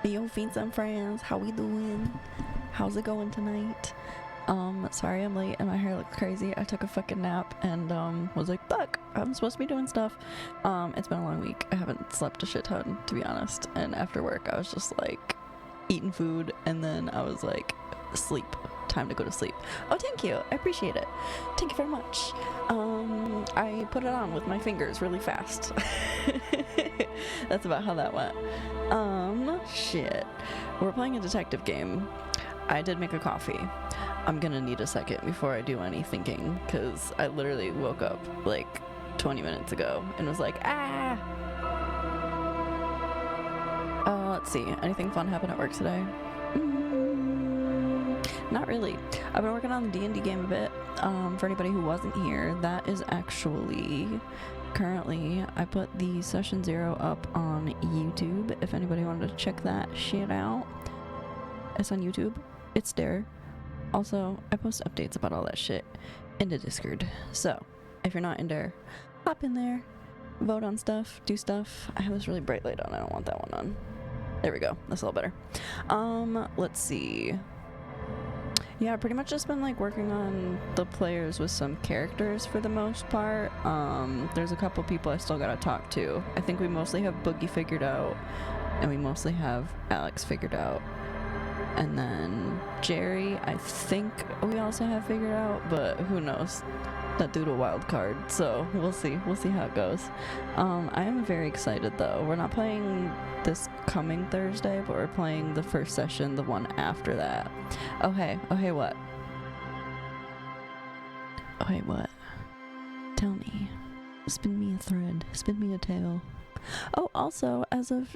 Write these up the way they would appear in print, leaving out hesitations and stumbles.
Yo, fiends and friends, how we doing? How's it going tonight? Sorry I'm late and my hair looks crazy. I took a fucking nap and was like, fuck, I'm supposed to be doing stuff. It's been a long week. I haven't slept a shit ton, to be honest. And after work, I was just like eating food, and then I was like, sleep. Time to go to sleep. Oh, thank you. I appreciate it. Thank you very much. I put it on with my fingers really fast. That's about how that went. Shit. We're playing a detective game. I did make a coffee. I'm gonna need a second before I do any thinking, because I literally woke up like 20 minutes ago and was like, ah! Let's see. Anything fun happen at work today? Not really. I've been working on the D&D game a bit. For anybody who wasn't here, that is actually currently, I put the session 0 up on YouTube. If anybody wanted to check that shit out, it's on YouTube. It's there. Also, I post updates about all that shit in the Discord. So, if you're not in there, hop in there, vote on stuff, do stuff. I have this really bright light on. I don't want that one on. There we go. That's a little better. Let's see. Yeah, pretty much just been like working on the players with some characters for the most part. There's a couple people I still gotta talk to. I think we mostly have Boogie figured out, and we mostly have Alex figured out. And then Jerry, I think we also have figured out, but who knows? That dude a wild card, so we'll see. We'll see how it goes. I am very excited though. We're not playing this coming Thursday, but we're playing the first session, the one after that. Oh hey, what? Oh hey, what? Tell me. Spin me a thread. Spin me a tale. Oh, also, as of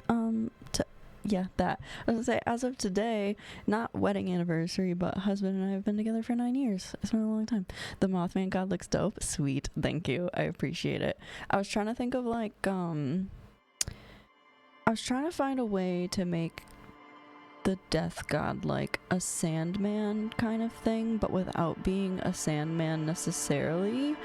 yeah, that. I was gonna say, as of today, not wedding anniversary, but husband and I have been together for 9 years. It's been a long time. The Mothman God looks dope. Sweet. Thank you. I appreciate it. I was trying to think of like, I was trying to find a way to make the Death God like a Sandman kind of thing, but without being a Sandman necessarily.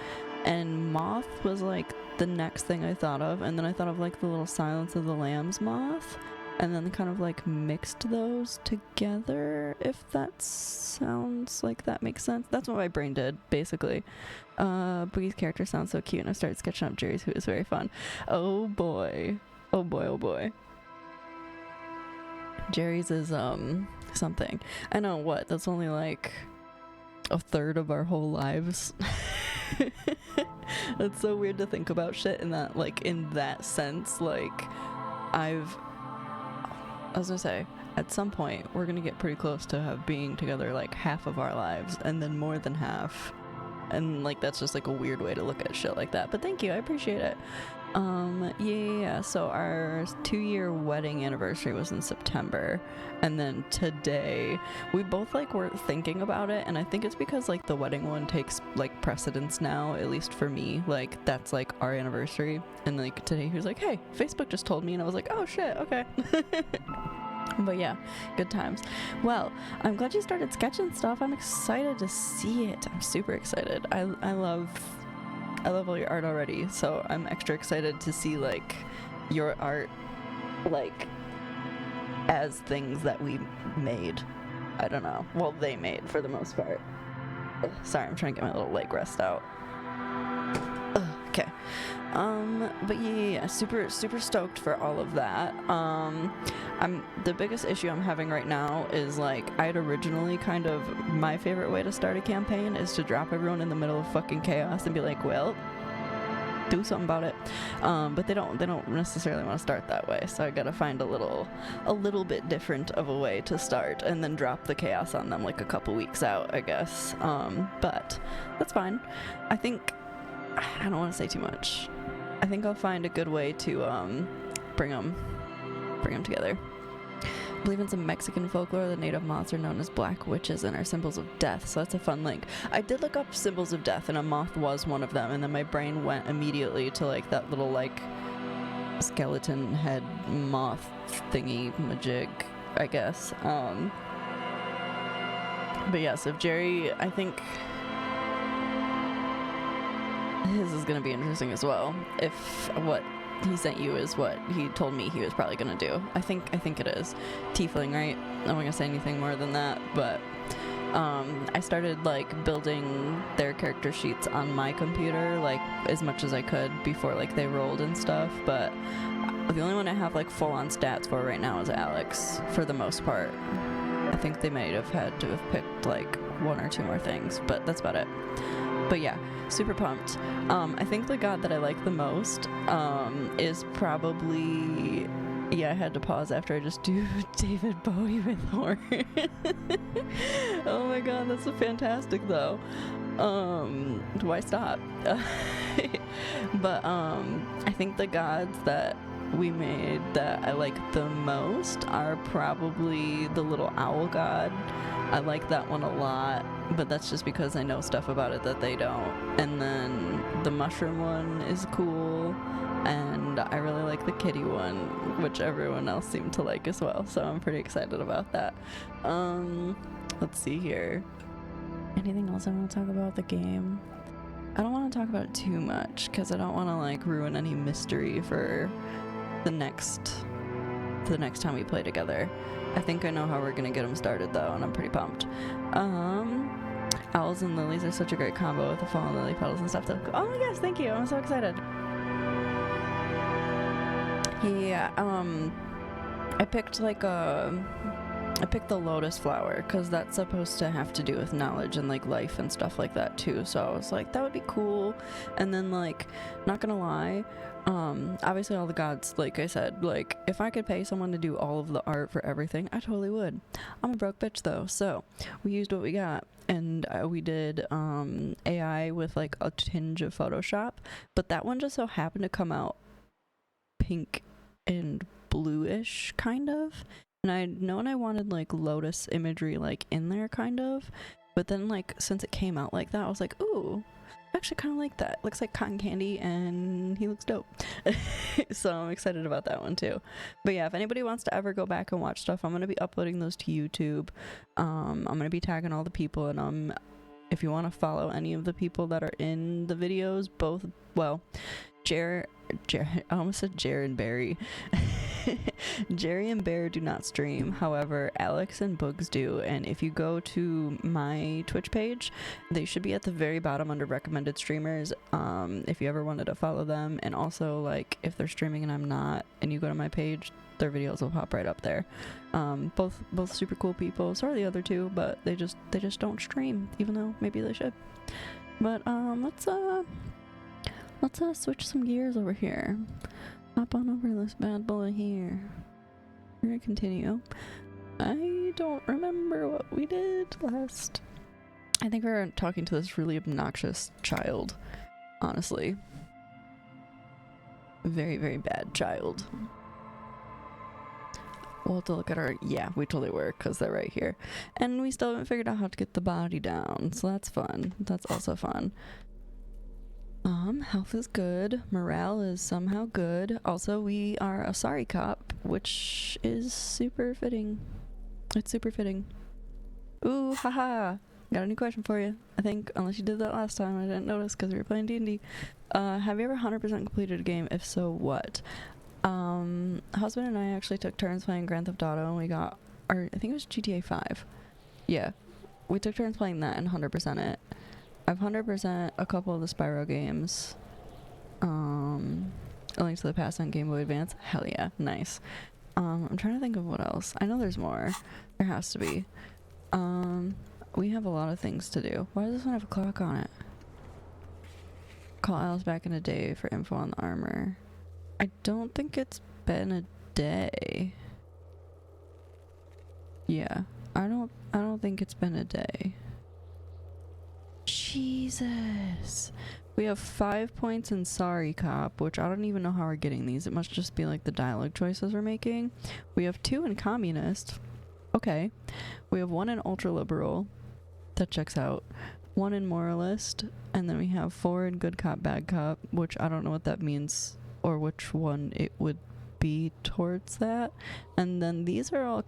And Moth was like the next thing I thought of, and then I thought of like the little Silence of the Lambs moth. And then kind of like mixed those together, if that sounds like that makes sense. That's what my brain did, basically. Boogie's character sounds so cute, and I started sketching up Jerry's, who is very fun. Oh boy. Oh boy, oh boy. Jerry's is, something. I know, what? That's only like a third of our whole lives. That's so weird to think about shit in that, like, in that sense. Like, I was gonna say, at some point, we're gonna get pretty close to being together like half of our lives, and then more than half. And like, that's just like a weird way to look at shit like that. But thank you, I appreciate it. Yeah, so our 2-year wedding anniversary was in September, and then today, we both like were thinking about it, and I think it's because like the wedding one takes like precedence now, at least for me. Like, that's like our anniversary, and like today he was like, hey, Facebook just told me, and I was like, oh shit, okay. But yeah, good times. Well, I'm glad you started sketching stuff. I'm excited to see it. I'm super excited. I love all your art already, so I'm extra excited to see like your art like as things that we made. I don't know. Well, they made for the most part. Ugh, sorry, I'm trying to get my little leg rest out. Ugh, okay. But yeah, super stoked for all of that. The biggest issue I'm having right now is like, I'd originally kind of, my favorite way to start a campaign is to drop everyone in the middle of fucking chaos and be like, well, do something about it. But they don't necessarily want to start that way, so I gotta find a little bit different of a way to start, and then drop the chaos on them like a couple weeks out, I guess. But that's fine. I think, I don't want to say too much. I think I'll find a good way to bring them together. I believe in some Mexican folklore, the native moths are known as black witches and are symbols of death, so that's a fun link. I did look up symbols of death, and a moth was one of them, and then my brain went immediately to like that little like skeleton head moth thingy majig, I guess. But yeah, so Jerry, I think his is gonna be interesting as well. If what he sent you is what he told me he was probably gonna do. I think it is tiefling, right? I'm not gonna say anything more than that, but I started like building their character sheets on my computer like as much as I could before like they rolled and stuff, but the only one I have like full on stats for right now is Alex for the most part. I think they might have had to have picked like one or two more things, but that's about it. But yeah, super pumped. I think the god that I like the most is probably, yeah, I had to pause after I just do David Bowie with horn. Oh my god, that's so fantastic though. Why stop? But I think the gods that we made that I like the most are probably the little owl god. I like that one a lot, but that's just because I know stuff about it that they don't. And then the mushroom one is cool, and I really like the kitty one, which everyone else seemed to like as well, so I'm pretty excited about that. Let's see here. Anything else I want to talk about the game? I don't want to talk about it too much because I don't want to like ruin any mystery for the next time we play together. I think I know how we're gonna get them started though, and I'm pretty pumped. Owls and lilies are such a great combo with the fallen lily petals and stuff. Oh my gosh, thank you! I'm so excited. Yeah, I picked the lotus flower because that's supposed to have to do with knowledge and like life and stuff like that too, so I was like, that would be cool. And then like, not gonna lie, obviously all the gods, like I said, like if I could pay someone to do all of the art for everything, I totally would. I'm a broke bitch though, so we used what we got, and we did AI with like a tinge of Photoshop, but that one just so happened to come out pink and bluish kind of, and I'd known I wanted like lotus imagery like in there kind of, but then like since it came out like that, I was like, ooh, I actually kind of like that. Looks like cotton candy and he looks dope. So I'm excited about that one too. But yeah, if anybody wants to ever go back and watch stuff, I'm going to be uploading those to YouTube. I'm going to be tagging all the people, and if you want to follow any of the people that are in the videos, both, well, I almost said Jer and Barry. Jerry and Bear do not stream, however Alex and Bugs do, and if you go to my Twitch page, they should be at the very bottom under recommended streamers, if you ever wanted to follow them. And also like if they're streaming and I'm not, and you go to my page, their videos will pop right up there. Both super cool people. So are the other two, but they just don't stream, even though maybe they should. But let's switch some gears over here. Hop on over this bad boy here. We're gonna continue. I don't remember what we did last. I think we were talking to this really obnoxious child, honestly. Very, very bad child. We'll have to look at our, yeah, we totally were, because they're right here. And we still haven't figured out how to get the body down, so that's fun. That's also fun. Health is good. Morale is somehow good. Also, we are a sorry cop, which is super fitting. It's super fitting. Ooh, haha. Got a new question for you. I think, unless you did that last time, I didn't notice because we were playing D&D. Have you ever 100% completed a game? If so, what? Husband and I actually took turns playing Grand Theft Auto, and we got, I think it was GTA 5. Yeah. We took turns playing that and 100% it. I've 100% a couple of the Spyro games. A Link to the Past on Game Boy Advance. Hell yeah, nice. I'm trying to think of what else. I know there's more. There has to be. We have a lot of things to do. Why does this one have a clock on it? Call Alice back in a day for info on the armor. I don't think it's been a day. Yeah, I don't think it's been a day. Jesus. We have 5 points in Sorry Cop, which I don't even know how we're getting these. It must just be like the dialogue choices we're making. We have 2 in Communist. Okay. We have 1 in Ultra Liberal. That checks out. 1 in Moralist. And then we have 4 in Good Cop, Bad Cop, which I don't know what that means or which one it would be towards that. And then these are all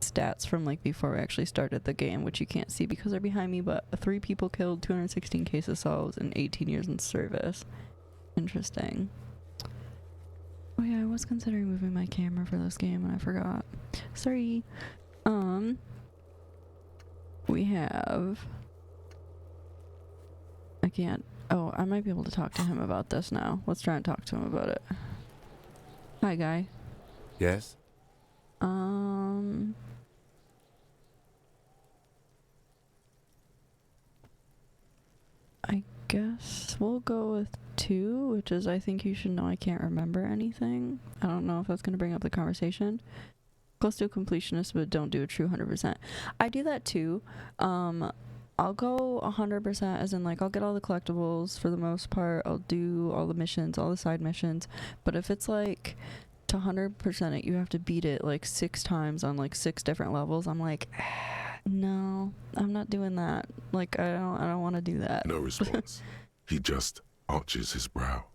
stats from like before we actually started the game, which you can't see because they're behind me, but 3 people killed, 216 cases solved, and 18 years in service. Interesting. Oh yeah, I was considering moving my camera for this game and I forgot. Sorry. We have... I can't... Oh, I might be able to talk to him about this now. Let's try and talk to him about it. Hi, guy. Yes? I guess we'll go with 2, which is I think you should know I can't remember anything. I don't know if that's going to bring up the conversation. Close to a completionist, but don't do a true 100%. I do that too. I'll go 100% as in like I'll get all the collectibles for the most part. I'll do all the missions, all the side missions. But if it's like to 100% it, you have to beat it like 6 times on like 6 different levels. I'm like, no, I'm not doing that. Like I don't want to do that. No response. He just arches his brow.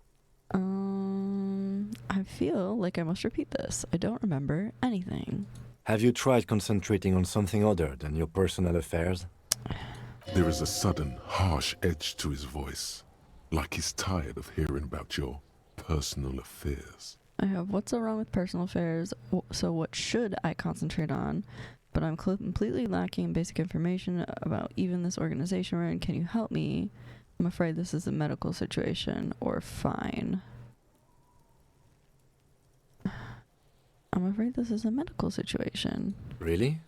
I feel like I must repeat this. I don't remember anything. Have you tried concentrating on something other than your personal affairs? There is a sudden, harsh edge to his voice, like he's tired of hearing about your personal affairs. I have what's so wrong with personal affairs, so what should I concentrate on? But I'm completely lacking basic information about even this organization we're in. Can you help me? I'm afraid this is a medical situation, or fine. I'm afraid this is a medical situation. Really?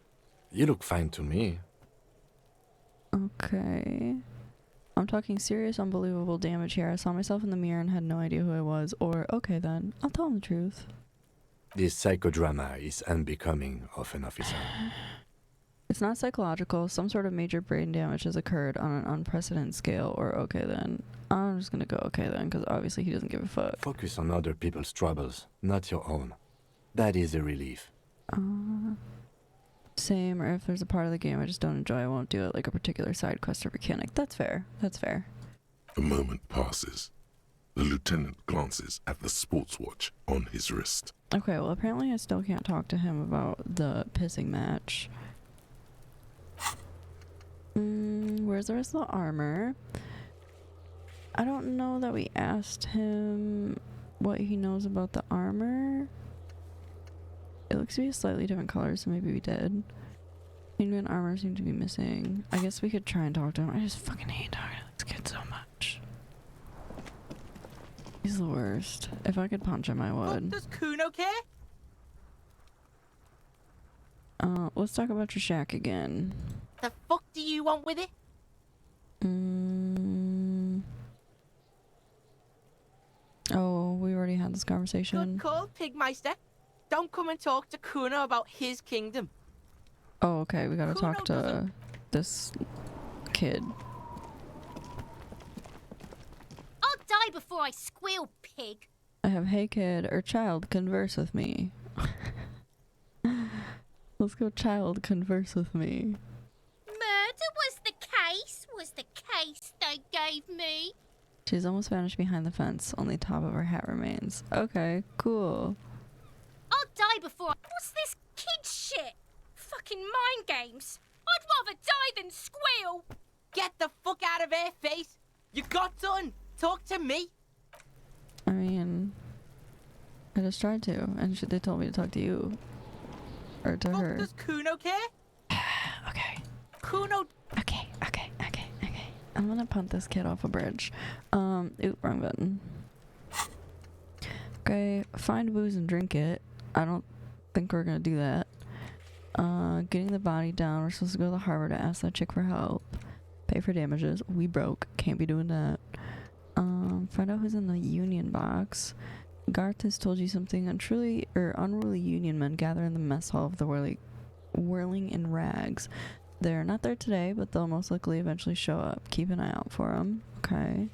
You look fine to me. Okay. I'm talking serious, unbelievable damage here. I saw myself in the mirror and had no idea who I was. Or, okay then, I'll tell him the truth. This psychodrama is unbecoming of an officer. It's not psychological. Some sort of major brain damage has occurred on an unprecedented scale. Or, okay then. I'm just gonna go okay then, because obviously he doesn't give a fuck. Focus on other people's troubles, not your own. That is a relief. Same, or if there's a part of the game I just don't enjoy, I won't do it, like a particular side quest or mechanic. That's fair. That's fair. A moment passes. The lieutenant glances at the sports watch on his wrist. Okay, well apparently I still can't talk to him about the pissing match. Where's the rest of the armor? I don't know that we asked him what he knows about the armor. It looks to be a slightly different color, so maybe we did. Indian armor seemed to be missing. I guess we could try and talk to him. I just fucking hate talking to this kid so much. He's the worst. If I could punch him, I would. Does Kuno care? Let's talk about your shack again. The fuck do you want with it? Oh, we already had this conversation. Good call, Pigmeister. Don't come and talk to Kuno about his kingdom. Oh, okay, we gotta Kuno talk to doesn't- this kid. I'll die before I squeal, pig. I have hey kid or child converse with me. Let's go child converse with me. Murder was the case they gave me. She's almost vanished behind the fence, only top of her hat remains. Okay, cool. I'll die before What's this kid shit? Fucking mind games. I'd rather die than squeal. Get the fuck out of here, face. You got done. Talk to me. I mean, I just tried to, and they told me to talk to you. Or to Fuck, her. does Kuno care? Okay. Kuno. Okay. I'm gonna punt this kid off a bridge. Oop, wrong button. Okay, find booze and drink it. I don't think we're gonna do that. Getting the body down. We're supposed to go to the harbor to ask that chick for help. Pay for damages. We broke. Can't be doing that. Find out who's in the union box. Garth has told you something. Unruly union men gather in the mess hall of the whirling in rags. They're not there today, but they'll most likely eventually show up. Keep an eye out for them. Okay.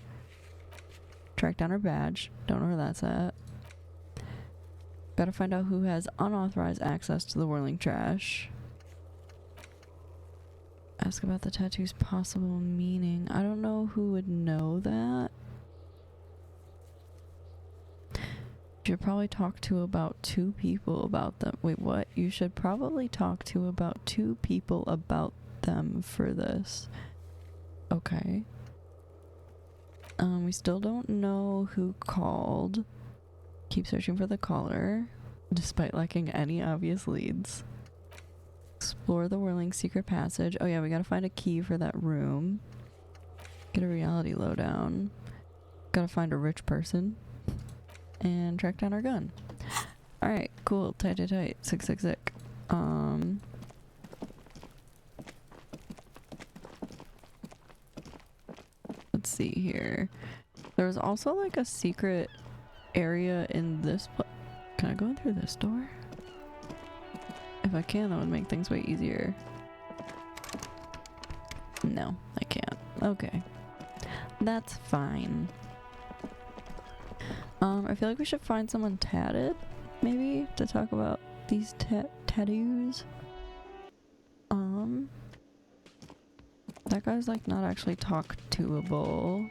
Track down her badge. Don't know where that's at. Gotta find out who has unauthorized access to the whirling trash. Ask about the tattoo's possible meaning. I don't know who would know that. You should probably talk to about 2 people about them. Wait, what? You should probably talk to about 2 people about them for this. Okay. We still don't know who called. Keep searching for the caller, despite lacking any obvious leads. Explore the whirling secret passage. Oh yeah, we gotta find a key for that room. Get a reality lowdown. Gotta find a rich person. And track down our gun. Alright, cool. Tight, tight, tight. Sick, sick, sick. Let's see here. There's also like a secret area in this place. Can I go in through this door? If I can, that would make things way easier. No, I can't. Okay. That's fine. I feel like we should find someone tatted, maybe, to talk about these tattoos. That guy's like not actually talk toable.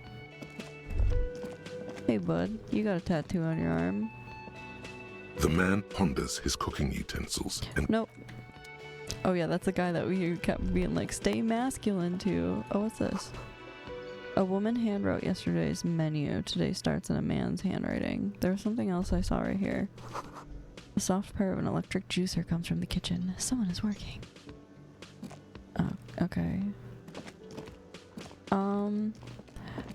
Hey bud, you got a tattoo on your arm. The man ponders his cooking utensils and Nope. Oh yeah, that's the guy that we kept being like, stay masculine to. Oh, what's this? A woman handwrote yesterday's menu. Today starts in a man's handwriting. There was something else I saw right here. The soft purr of an electric juicer comes from the kitchen. Someone is working. Oh, okay.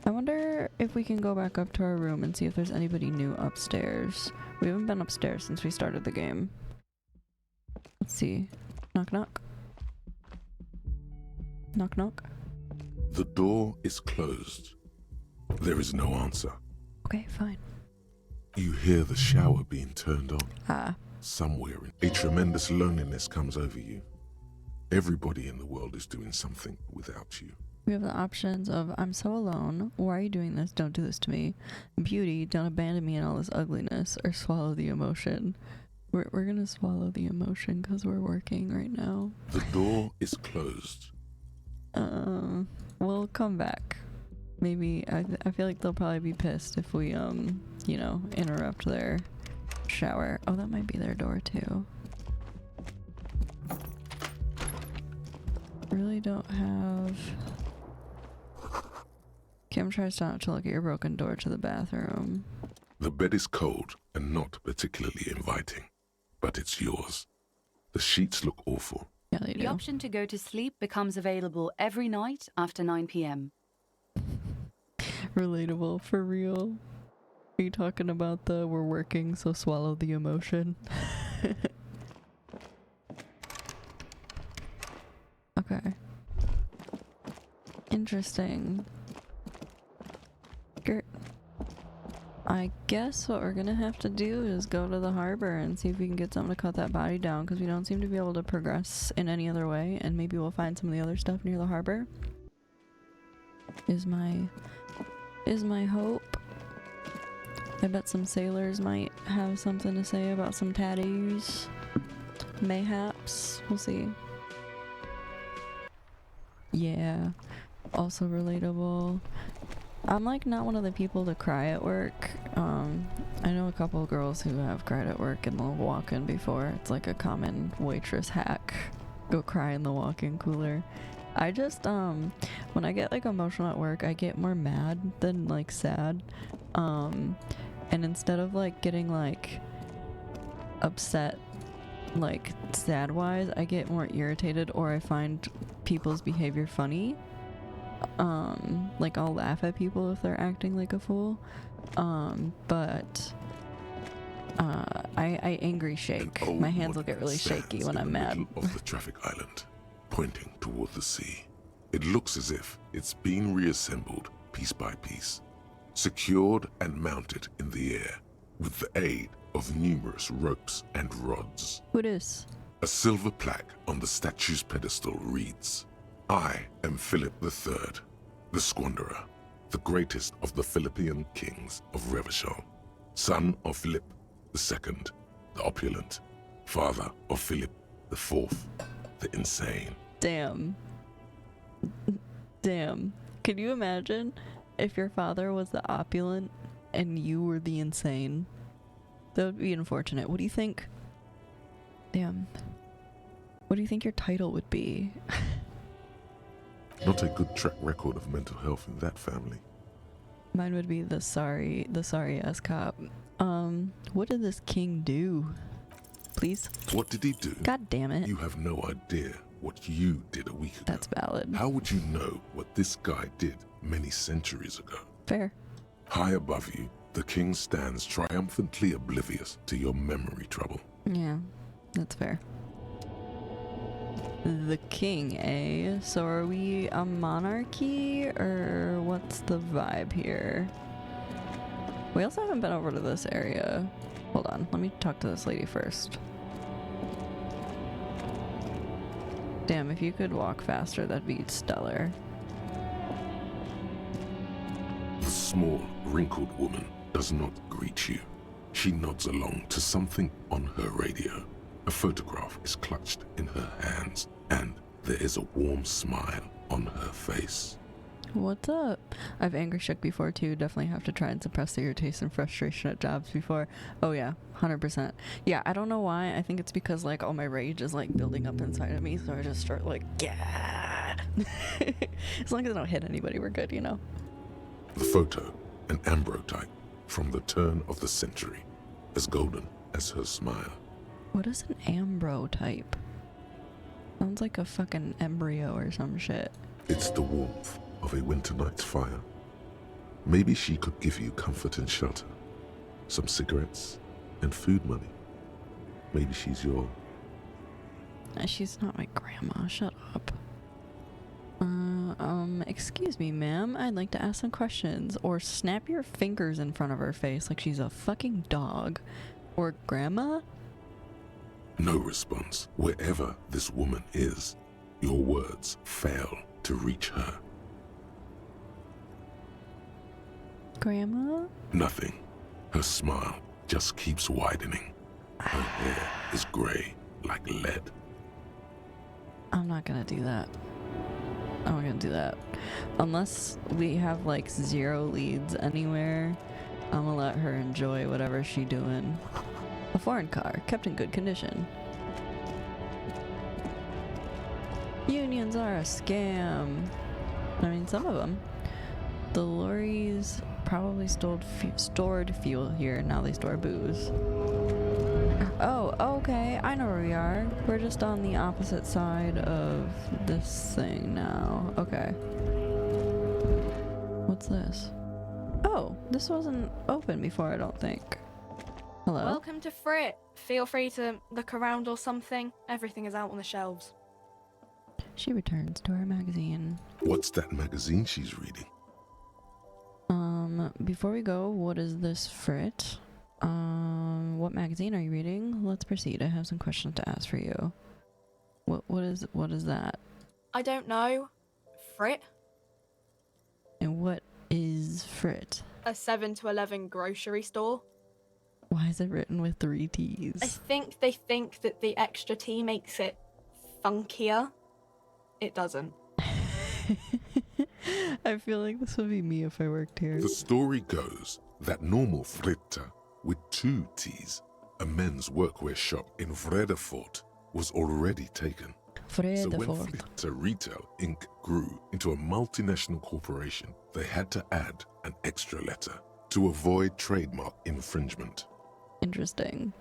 I wonder if we can go back up to our room and see if there's anybody new upstairs. We haven't been upstairs since we started the game. Let's see. Knock knock. Knock knock. the door is closed. There is no answer. Okay, fine. You hear the shower being turned on. Ah. Somewhere, a tremendous loneliness comes over you. Everybody in the world is doing something without you. We have the options of I'm so alone, why are you doing this, don't do this to me, beauty, don't abandon me in all this ugliness, or swallow the emotion. We're gonna swallow the emotion because we're working right now. The door is closed. We'll come back. Maybe, I feel like they'll probably be pissed if we, you know, interrupt their shower. Oh, that might be their door too. Really don't have... Kim tries not to look at your broken door to the bathroom. The bed is cold and not particularly inviting, but it's yours. The sheets look awful. Yeah, they do. The option to go to sleep becomes available every night after 9 p.m. Relatable, for real. Are you talking about the we're working, so swallow the emotion? Okay. Interesting. I guess what we're gonna have to do is go to the harbor and see if we can get someone to cut that body down, because we don't seem to be able to progress in any other way, and maybe we'll find some of the other stuff near the harbor. Is my hope. I bet some sailors might have something to say about some tattoos. Mayhaps. We'll see. Yeah. Also relatable. I'm like not one of the people to cry at work. I know a couple of girls who have cried at work in the walk-in before. It's like a common waitress hack. Go cry in the walk-in cooler. I just, when I get like emotional at work, I get more mad than like sad. And instead of like getting like upset, like sad wise, I get more irritated, or I find people's behavior funny. Like I'll laugh at people if they're acting like a fool. But I angry shake. My hands will get really shaky when I'm mad. In the middle of the traffic island, pointing toward the sea. It looks as if it's been reassembled piece by piece, secured and mounted in the air with the aid of numerous ropes and rods. Who this? A silver plaque on the statue's pedestal reads, "I am Philip III, the Squanderer, the greatest of the Philippian kings of Revachol, son of Philip II, the opulent, father of Philip IV, the insane." Damn. Damn. Can you imagine if your father was the opulent and you were the insane? That would be unfortunate. What do you think? Damn. What do you think your title would be? Not a good track record of mental health in that family. Mine would be the sorriest cop. What did this king do? Please? What did he do? God damn it. You have no idea what you did a week ago. That's valid. How would you know what this guy did many centuries ago? Fair. High above you, the king stands triumphantly oblivious to your memory trouble. Yeah, that's fair. The king, eh? So are we a monarchy, or what's the vibe here? We also haven't been over to this area. Hold on, let me talk to this lady first. Damn, if you could walk faster, that'd be stellar. The small, wrinkled woman does not greet you. She nods along to something on her radio. A photograph is clutched in her hands, and there is a warm smile on her face. What's up? I've anger shook before too. Definitely have to try and suppress the irritation and frustration at jobs before. Oh yeah, 100%. Yeah, I don't know why. I think it's because like all my rage is like building up inside of me, so I just start like, yeah. As long as I don't hit anybody, we're good, you know? The photo, an ambrotype from the turn of the century, as golden as her smile. What is an ambrotype? Sounds like a fucking embryo or some shit. It's the warmth of a winter night's fire. Maybe she could give you comfort and shelter, some cigarettes and food money. Maybe she's your... She's not my grandma, shut up. Excuse me, ma'am, I'd like to ask some questions. Or snap your fingers in front of her face like she's a fucking dog. Or grandma? No response. Wherever this woman is, your words fail to reach her. Grandma? Nothing. Her smile just keeps widening. Her hair is gray like lead. I'm not gonna do that. I'm not gonna do that. Unless we have like 0 leads anywhere, I'm gonna let her enjoy whatever she doing. A foreign car, kept in good condition. Unions are a scam. I mean, some of them. The lorries probably stored fuel here, now they store booze. Oh, okay, I know where we are. We're just on the opposite side of this thing now. Okay. What's this? Oh, this wasn't open before, I don't think. Hello? Welcome to Frit. Feel free to look around or something. Everything is out on the shelves. She returns to her magazine. What's that magazine she's reading? Before we go, what is this, Frit? What magazine are you reading? Let's proceed. I have some questions to ask for you. What is that? I don't know. Frit? And what is Frit? A 7 to 11 grocery store. Why is it written with 3 T's? I think they think that the extra T makes it funkier. It doesn't. I feel like this would be me if I worked here. The story goes that normal Fritta with 2 T's, a men's workwear shop in Vredefort, was already taken. So when Fritta Retail Inc. grew into a multinational corporation, they had to add an extra letter to avoid trademark infringement. Interesting.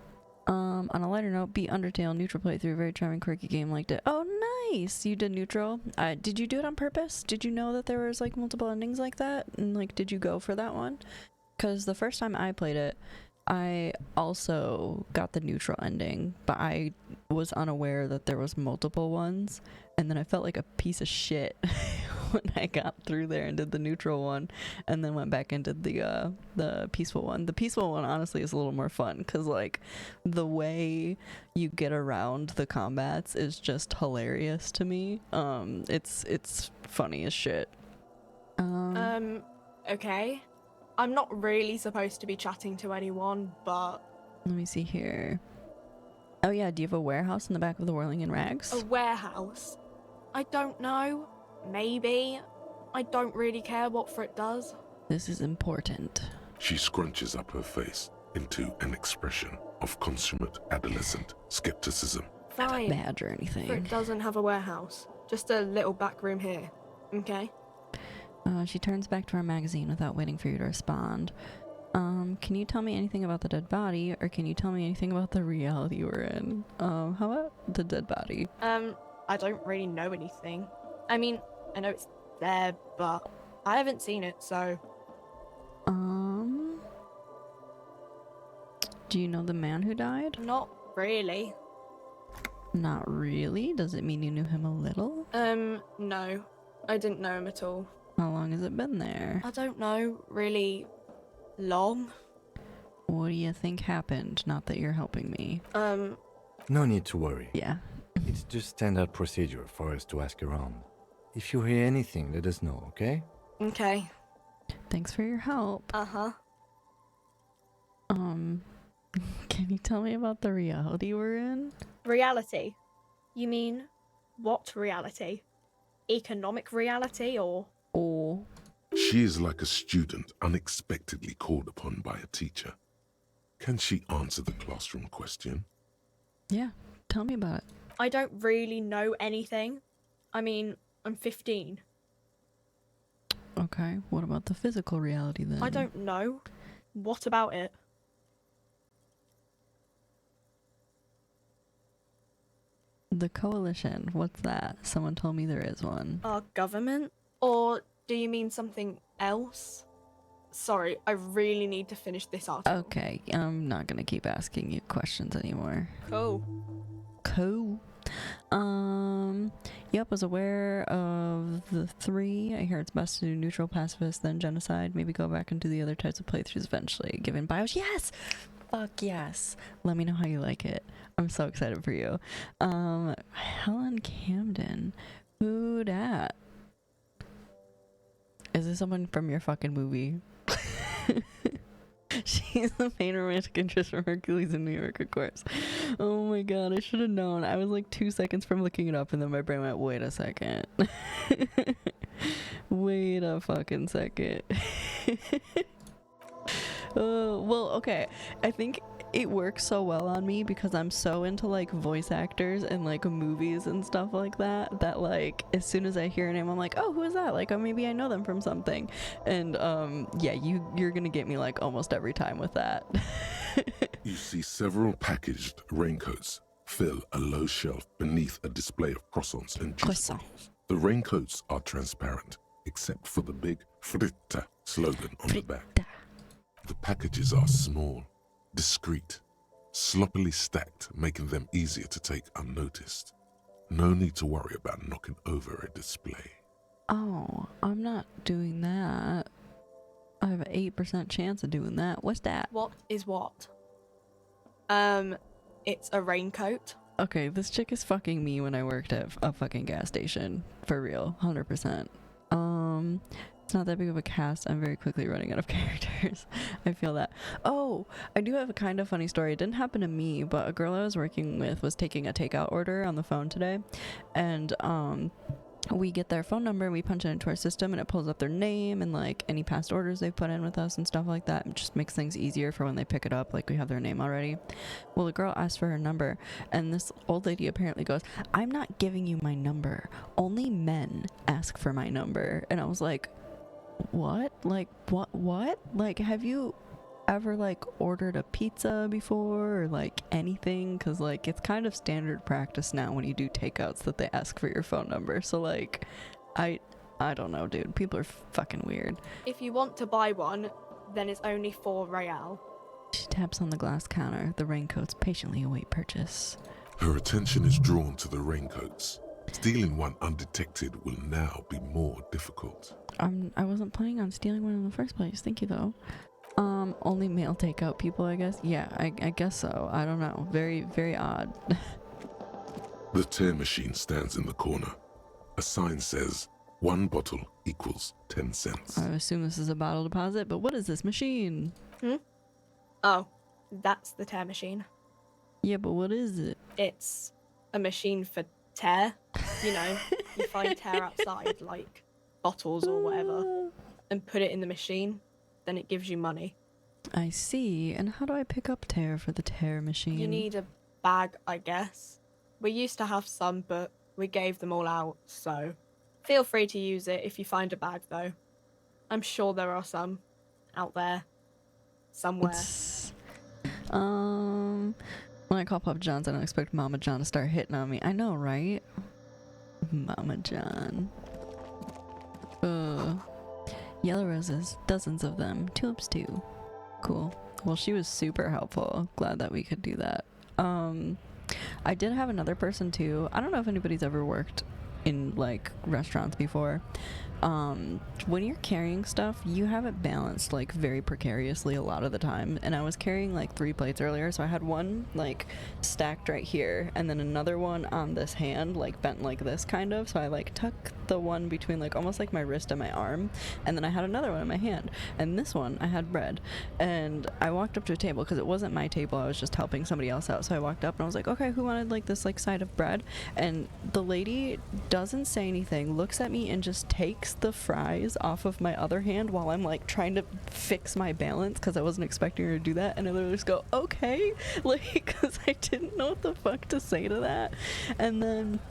On a lighter note, beat Undertale neutral playthrough, very charming, quirky game, liked it. Oh, nice! You did neutral. Did you do it on purpose? Did you know that there was like multiple endings like that? And like, did you go for that one? Because the first time I played it, I also got the neutral ending, but I was unaware that there was multiple ones, and then I felt like a piece of shit when I got through there and did the neutral one, and then went back and did the peaceful one. The peaceful one honestly is a little more fun, because like the way you get around the combats is just hilarious to me. It's funny as shit. Okay. I'm not really supposed to be chatting to anyone, but... Let me see here. Oh yeah, do you have a warehouse in the back of the Whirling in Rags? A warehouse? I don't know. Maybe. I don't really care what Frit does. This is important. She scrunches up her face into an expression of consummate adolescent skepticism. Fine. Badge or anything. Frit doesn't have a warehouse. Just a little back room here. Okay? She turns back to her magazine without waiting for you to respond. Can you tell me anything about the dead body, or can you tell me anything about the reality we're in? How about the dead body? I don't really know anything. I mean, I know it's there, but I haven't seen it, so... Do you know the man who died? Not really. Not really? Does it mean you knew him a little? No. I didn't know him at all. How long has it been there? I don't know, really long. What do you think happened? Not that you're helping me. No need to worry. Yeah. It's just standard procedure for us to ask around. If you hear anything, let us know, okay? Okay. Thanks for your help. Uh-huh. Can you tell me about the reality we're in? Reality? You mean, what reality? Economic reality, or...? Oh. She is like a student unexpectedly called upon by a teacher. Can she answer the classroom question? Yeah, tell me about it. I don't really know anything. I mean, I'm 15. Okay, what about the physical reality then? I don't know. What about it? The coalition, what's that? Someone told me there is one. Our government? Or do you mean something else? Sorry, I really need to finish this article. Okay, I'm not gonna keep asking you questions anymore. Cool. Cool. Yep, was aware of the 3. I hear it's best to do neutral, pacifist, then genocide. Maybe go back and do the other types of playthroughs eventually. Given bios, yes! Fuck yes! Let me know how you like it. I'm so excited for you. Helen Camden. Who dat? Is this someone from your fucking movie? She's the main romantic interest from Hercules in New York, of course. Oh my god, I should have known. I was like 2 seconds from looking it up and then my brain went, wait a second. Wait a fucking second. Well, okay. I think it works so well on me because I'm so into like voice actors and like movies and stuff like that, that like as soon as I hear a name I'm like, oh, who is that? Like, oh, maybe I know them from something. And yeah, you're gonna get me like almost every time with that. You see several packaged raincoats fill a low shelf beneath a display of croissants and juice Croissant. bottles. The raincoats are transparent, except for the big Fritta slogan on the back. The packages are small, discreet, sloppily stacked, making them easier to take unnoticed. No need to worry about knocking over a display. Oh, I'm not doing that. I have an 8% chance of doing that. What's that? What is what? It's a raincoat. Okay, this chick is fucking me when I worked at a fucking gas station. For real, 100%. It's not that big of a cast. I'm very quickly running out of characters. I feel that. Oh, I do have a kind of funny story. It didn't happen to me, but a girl I was working with was taking a takeout order on the phone today. And, we get their phone number and we punch it into our system and it pulls up their name and like any past orders they've put in with us and stuff like that. It just makes things easier for when they pick it up, like we have their name already. Well, the girl asked for her number and this old lady apparently goes, I'm not giving you my number. Only men ask for my number. And I was like, what? Like, what? Like, have you ever like ordered a pizza before or like anything? Because like it's kind of standard practice now when you do takeouts that they ask for your phone number. So like I don't know, dude, people are fucking weird. If you want to buy one, then it's only 4 real. She taps on the glass counter. The raincoats patiently await purchase. Her attention is drawn to the raincoats. Stealing one undetected will now be more difficult. I wasn't planning on stealing one in the first place. Thank you though. Only male takeout people, I guess. Yeah, I guess so. I don't know. Very, very odd. The tear machine stands in the corner. A sign says, 1 bottle equals 10 cents. I assume this is a bottle deposit, but what is this machine? Oh, that's the tear machine. Yeah, but what is it? It's a machine for tear. You know, you find tear outside, like bottles or whatever, and put it in the machine. Then it gives you money. I see. And how do I pick up tear for the tear machine? You need a bag, I guess. We used to have some, but we gave them all out, so feel free to use it if you find a bag, though. I'm sure there are some out there. somewhere. When I call Papa John's, I don't expect Mama John to start hitting on me. I know, right? Mama John. Yellow roses, dozens of them. Tulips too. Cool. Well, she was super helpful. Glad that we could do that. I did have another person too. I don't know if anybody's ever worked in like restaurants before. When you're carrying stuff, you have it balanced like very precariously a lot of the time, and I was carrying like 3 plates earlier, so I had one like stacked right here and then another one on this hand like bent like this kind of, so I like tucked the one between like almost like my wrist and my arm, and then I had another one in my hand, and this one I had bread, and I walked up to a table because it wasn't my table, I was just helping somebody else out, so I walked up and I was like, okay, who wanted like this like side of bread? And the lady doesn't say anything, looks at me and just takes the fries off of my other hand while I'm like trying to fix my balance because I wasn't expecting her to do that, and I literally just go, okay, like, because I didn't know what the fuck to say to that. And then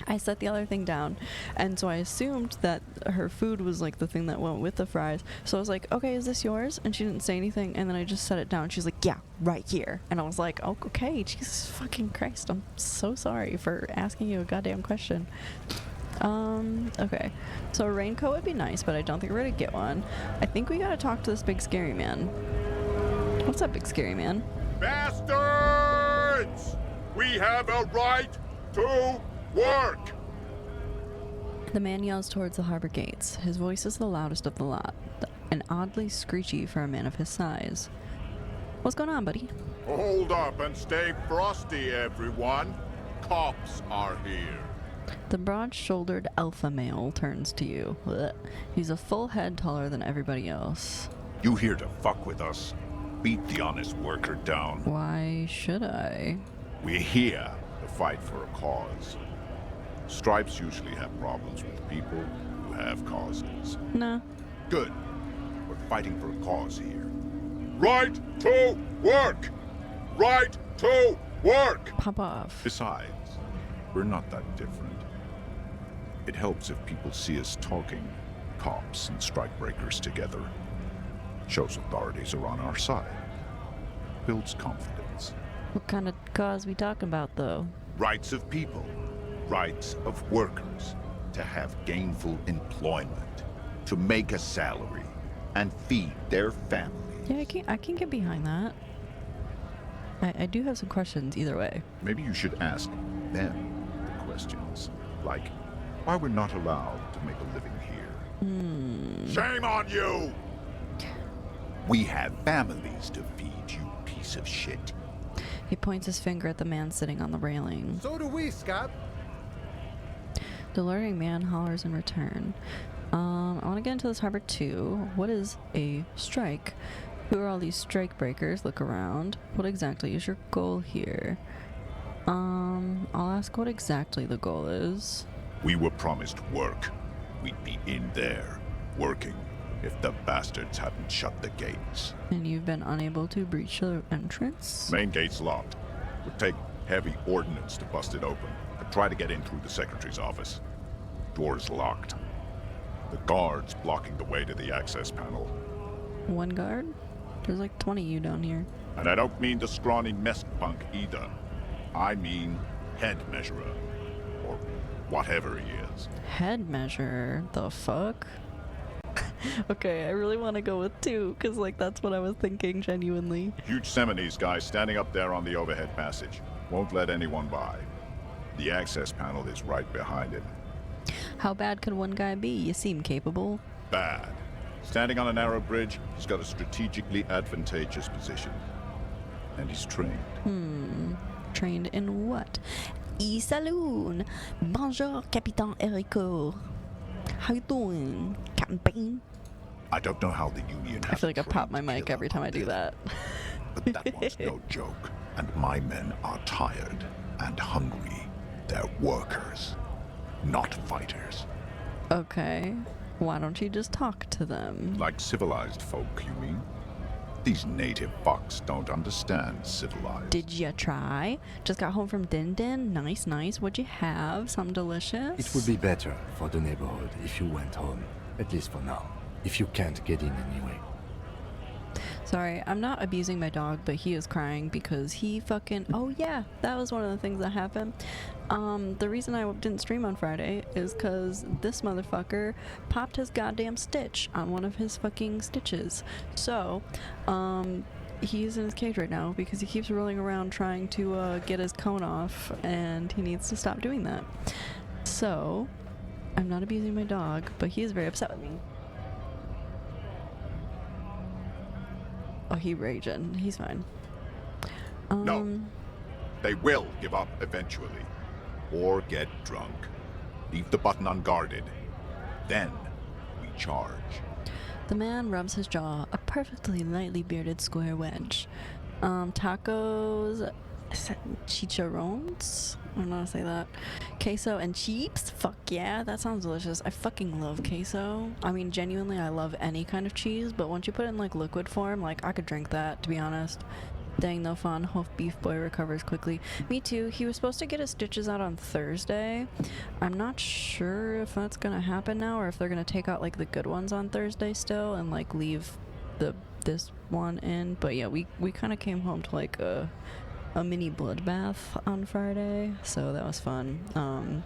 I set the other thing down, and so I assumed that her food was like the thing that went with the fries, so I was like, okay, is this yours? And she didn't say anything, and then I just set it down. She's like, yeah, right here. And I was like, oh, okay, Jesus fucking Christ, I'm so sorry for asking you a goddamn question. Okay, so a raincoat would be nice, but I don't think we're gonna get one. I think we gotta talk to this big scary man. What's up, big scary man? Bastards! We have a right to work! The man yells towards the harbor gates. His voice is the loudest of the lot, and oddly screechy for a man of his size. What's going on, buddy? Hold up and stay frosty, everyone. Cops are here. The broad-shouldered alpha male turns to you. Blech. He's a full head taller than everybody else. You here to fuck with us? Beat the honest worker down. Why should I? We're here to fight for a cause. Stripes usually have problems with people who have causes. Nah. Good. We're fighting for a cause here. Right to work! Right to work! Pop off. Besides, we're not that different. It helps if people see us talking, cops and strikebreakers together. Shows authorities are on our side. Builds confidence. What kind of cause we talking about, though? Rights of people. Rights of workers. To have gainful employment. To make a salary. And feed their families. Yeah, I can get behind that. I do have some questions either way. Maybe you should ask them the questions. Like, why we're not allowed to make a living here. Shame on you! We have families to feed, you piece of shit. He points his finger at the man sitting on the railing. So do we, Scott. The luring man hollers in return. I want to get into this harbor too. What is a strike? Who are all these strike breakers? Look around. What exactly is your goal here? I'll ask what exactly the goal is. We were promised work. We'd be in there, working, if the bastards hadn't shut the gates. And you've been unable to breach the entrance? Main gate's locked. Would take heavy ordnance to bust it open. I'd try to get in through the secretary's office. Door's locked. The guard's blocking the way to the access panel. One guard? There's like 20 of you down here. And I don't mean the scrawny mess punk either. I mean head measurer. Or whatever he is. Head measure? The fuck? Okay, I really want to go with 2, because like that's what I was thinking genuinely. Huge Seminese guy standing up there on the overhead passage. Won't let anyone by. The access panel is right behind him. How bad could one guy be? You seem capable. Bad. Standing on a narrow bridge, he's got a strategically advantageous position. And he's trained. Trained in what? E-Saloon! Bonjour, Capitaine Erico. How you doing, Captain? I don't know how the Union has I feel like I pop my trained mic killer every time I do that. But that one's no joke. And my men are tired and hungry. They're workers, not fighters. Okay. Why don't you just talk to them? Like civilized folk, you mean? These native fucks don't understand civilized. Did ya try? Just got home from Din Din. Nice, nice. What'd you have? Something delicious? It would be better for the neighborhood if you went home, at least for now, if you can't get in anyway. Sorry, I'm not abusing my dog, but he is crying because he fucking... Oh yeah, that was one of the things that happened. The reason I didn't stream on Friday is because this motherfucker popped his goddamn stitch on one of his fucking stitches. So, he's in his cage right now because he keeps rolling around trying to get his cone off, and he needs to stop doing that. So, I'm not abusing my dog, but he is very upset with me. Oh, he raging. He's fine. No. They will give up eventually. Or get drunk. Leave the button unguarded. Then we charge. The man rubs his jaw, a perfectly lightly bearded square wedge. Tacos, chicharrones? I don't know how to say that. Queso and chips? Fuck yeah, that sounds delicious. I fucking love queso. I mean, genuinely, I love any kind of cheese, but once you put it in, like, liquid form, like, I could drink that, to be honest. Dang, no fun. Hope Beef Boy recovers quickly. Me too. He was supposed to get his stitches out on Thursday. I'm not sure if that's gonna happen now, or if they're gonna take out, like, the good ones on Thursday still, and, like, leave this one in. But yeah, we kind of came home to, like, a mini bloodbath on Friday, so that was fun.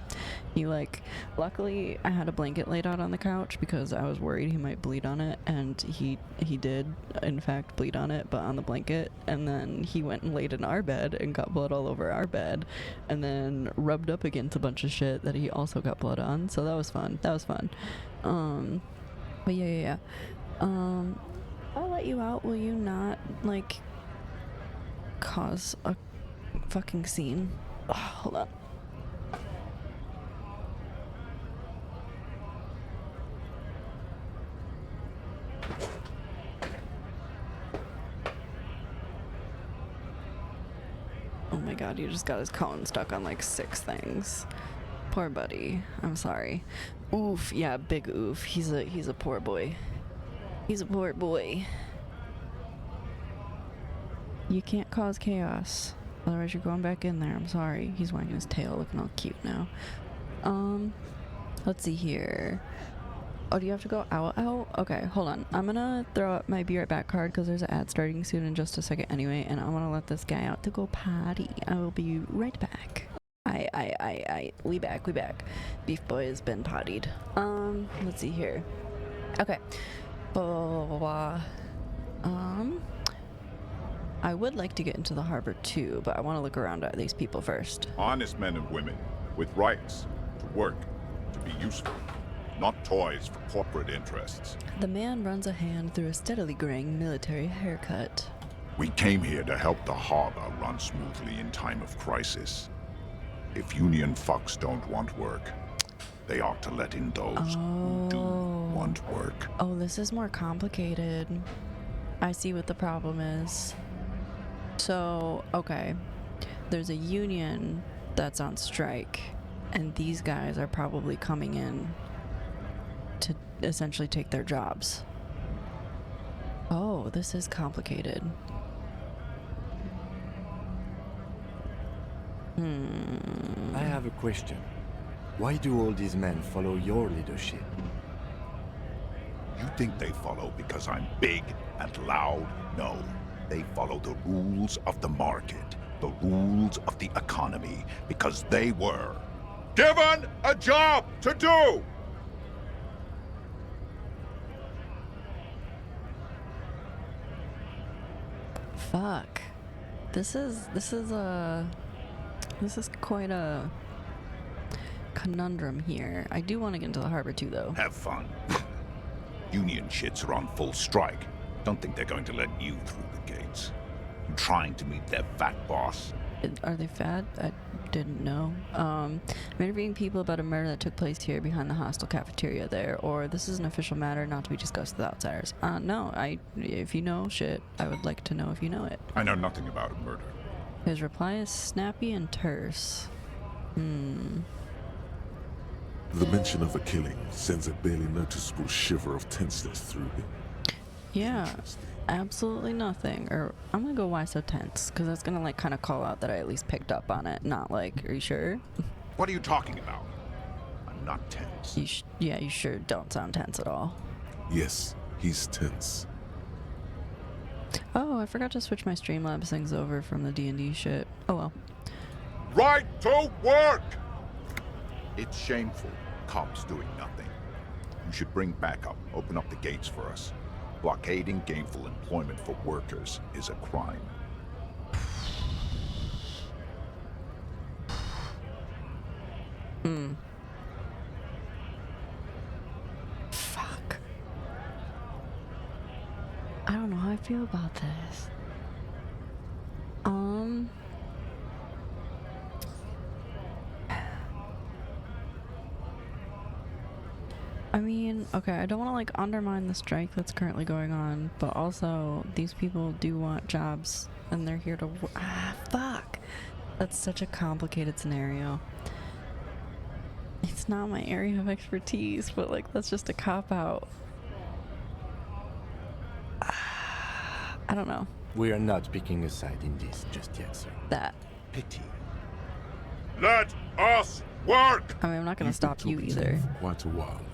He, like, luckily I had a blanket laid out on the couch because I was worried he might bleed on it, and he did in fact bleed on it, but on the blanket. And then he went and laid in our bed and got blood all over our bed, and then rubbed up against a bunch of shit that he also got blood on, so that was fun. But yeah. I'll let you out. Will you not, like, cause a fucking scene? Oh, hold on. Oh my god, he just got his cone stuck on like 6 things. Poor buddy. I'm sorry. Oof, yeah, big oof. He's a poor boy. He's a poor boy. You can't cause chaos, otherwise you're going back in there. I'm sorry. He's wagging his tail, looking all cute now. Let's see here. Oh, do you have to go out? Okay, hold on. I'm gonna throw up my be right back card because there's an ad starting soon in just a second anyway, and I want to let this guy out to go potty. I will be right back. We back. Beef Boy has been pottied. Let's see here. Okay. I would like to get into the harbor too, but I want to look around at these people first. Honest men and women with rights to work, to be useful, not toys for corporate interests. The man runs a hand through a steadily graying military haircut. We came here to help the harbor run smoothly in time of crisis. If union fucks don't want work, they ought to let in those who do want work. Oh, this is more complicated. I see what the problem is. So, okay, there's a union that's on strike, and these guys are probably coming in to essentially take their jobs. Oh, this is complicated. I have a question. Why do all these men follow your leadership? You think they follow because I'm big and loud? No. They follow the rules of the market, the rules of the economy, because they were given a job to do! Fuck. This is quite a conundrum here. I do want to get into the harbor too, though. Have fun. Union shits are on full strike. Don't think they're going to let you through the gates. I'm trying to meet their fat boss. Are they fat? I didn't know. I'm interviewing people about a murder that took place here behind the hostel cafeteria there, or this is an official matter not to be discussed with outsiders. No, if you know shit, I would like to know if you know it. I know nothing about a murder. His reply is snappy and terse. The mention of a killing sends a barely noticeable shiver of tenseness through him. Yeah, absolutely nothing. Or I'm gonna go, why so tense? Because that's gonna like kind of call out that I at least picked up on it. Not like, are you sure? What are you talking about? I'm not tense. You sure don't sound tense at all. Yes, he's tense. Oh, I forgot to switch my Streamlabs things over from the D&D shit. Oh well. Right to work! It's shameful. Cops doing nothing. You should bring backup. Open up the gates for us. Blockading gainful employment for workers is a crime. Fuck. I don't know how I feel about this. I mean, okay, I don't want to like undermine the strike that's currently going on, but also these people do want jobs and they're here to fuck. That's such a complicated scenario. It's not my area of expertise, but like that's just a cop out. I don't know. We are not picking a side in this just yet, sir. That. Pity. Let us work! I mean, I'm not gonna stop you either. For quite a while now.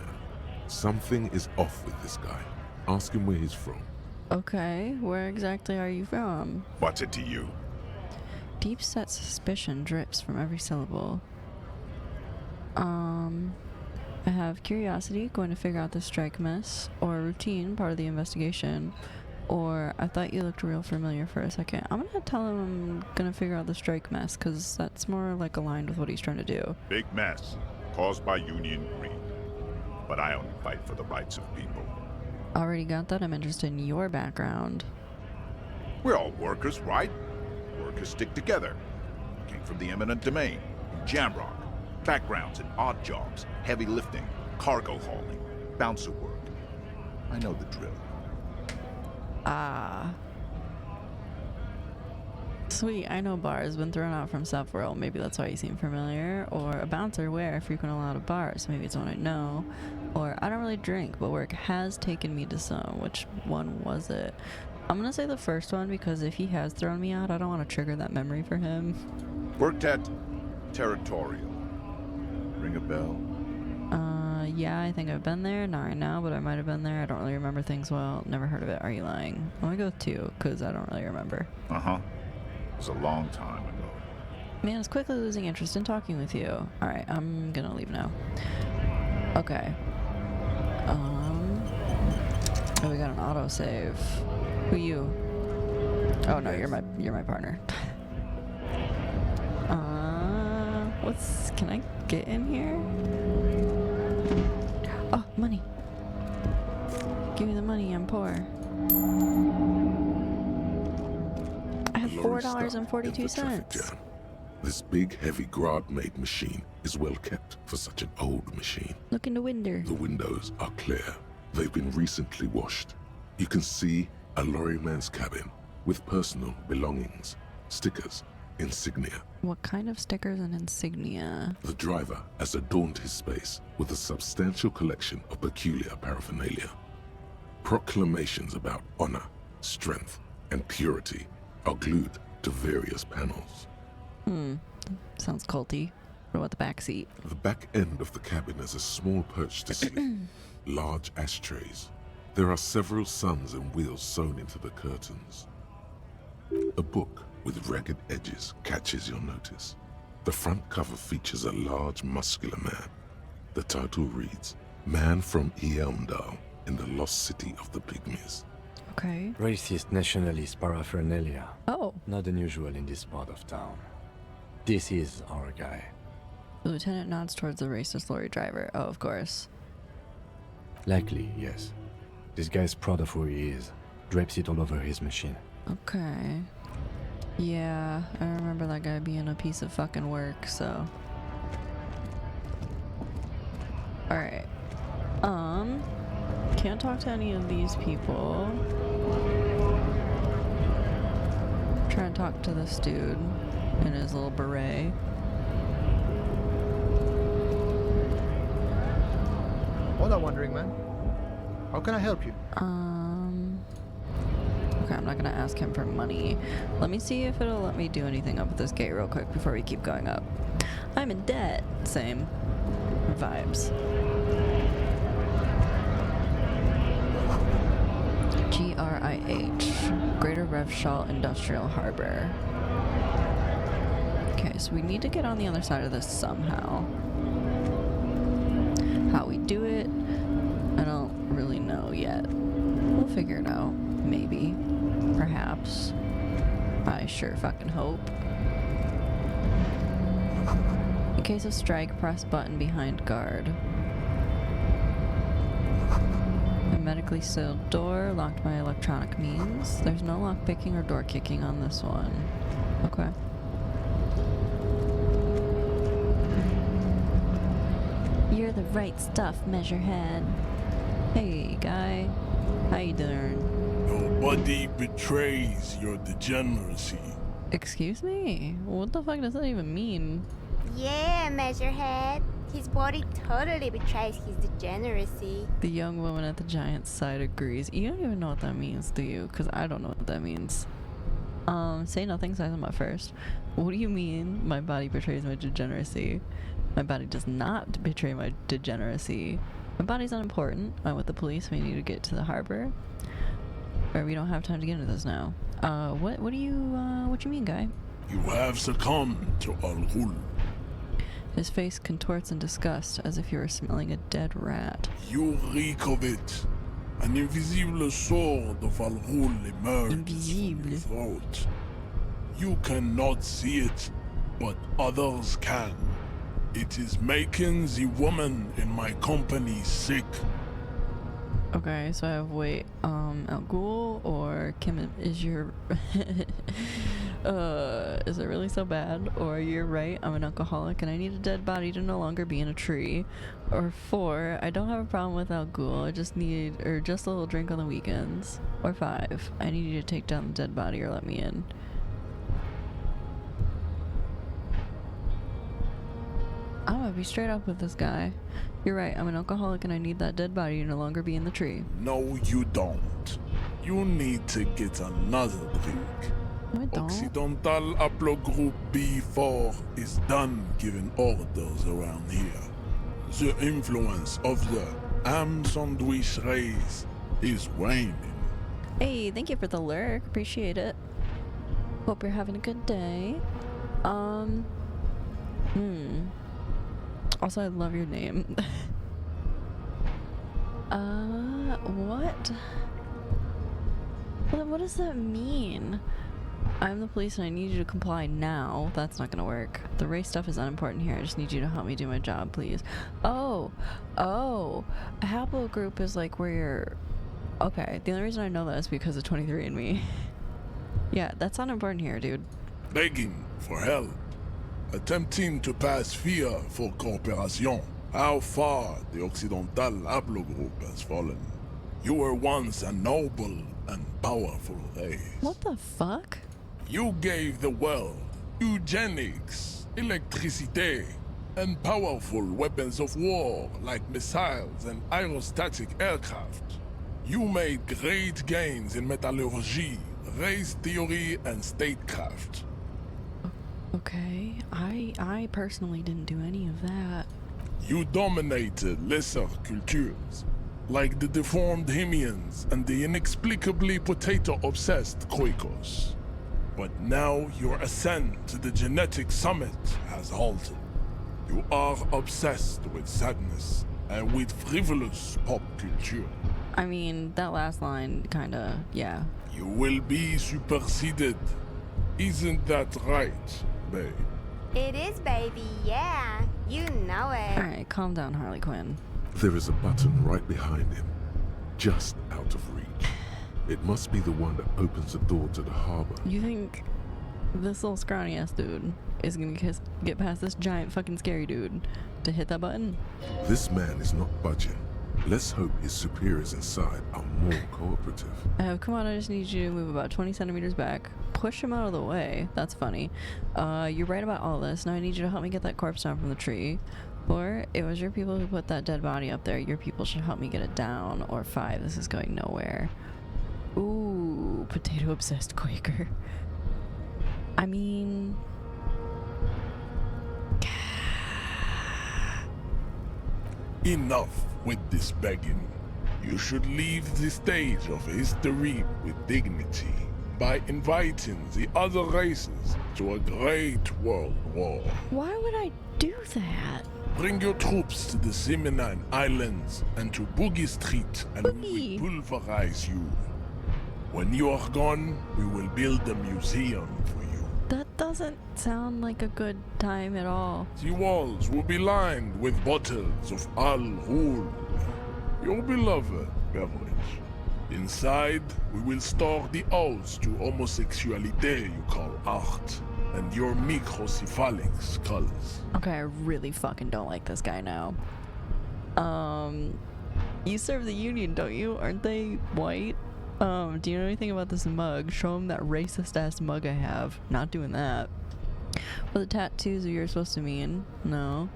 Something is off with this guy. Ask him where he's from. Okay, where exactly are you from? What's it to you? Deep set suspicion drips from every syllable. I have curiosity, going to figure out the strike mess, or routine, part of the investigation, or I thought you looked real familiar for a second. I'm gonna tell him I'm gonna figure out the strike mess, because that's more like aligned with what he's trying to do. Big mess, caused by union greed. But I only fight for the rights of people. Already got that. I'm interested in your background. We're all workers, right? Workers stick together. Came from the eminent domain, in Jamrock. Backgrounds in odd jobs, heavy lifting, cargo hauling, bouncer work. I know the drill. Ah. Sweet, I know bars. Been thrown out from Self-World. Maybe that's why you seem familiar. Or a bouncer where I frequent a lot of bars. Maybe it's one I know. Or I don't really drink, but work has taken me to some. Which one was it? I'm gonna say the first one because if he has thrown me out, I don't want to trigger that memory for him. Worked at Territorial. Ring a bell? Yeah, I think I've been there. Not right now, but I might have been there. I don't really remember things well. Never heard of it. Are you lying? I'm gonna go with 2, because I don't really remember. Uh-huh. It was a long time ago. Man, it's quickly losing interest in talking with you. Alright, I'm gonna leave now. Okay. Oh, we got an autosave. Who you? Oh no, you're my partner. Can I get in here? Oh, money. Give me the money, I'm poor. I have $4.42. This big, heavy Grad-made machine is well kept for such an old machine. Look in the window. The windows are clear. They've been recently washed. You can see a lorryman's cabin with personal belongings, stickers, insignia. What kind of stickers and insignia? The driver has adorned his space with a substantial collection of peculiar paraphernalia. Proclamations about honor, strength, and purity are glued to various panels. Sounds culty. What about the back seat? The back end of the cabin has a small perch to sleep, large ashtrays. There are several suns and wheels sewn into the curtains. A book with ragged edges catches your notice. The front cover features a large, muscular man. The title reads, Man from Eamdal in the Lost City of the Pygmies. Okay. Racist nationalist paraphernalia. Oh. Not unusual in this part of town. This is our guy. The lieutenant nods towards the racist lorry driver. Oh, of course. Likely, yes. This guy's proud of who he is. Drapes it all over his machine. Okay. Yeah, I remember that guy being a piece of fucking work, so. Alright. Can't talk to any of these people. Try and talk to this dude in his little beret. What are wondering, man? How can I help you? Okay, I'm not gonna ask him for money. Let me see if it'll let me do anything up with this gate real quick before we keep going up. I'm in debt. Same vibes. GRIH. Greater Revshall Industrial Harbor. Okay, so we need to get on the other side of this somehow. How we do it, I don't really know yet. We'll figure it out. Maybe. Perhaps. I sure fucking hope. In case of strike, press button behind guard. A medically sealed door, locked by electronic means. There's no lock picking or door kicking on this one. Okay. You're the right stuff, Measurehead. Hey, guy. How you doing? Nobody betrays your degeneracy. Excuse me? What the fuck does that even mean? Yeah, Measurehead. His body totally betrays his degeneracy. The young woman at the giant's side agrees. You don't even know what that means, do you? Because I don't know what that means. Say nothing, size them up first. What do you mean my body betrays my degeneracy? My body does not betray my degeneracy. My body's unimportant. I'm with the police. We need to get to the harbor. Or we don't have time to get into this now. What do you mean, guy? You have succumbed to Al-Ghul. His face contorts in disgust, as if you were smelling a dead rat. You reek of it. An invisible sword of Al-Ghul emerges from your throat. You cannot see it, but others can. It is making the woman in my company sick. Okay, so I have wait, Al-Ghul or Kim is your is it really so bad? Or you're right, I'm an alcoholic and I need a dead body to no longer be in a tree. Or 4, I don't have a problem with Al-Ghul, I just need just a little drink on the weekends. Or 5, I need you to take down the dead body or let me in. I'm gonna be straight up with this guy. You're right, I'm an alcoholic and I need that dead body to no longer be in the tree. No, you don't. You need to get another drink. No, I don't. Occidental Haplogroup B4 is done giving orders around here. The influence of the ham sandwich race is waning. Hey, thank you for the lurk. Appreciate it. Hope you're having a good day. Also, I love your name. What? What does that mean? I'm the police and I need you to comply now. That's not gonna work. The race stuff is unimportant here. I just need you to help me do my job, please. Oh. A haplogroup is like where you're... Okay, the only reason I know that is because of 23andMe. Yeah, that's not important here, dude. Begging for help. Attempting to pass via for cooperation. How far the Occidental Haplogroup has fallen. You were once a noble and powerful race. What the fuck? You gave the world eugenics, electricity, and powerful weapons of war like missiles and aerostatic aircraft. You made great gains in metallurgy, race theory, and statecraft. Okay, I personally didn't do any of that. You dominated lesser cultures, like the deformed Hemians and the inexplicably potato-obsessed Quakers. But now your ascent to the genetic summit has halted. You are obsessed with sadness and with frivolous pop culture. I mean, that last line kinda, yeah. You will be superseded. Isn't that right, babe? It is, baby, yeah. You know it. Alright, calm down, Harley Quinn. There is a button right behind him, just out of reach. It must be the one that opens the door to the harbor. You think this little scrawny ass dude is gonna get past this giant fucking scary dude to hit that button? This man is not budging. Let's hope his superiors inside are more cooperative. Come on, I just need you to move about 20 centimeters back. Push him out of the way. That's funny. You're right about all this. Now I need you to help me get that corpse down from the tree. 4, it was your people who put that dead body up there. Your people should help me get it down. Or 5, this is going nowhere. Ooh, potato-obsessed Quaker. I mean... Enough with this begging. You should leave the stage of history with dignity by inviting the other races to a great world war. Why would I do that? Bring your troops to the Simonine Islands and to Boogie Street, and we will pulverize you. When you are gone, we will build a museum for you. That doesn't sound like a good time at all. The walls will be lined with bottles of Al Ghul, your beloved beverage. Inside, we will store the odes to homosexuality you call art, and your microcephalic skulls. Okay, I really fucking don't like this guy now. You serve the Union, don't you? Aren't they white? Do you know anything about this mug? Show him that racist ass mug I have. Not doing that. What the tattoos are you supposed to mean? No.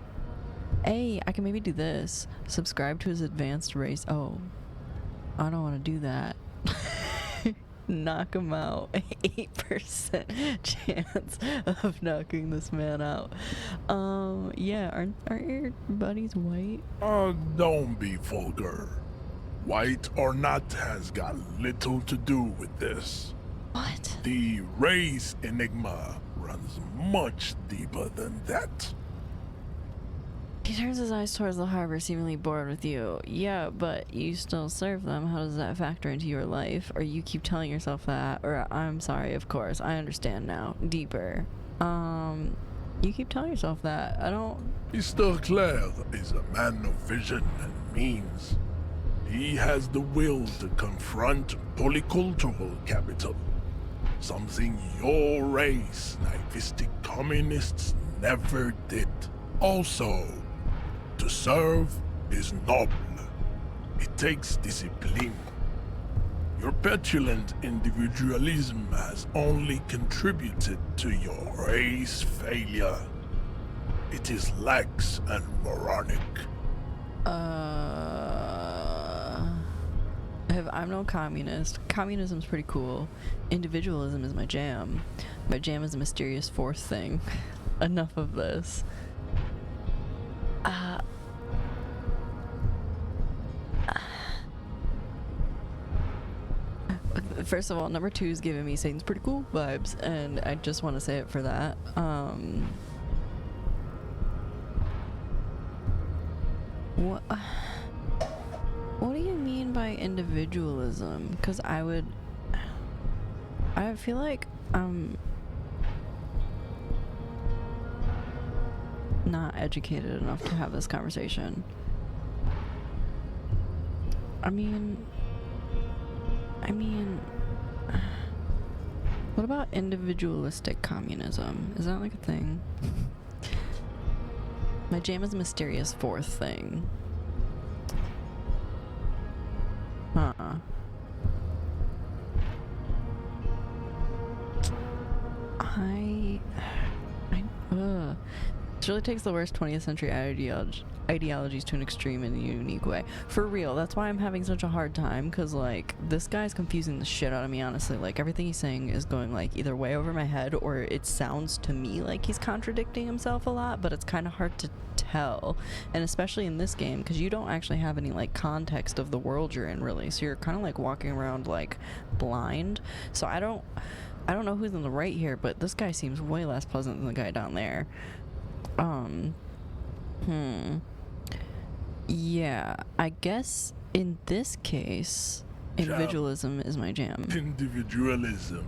Hey, I can maybe do this. Subscribe to his advanced race. Oh. I don't want to do that. Knock him out. 8% chance of knocking this man out. Yeah, aren't your buddies white? Don't be vulgar. White or not has got little to do with this. What? The race enigma runs much deeper than that. He turns his eyes towards the harbor, seemingly bored with you. Yeah, but you still serve them. How does that factor into your life? Or you keep telling yourself that? Or I'm sorry, of course. I understand now. Deeper. You keep telling yourself that. I don't... Mr. Claire is a man of vision and means. He has the will to confront polycultural capital. Something your race, naivistic communists, never did. Also, to serve is noble. It takes discipline. Your petulant individualism has only contributed to your race failure. It is lax and moronic. I'm no communist. Communism's pretty cool. Individualism is my jam. My jam is a mysterious fourth thing. Enough of this. First of all, number 2 is giving me Satan's pretty cool vibes, and I just want to say it for that. What do you mean by individualism? Because I feel like I'm not educated enough to have this conversation. I mean, what about individualistic communism? Is that like a thing? My jam is a mysterious fourth thing. Huh. It really takes the worst 20th century ideologies to an extreme in a unique way. For real, that's why I'm having such a hard time, because, like, this guy's confusing the shit out of me, honestly. Like, everything he's saying is going, like, either way over my head, or it sounds to me like he's contradicting himself a lot, but it's kind of hard to tell. And especially in this game, because you don't actually have any, like, context of the world you're in, really. So you're kind of, like, walking around, like, blind. So I don't know who's in the right here, but this guy seems way less pleasant than the guy down there. Yeah, I guess in this case, individualism is my jam. Individualism.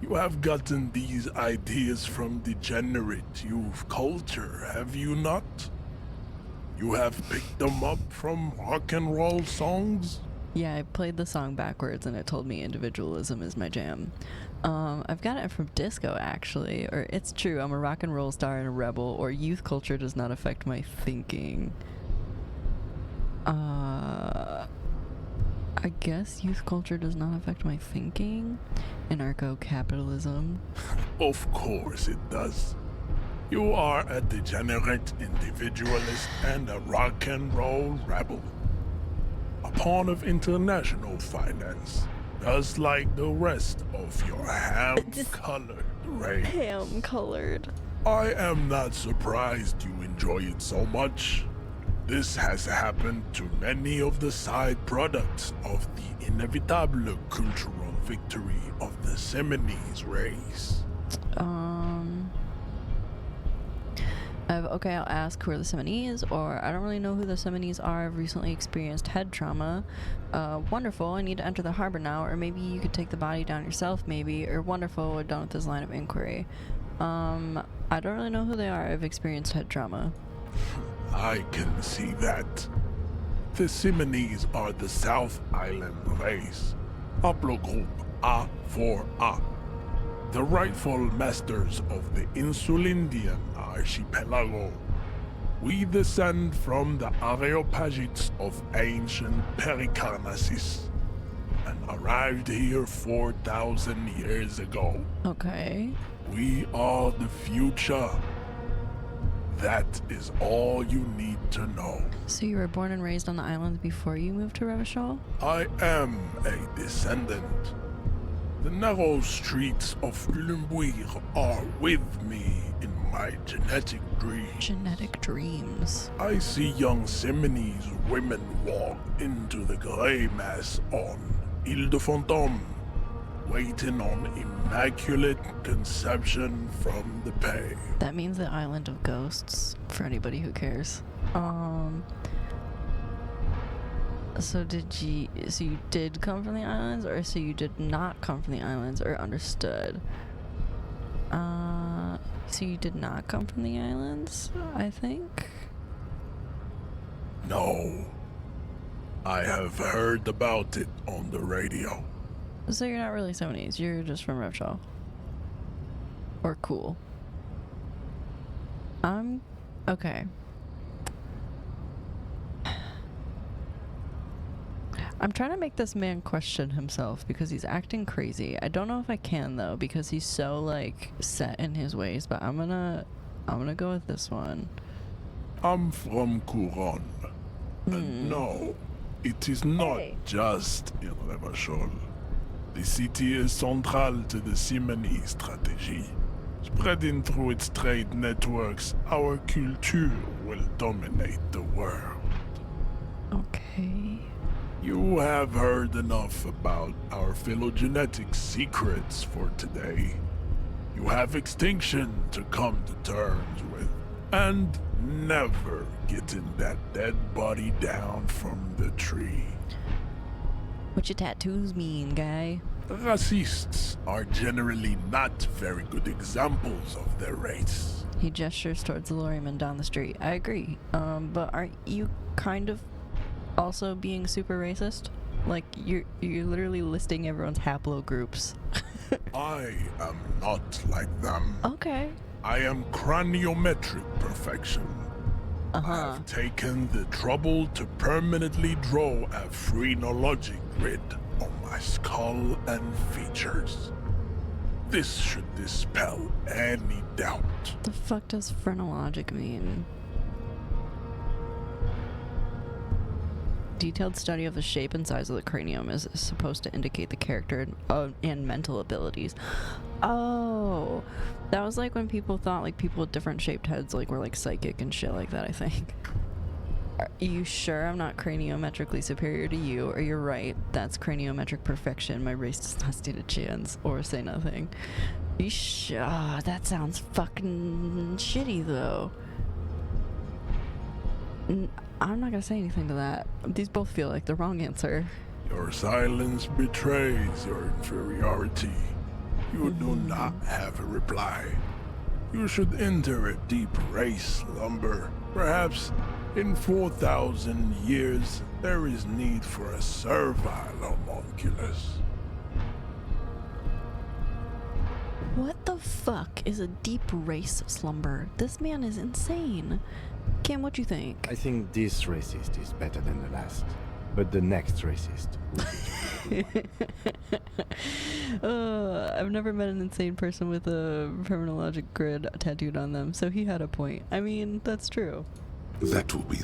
You have gotten these ideas from degenerate youth culture, have you not? You have picked them up from rock and roll songs? Yeah, I played the song backwards and it told me individualism is my jam. I've got it from disco, actually. Or it's true, I'm a rock and roll star and a rebel, or youth culture does not affect my thinking. I guess youth culture does not affect my thinking? Anarcho-capitalism. Of course it does. You are a degenerate individualist and a rock and roll rebel. A pawn of international finance. Just like the rest of your ham-colored race. Ham-colored. I am not surprised you enjoy it so much. This has happened to many of the side products of the inevitable cultural victory of the Seminoles race. Okay, I'll ask who are the Seminoles, or I don't really know who the Seminoles are. I've recently experienced head trauma. Wonderful, I need to enter the harbor now, or maybe you could take the body down yourself, maybe, or wonderful, we're done with this line of inquiry. I don't really know who they are. I've experienced head trauma. I can see that. The Seminoles are the South Island race, haplogroup A4A, the rightful masters of the Insulindian archipelago. We descend from the Areopagites of ancient Pericarnassus and arrived here 4,000 years ago. Okay. We are the future. That is all you need to know. So you were born and raised on the island before you moved to Revachol? I am a descendant. The narrow streets of Ulumbuir are with me in my genetic dreams. Genetic dreams. I see young Seminoles women walk into the grey mass on Ile de Fantôme, waiting on immaculate conception from the Pay. That means the island of ghosts, for anybody who cares. So you did come from the islands, or so you did not come from the islands, or understood? So you did not come from the islands, I think? No. I have heard about it on the radio. So you're not really Seminoles, you're just from Revachol. Or cool. Okay. I'm trying to make this man question himself because he's acting crazy. I don't know if I can though, because he's so like set in his ways, but I'm gonna go with this one. I'm from Couronne. And no, it is not just in Revachol. The city is central to the Simony strategy. Spreading through its trade networks, our culture will dominate the world. Okay. You have heard enough about our phylogenetic secrets for today. You have extinction to come to terms with, and never getting that dead body down from the tree. What your tattoos mean, guy? Racists are generally not very good examples of their race. He gestures towards the lorryman down the street. I agree. But aren't you kind of also being super racist? Like, you're literally listing everyone's haplogroups. I am not like them. Okay. I am craniometric perfection. I have taken the trouble to permanently draw a phrenologic grid on my skull and features. This should dispel any doubt. The fuck does phrenologic mean? Detailed study of the shape and size of the cranium is supposed to indicate the character and mental abilities. Oh, that was like when people thought like people with different shaped heads like were like psychic and shit like that, I think. Are you sure I'm not craniometrically superior to you? Or you're right, that's craniometric perfection. My race does not stand a chance. Or say nothing. You sure? That sounds fucking shitty though. I'm not gonna say anything to that. These both feel like the wrong answer. Your silence betrays your inferiority. You do not have a reply. You should enter a deep race slumber. Perhaps in 4,000 years, there is need for a servile homunculus. What the fuck is a deep race slumber? This man is insane. Cam, what you think? I think this racist is better than the last. But the next racist. I've never met an insane person with a phrenologic grid tattooed on them, so he had a point. I mean, that's true. That will be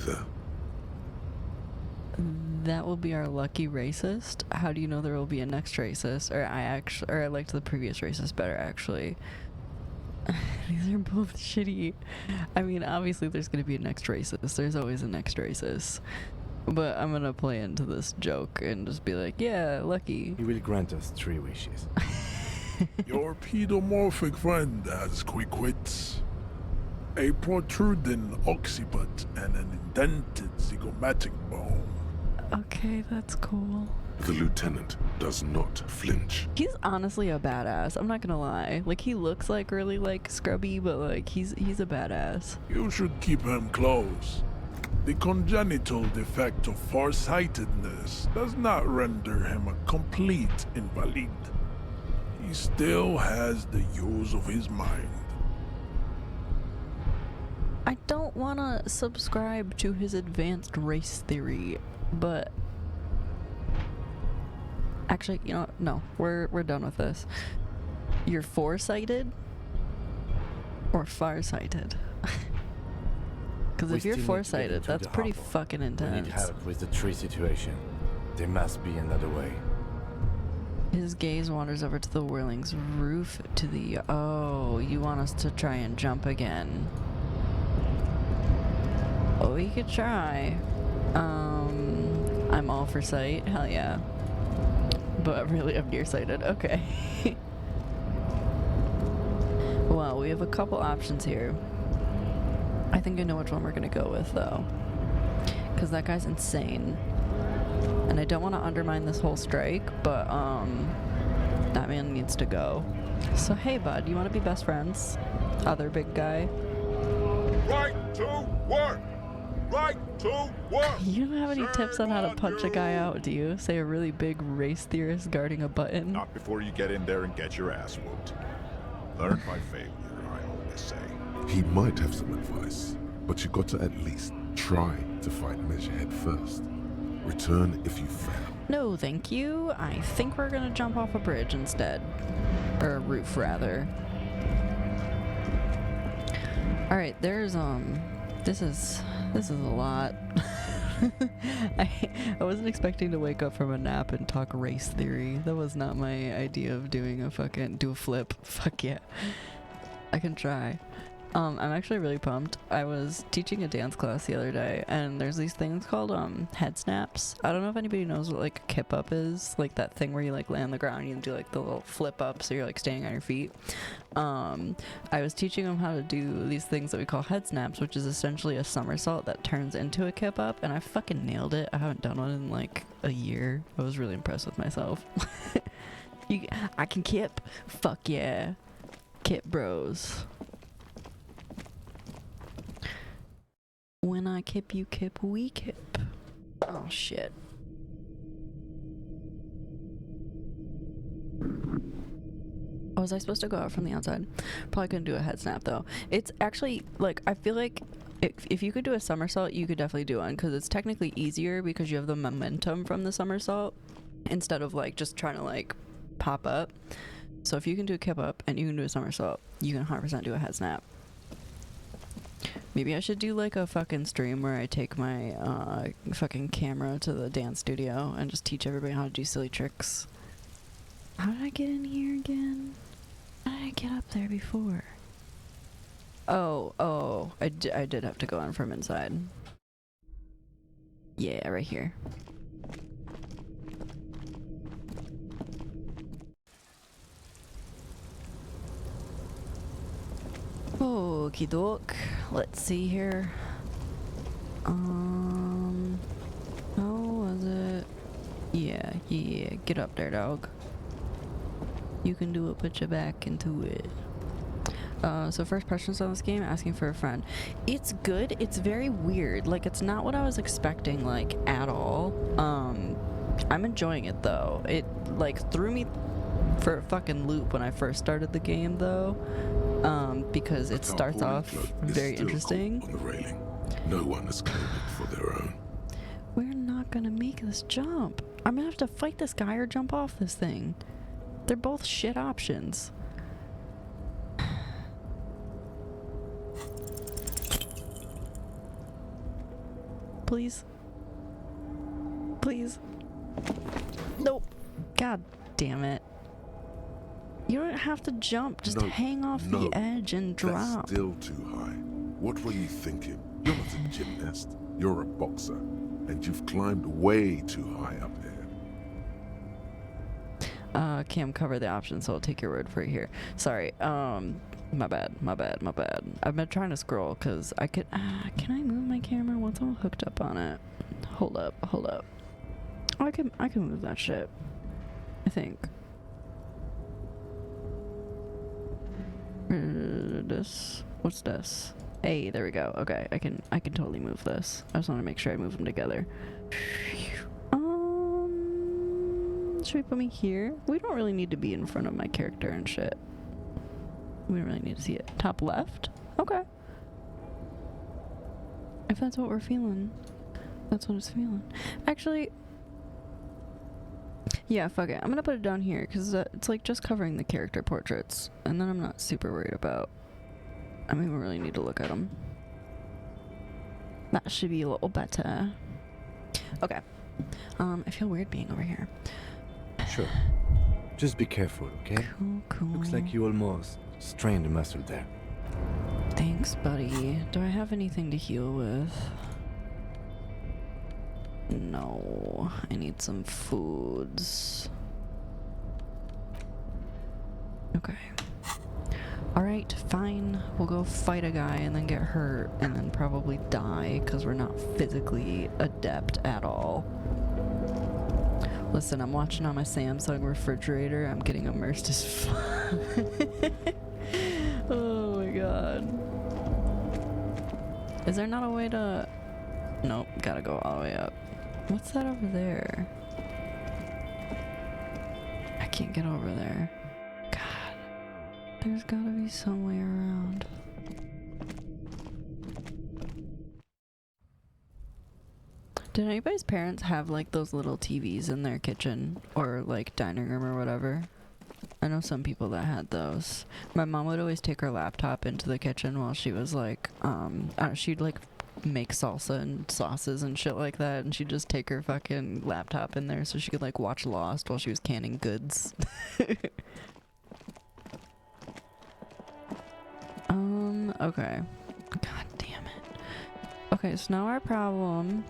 That will be our lucky racist. How do you know there will be a next racist? Or I liked the previous racist better, actually. These are both shitty. I mean, obviously there's gonna be a next racist. There's always a next racist. But I'm gonna play into this joke and just be like, yeah, lucky. He will grant us 3 wishes. Your pedomorphic friend has quick wits, a protruding occiput, and an indented zygomatic bone. Okay, that's cool. The lieutenant does not flinch. He's honestly a badass. I'm not gonna lie. Like, he looks like really like scrubby, but like he's a badass. You should keep him close. The congenital defect of farsightedness does not render him a complete invalid. He still has the use of his mind. I don't want to subscribe to his advanced race theory, but actually, you know what? No, we're done with this. You're foresighted or farsighted? Because if you're foresighted, that's pretty fucking We need intense. help with the tree situation. There must be another way. His gaze wanders over to the whirling's roof to the... Oh, you want us to try and jump again. Oh, we could try. I'm all for sight. Hell yeah. But really, I'm nearsighted. Okay. Well, we have a couple options here. I think I know which one we're gonna go with, though. Because that guy's insane. And I don't want to undermine this whole strike, but, that man needs to go. So, hey, bud, you want to be best friends? Other big guy. Right to work! Right to work! You don't have any tips on how to punch a guy out, do you? Say a really big race theorist guarding a button? Not before you get in there and get your ass whooped. Learn by failure, I always say. He might have some advice, but you got to at least try to fight Measurehead first. Return if you fail. No, thank you. I think we're gonna jump off a bridge instead. Or a roof, rather. Alright, there's, this is a lot. I wasn't expecting to wake up from a nap and talk race theory. That was not my idea of doing do a flip. Fuck yeah. I can try. I'm actually really pumped. I was teaching a dance class the other day, and there's these things called head snaps. I don't know if anybody knows what like a kip up is, like that thing where you like lay on the ground and you do like the little flip up, so you're like standing on your feet. I was teaching them how to do these things that we call head snaps, which is essentially a somersault that turns into a kip up, and I fucking nailed it. I haven't done one in like a year. I was really impressed with myself. I can kip. Fuck yeah. Kip bros. When I kip, you kip, we kip. Oh, shit. Oh, was I supposed to go out from the outside? Probably couldn't do a head snap, though. It's actually, like, I feel like if you could do a somersault, you could definitely do one, because it's technically easier because you have the momentum from the somersault instead of, like, just trying to, like, pop up. So if you can do a kip up and you can do a somersault, you can 100% do a head snap. Maybe I should do like a fucking stream where I take my fucking camera to the dance studio and just teach everybody how to do silly tricks. How did I get in here again? How did I get up there before? Oh, I did have to go in from inside. Yeah, right here. Okie doke. Let's see here. How was it? Yeah. Get up there, dog. You can do it. Put your back into it. So first impressions on this game, asking for a friend. It's good. It's very weird. Like, it's not what I was expecting, like, at all. I'm enjoying it, though. It, like, threw me for a fucking loop when I first started the game, though. Because it starts off very interesting. On the railing. No one has claimed it for their own. We're not gonna make this jump. I'm gonna have to fight this guy or jump off this thing. They're both shit options. Please. Please. Nope. God damn it. You don't have to jump. Just No, hang off no, the edge and drop. That's still too high. What were you thinking? You're not a gymnast. You're a boxer. And you've climbed way too high up there. Cam, cover the option, so I'll take your word for it here. Sorry. My bad. I've been trying to scroll because I could. Can I move my camera once I'm hooked up on it? Hold up. Oh, I can move that shit. I think. This. What's this? Hey, there we go. Okay, I can totally move this. I just want to make sure I move them together. Should we put me here? We don't really need to be in front of my character and shit. We don't really need to see it. Top left? Okay. If that's what we're feeling, that's what it's feeling. Actually, yeah, fuck it. I'm gonna put it down here because it's like just covering the character portraits, and then I'm not super worried about. I mean, we really need to look at them. That should be a little better. Okay. I feel weird being over here. Sure. Just be careful, okay? Cool. Looks like you almost strained a muscle there. Thanks, buddy. Do I have anything to heal with? No. I need some foods. Okay. Alright, fine. We'll go fight a guy and then get hurt and then probably die because we're not physically adept at all. Listen, I'm watching on my Samsung refrigerator. I'm getting immersed as fuck. Oh my god. Is there not a way to... Nope, gotta go all the way up. What's that over there? I can't get over there. God. There's gotta be some way around. Did anybody's parents have like those little TVs in their kitchen or like dining room or whatever? I know some people that had those. My mom would always take her laptop into the kitchen while she was like, she'd like make salsa and sauces and shit like that, and she'd just take her fucking laptop in there so she could like watch Lost while she was canning goods. Okay. God damn it. Okay, so now our problem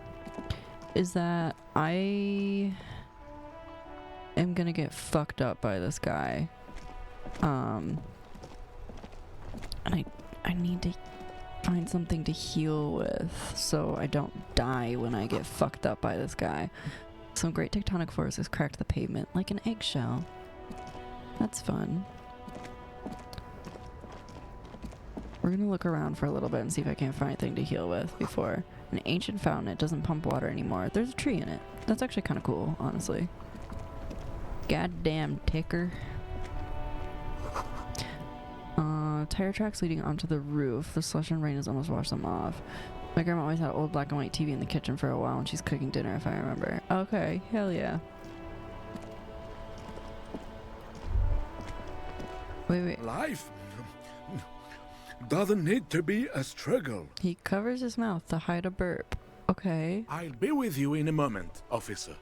is that I am gonna get fucked up by this guy. And I need to find something to heal with so I don't die when I get fucked up by this guy. Some great tectonic forces cracked the pavement like an eggshell. That's fun. We're gonna look around for a little bit and see if I can't find anything to heal with before. An ancient fountain. It doesn't pump water anymore. There's a tree in it. That's actually kind of cool, honestly. Goddamn ticker. Tire tracks leading onto the roof. The slush and rain has almost washed them off. My grandma always had an old black and white TV in the kitchen for a while when she's cooking dinner, if I remember. Okay, hell yeah. Wait. Life doesn't need to be a struggle. He covers his mouth to hide a burp. Okay. I'll be with you in a moment, officer.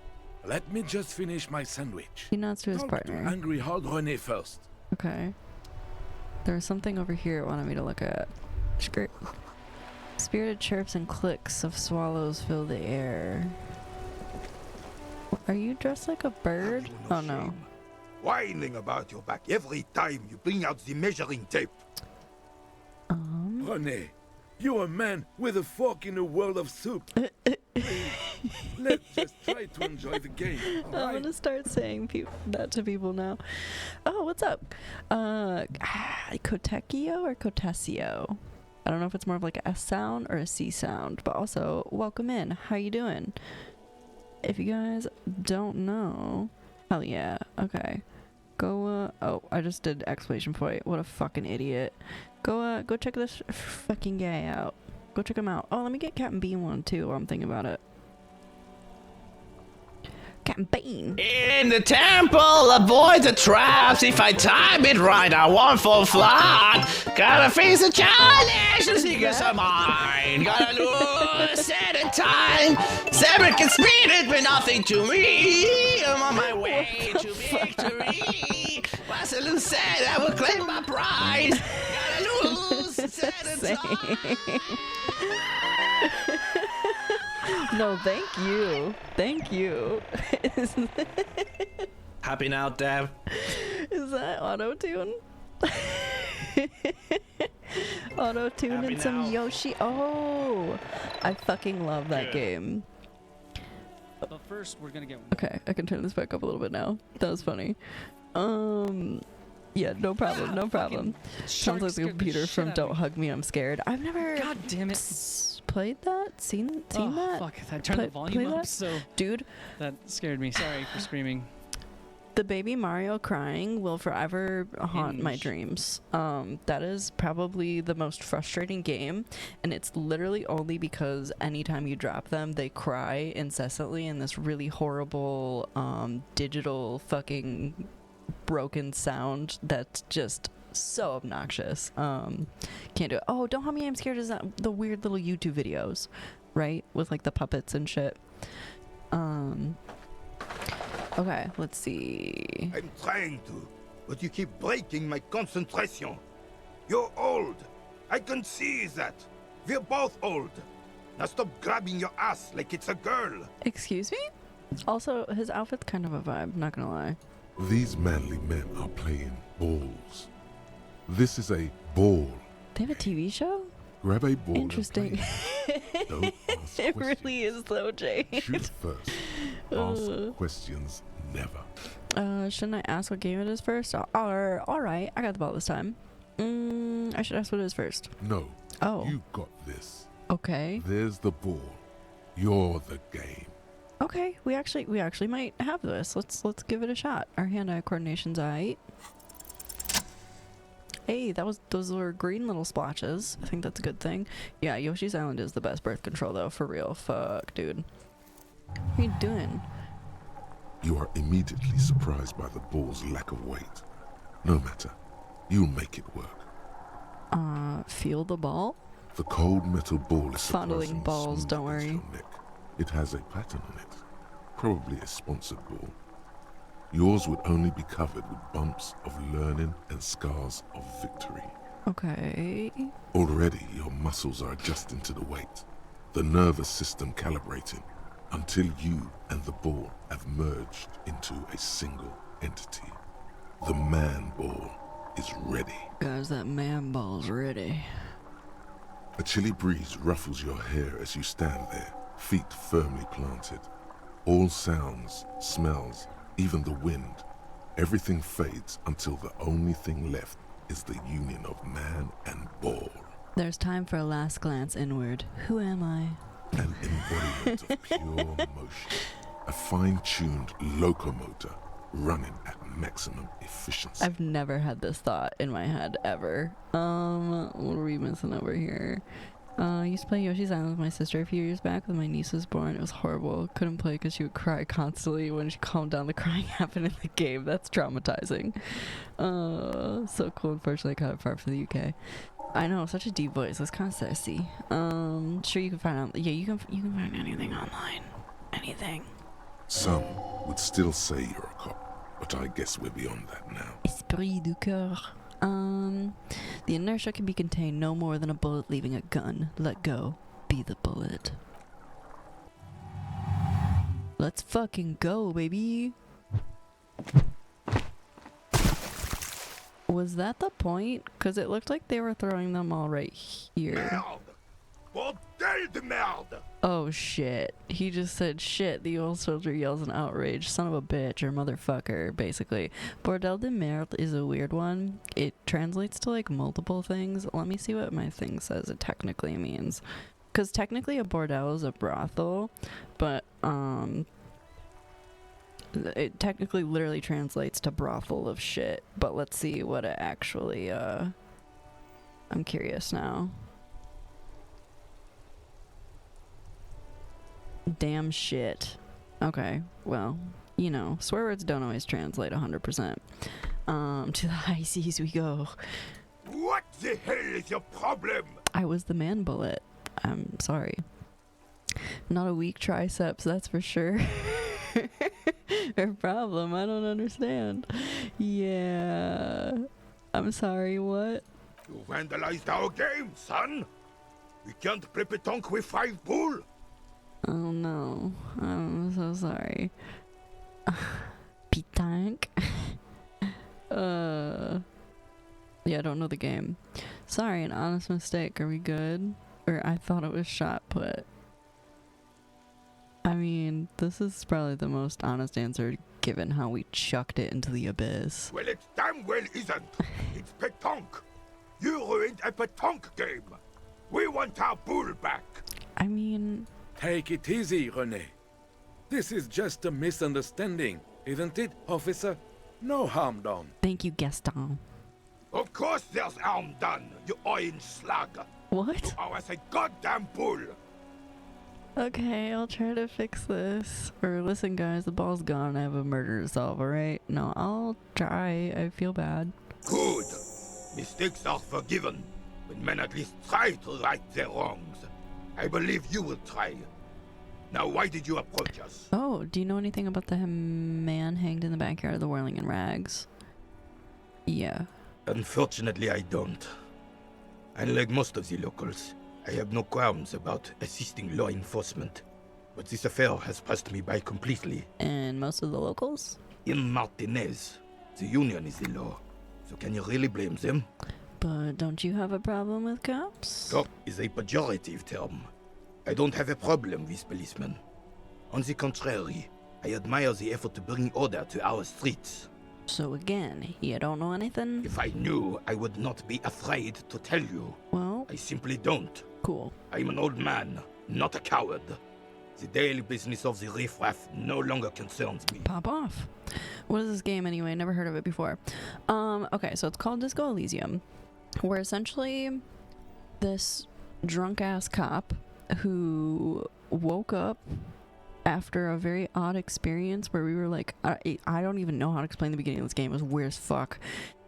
Let me just finish my sandwich. He nods to his Talk partner. to Angry Hog René first. Okay. There's something over here it wanted me to look at. Skirt. Spirited chirps and clicks of swallows fill the air. Are you dressed like a bird? Oh no. Whining about your back every time you bring out the measuring tape. René, you're a man with a fork in a world of soup. Let's just try to enjoy the game. I'm gonna start saying that to people now. Oh, what's up? Kotekio or Kotesio? I don't know if it's more of like a S sound or a C sound, but also welcome in. How you doing? If you guys don't know, hell yeah. Okay, go. Oh, I just did exclamation point. What a fucking idiot. Go check this fucking guy out. Go check him out. Oh, let me get Captain B1 too while I'm thinking about it. Campaign. In the temple, avoid the traps. If I time it right, I won't fall flat. Gotta face the challenge. The secrets are mine. Gotta lose at a time. Seven can speed it, but nothing to me. I'm on my way to victory. Once I lose said, I will claim my prize. Gotta lose at a time. No, thank you. Thank you. Happy now, Dev? Is that auto-tune? Auto-tune and some Yoshi. Oh, I fucking love that game. But first, we're gonna get one. Okay, I can turn this back up a little bit now. That was funny. Yeah, no problem, no problem. Sounds like the computer from Don't Hug Me, I'm Scared. I've never God damn it. Played that? Seen that? Fuck, I turned the volume up, so... Dude. That scared me. Sorry for screaming. The baby Mario crying will forever haunt my dreams. That is probably the most frustrating game, and it's literally only because anytime you drop them, they cry incessantly in this really horrible, digital fucking broken sound that's just so obnoxious. Can't do it. Oh, Don't Hug Me, I'm Scared is that the weird little YouTube videos, right? With like the puppets and shit. Okay, let's see. I'm trying to, but you keep breaking my concentration. You're old. I can see that. We're both old. Now stop grabbing your ass like it's a girl. Excuse me? Also, his outfit's kind of a vibe, not gonna lie. These manly men are playing balls. This is a ball. They have a TV show? Grab a ball. Interesting. Don't ask It questions. really is though, Jade. Shoot first. Ask questions never. Shouldn't I ask what game it is first? Alright, I got the ball this time. I should ask what it is first. No. Oh. You got this. Okay. There's the ball. You're the game. Okay, we actually might have this. Let's give it a shot. Our hand-eye coordination's aight. Hey, those were green little splotches. I think that's a good thing. Yeah, Yoshi's Island is the best birth control though, for real. Fuck, dude. What are you doing? You are immediately surprised by the ball's lack of weight. No matter. You'll make it work. Feel the ball? The cold metal ball is fondling balls, smooth don't against worry. your neck. It has a pattern on it. Probably a sponsored ball. Yours would only be covered with bumps of learning and scars of victory. Okay. Already your muscles are adjusting to the weight, the nervous system calibrating, until you and the ball have merged into a single entity. The man ball is ready. Guys, that man ball's ready. A chilly breeze ruffles your hair as you stand there, feet firmly planted. All sounds, smells, even the wind, everything fades until the only thing left is the union of man and ball. There's time for a last glance inward. Who am I? An embodiment of pure motion. A fine-tuned locomotor running at maximum efficiency. I've never had this thought in my head ever. What are we missing over here? I used to play Yoshi's Island with my sister a few years back when my niece was born. It was horrible. Couldn't play because she would cry constantly. When she calmed down, the crying happened in the game. That's traumatizing. So cool. Unfortunately, I got it far from the UK. I know, such a deep voice. That's kind of sassy. Sure, you can find out. Yeah, you can find anything online. Anything. Some would still say you're a cop, but I guess we're beyond that now. Esprit du cœur. The inertia can be contained no more than a bullet leaving a gun. Let go. Be the bullet. Let's fucking go, baby. Was that the point? Because it looked like they were throwing them all right here. Bordel de merde! Oh shit. He just said shit. The old soldier yells in outrage. Son of a bitch or motherfucker, basically. Bordel de merde is a weird one. It translates to like multiple things. Let me see what my thing says it technically means. Because technically a bordel is a brothel, but it technically literally translates to brothel of shit. But let's see what it actually I'm curious now. Damn shit. Okay, well, you know, swear words don't always translate 100%. To the high seas we go. What the hell is your problem? I was the man bullet. I'm sorry. Not a weak triceps, that's for sure. Her problem, I don't understand. Yeah. I'm sorry, what? You vandalized our game, son. We can't play petanque with 5 bull. Oh no, I'm so sorry. Petanque? Yeah, I don't know the game. Sorry, an honest mistake. Are we good? Or I thought it was shot put. I mean, this is probably the most honest answer given how we chucked it into the abyss. Well, it damn well isn't. It's petanque. You ruined a petanque game. We want our bull back. I mean... Take it easy, René. This is just a misunderstanding, isn't it, officer? No harm done. Thank you, Gaston. Of course there's harm done, you orange slug. What? You owe us a goddamn bull. Okay, I'll try to fix this. Or listen, guys, the ball's gone. I have a murder to solve, alright? No, I'll try. I feel bad. Good. Mistakes are forgiven when men at least try to right their wrongs. I believe you will try. Now, why did you approach us? Oh, do you know anything about the man hanged in the backyard of the Whirling in Rags? Yeah. Unfortunately, I don't. Unlike most of the locals, I have no qualms about assisting law enforcement. But this affair has passed me by completely. And most of the locals? In Martinez, the union is the law. So can you really blame them? But don't you have a problem with cops? Cop is a pejorative term. I don't have a problem with policemen. On the contrary, I admire the effort to bring order to our streets. So again, you don't know anything? If I knew, I would not be afraid to tell you. Well... I simply don't. Cool. I'm an old man, not a coward. The daily business of the riffraff no longer concerns me. Pop off. What is this game anyway? Never heard of it before. Okay, so it's called Discoelysium, where essentially this drunk-ass cop who woke up after a very odd experience where we were like, I don't even know how to explain the beginning of this game. It was weird as fuck.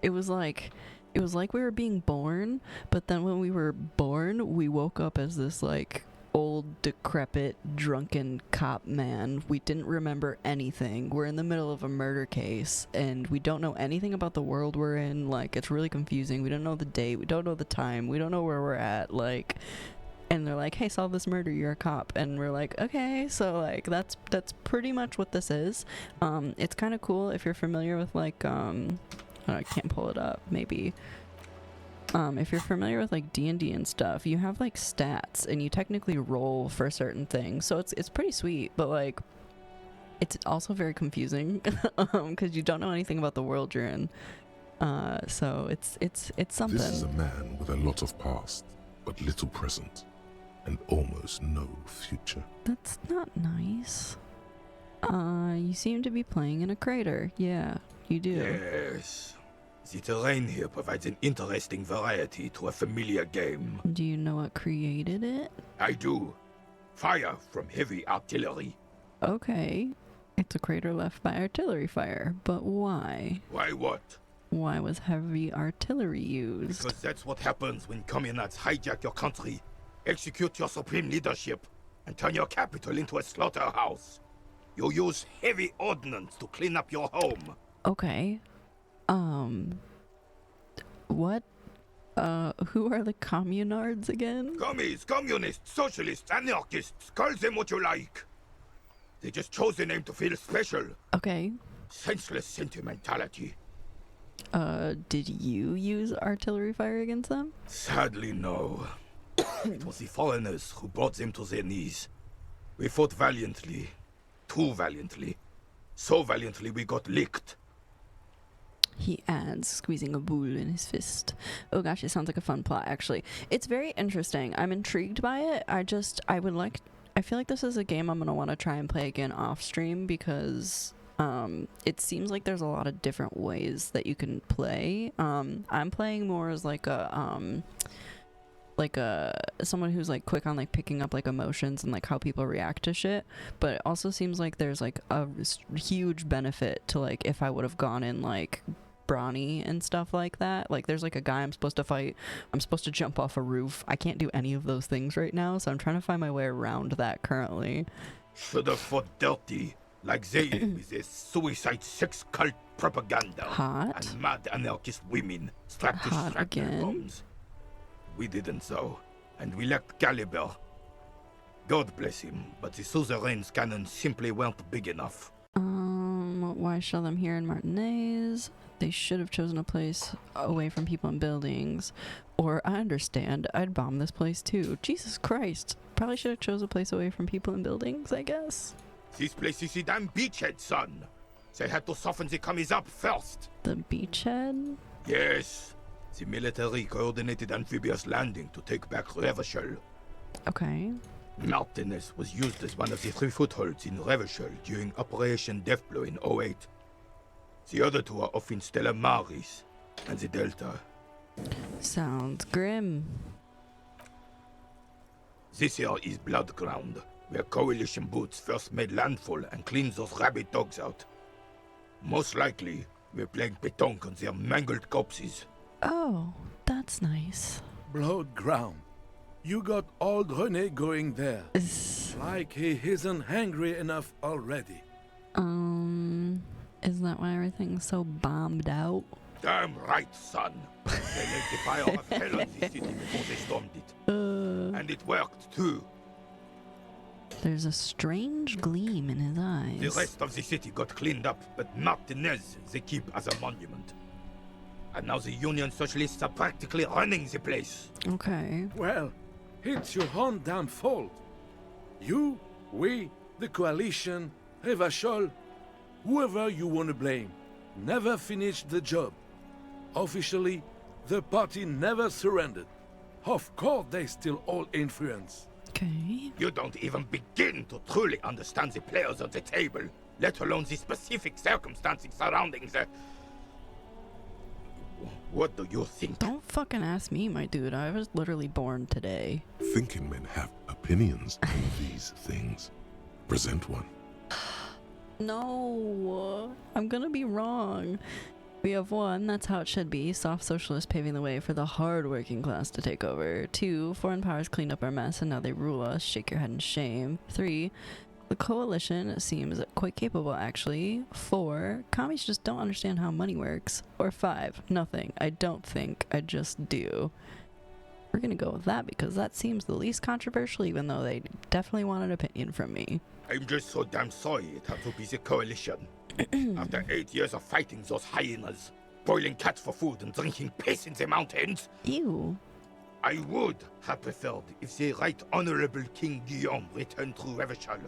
It was like we were being born, but then when we were born, we woke up as this like old, decrepit, drunken cop man. We didn't remember anything. We're in the middle of a murder case, and we don't know anything about the world we're in. Like, it's really confusing. We don't know the date. We don't know the time. We don't know where we're at. Like... And they're like, hey, solve this murder, you're a cop. And we're like, okay. So like that's pretty much what this is. It's kind of cool if you're familiar with like I can't pull it up, maybe. If you're familiar with like D&D and stuff, you have like stats and you technically roll for certain things. So it's pretty sweet, but like it's also very confusing because you don't know anything about the world you're in. So it's something. This is a man with a lot of past, but little present. And almost no future. That's not nice. You seem to be playing in a crater. Yeah, you do. Yes. The terrain here provides an interesting variety to a familiar game. Do you know what created it? I do. Fire from heavy artillery. Okay. It's a crater left by artillery fire, but why? Why what? Why was heavy artillery used? Because that's what happens when communards hijack your country, execute your supreme leadership, and turn your capital into a slaughterhouse. You use heavy ordnance to clean up your home. Okay. What? Who are the communards again? Commies, communists, socialists, anarchists, call them what you like. They just chose a name to feel special. Okay. Senseless sentimentality. Did you use artillery fire against them? Sadly, no. It was the foreigners who brought them to their knees. We fought valiantly. Too valiantly. So valiantly we got licked. He adds, squeezing a bull in his fist. Oh gosh, it sounds like a fun plot, actually. It's very interesting. I'm intrigued by it. I feel like this is a game I'm going to want to try and play again off stream because it seems like there's a lot of different ways that you can play. I'm playing more as like a like someone who's like quick on like picking up like emotions and like how people react to shit, but it also seems like there's like a huge benefit to like if I would have gone in like brawny and stuff like that. Like there's like a guy I'm supposed to fight, I'm supposed to jump off a roof. I can't do any of those things right now, so I'm trying to find my way around that currently. Should have fought dirty like they with their suicide sex cult propaganda. Hot. And mad anarchist women strapped to Hot shrapnel again. bombs. We didn't so, and we lacked caliber. God bless him, but the suzerain's cannons simply weren't big enough. Why show them here in Martinez? They should have chosen a place away from people and buildings. Or, I understand, I'd bomb this place too. Jesus Christ. Probably should have chose a place away from people and buildings, I guess. This place is the damn beachhead, son. They had to soften the commies up first. The beachhead? Yes. The military coordinated amphibious landing to take back Revachol. Okay. Martinez was used as one of the 3 footholds in Revachol during Operation Deathblow in 08. The other 2 are off in Stella Maris and the Delta. Sounds grim. This here is Blood Ground, where coalition boots first made landfall and cleaned those rabid dogs out. Most likely, we're playing pétanque on their mangled corpses. Oh, that's nice. Blood ground. You got old René going there. Like he isn't hungry enough already. Is that why everything's so bombed out? Damn right, son. They let the fire of hell on the city before they stormed it. And it worked, too. There's a strange gleam in his eyes. The rest of the city got cleaned up, but Martinez they keep as a monument. And now the Union Socialists are practically running the place. Okay. Well, it's your own damn fault. You, we, the coalition, Revachol, whoever you want to blame, never finished the job. Officially, the party never surrendered. Of course, they still all influence. Okay. You don't even begin to truly understand the players at the table, let alone the specific circumstances surrounding the... What do you think? Don't fucking ask me, my dude. I was literally born today. Thinking men have opinions on these things. Present one. No, I'm gonna be wrong. We have 1, that's how it should be, soft socialists paving the way for the hard working class to take over. 2, foreign powers cleaned up our mess and now they rule us, shake your head in shame. 3, the coalition seems quite capable actually. 4, commies just don't understand how money works. Or 5, nothing, I don't think, I just do. We're gonna go with that because that seems the least controversial, even though they definitely want an opinion from me. I'm just so damn sorry it had to be the coalition. After 8 years of fighting those hyenas, boiling cats for food and drinking piss in the mountains. Ew. I would have preferred if the Right Honorable King Guillaume returned through Revachol.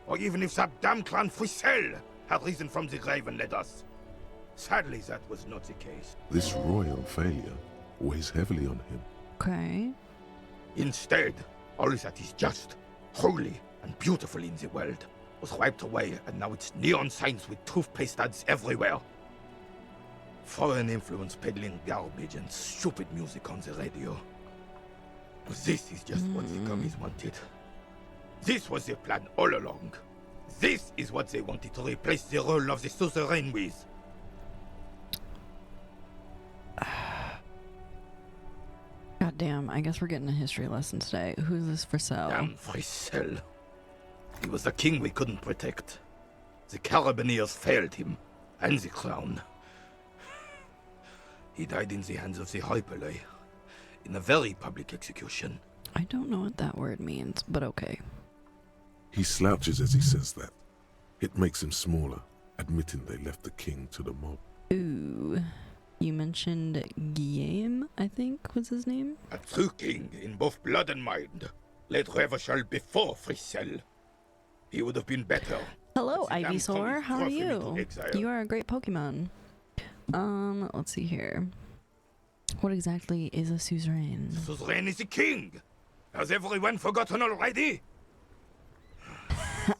Or even if that damn clan Frissel had risen from the grave and led us. Sadly, that was not the case. This royal failure weighs heavily on him. Okay. Instead, all that is just, holy, and beautiful in the world was wiped away, and now it's neon signs with toothpaste ads everywhere. Foreign influence peddling garbage and stupid music on the radio. This is just what the commies wanted. This was their plan all along. This is what they wanted to replace the role of the suzerain with. God damn, I guess we're getting a history lesson today. Who's this Frissel? Damn Frissel. He was the king we couldn't protect. The Carabineers failed him, and the crown. He died in the hands of the Hyperlay, in a very public execution. I don't know what that word means, but okay. He slouches as he says that. It makes him smaller, admitting they left the king to the mob. Ooh. You mentioned Guillaume, I think was his name? A true king in both blood and mind. Led Revachol before Frissel. He would have been better. Hello, Ivysaur. How are you? You are a great Pokemon. Let's see here. What exactly is a suzerain? Suzerain is a king. Has everyone forgotten already?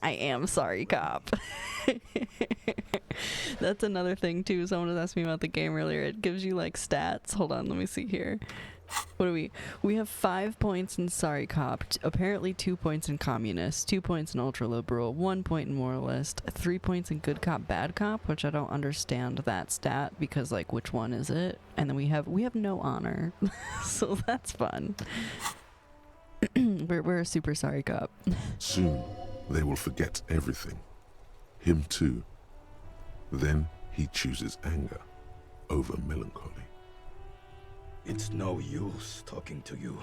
I am sorry, cop. That's another thing too. Someone was asking me about the game earlier. It gives you like stats. Hold on, let me see here. What do we have 5 points in sorry cop, apparently 2 points in communist, 2 points in ultra liberal, 1 point in moralist, 3 points in good cop bad cop, which I don't understand that stat because like which one is it? And then we have no honor. So that's fun. we're a super sorry cop. Soon, they will forget everything. Him too. Then he chooses anger over melancholy. It's no use talking to you.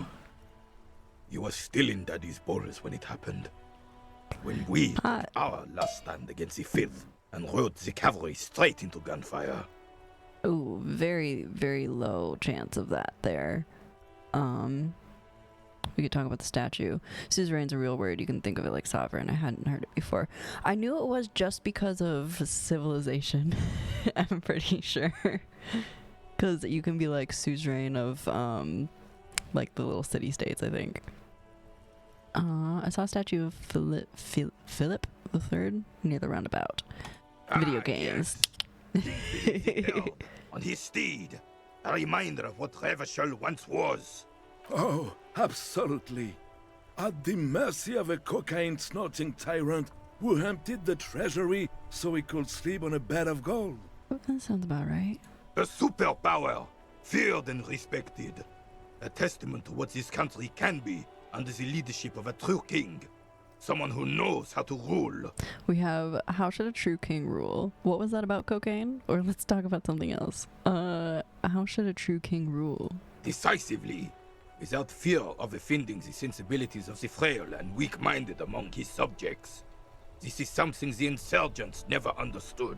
You were still in Daddy's balls when it happened. When we took our last stand against the Fifth and rode the cavalry straight into gunfire. Ooh, very, very low chance of that there. We could talk about the statue. Suzerain's a real word. You can think of it like sovereign. I hadn't heard it before. I knew it was just because of civilization. I'm pretty sure. Because you can be like suzerain of like the little city-states, I think. I saw a statue of Philip III near the roundabout. Video games. Yes. On his steed. A reminder of what Revachol once was. Oh, absolutely. At the mercy of a cocaine-snorting tyrant who emptied the treasury so he could sleep on a bed of gold. That sounds about right. A superpower, feared and respected. A testament to what this country can be under the leadership of a true king. Someone who knows how to rule. We have how should a true king rule? What was that about cocaine? Or let's talk about something else. How should a true king rule? Decisively, without fear of offending the sensibilities of the frail and weak-minded among his subjects. This is something the insurgents never understood.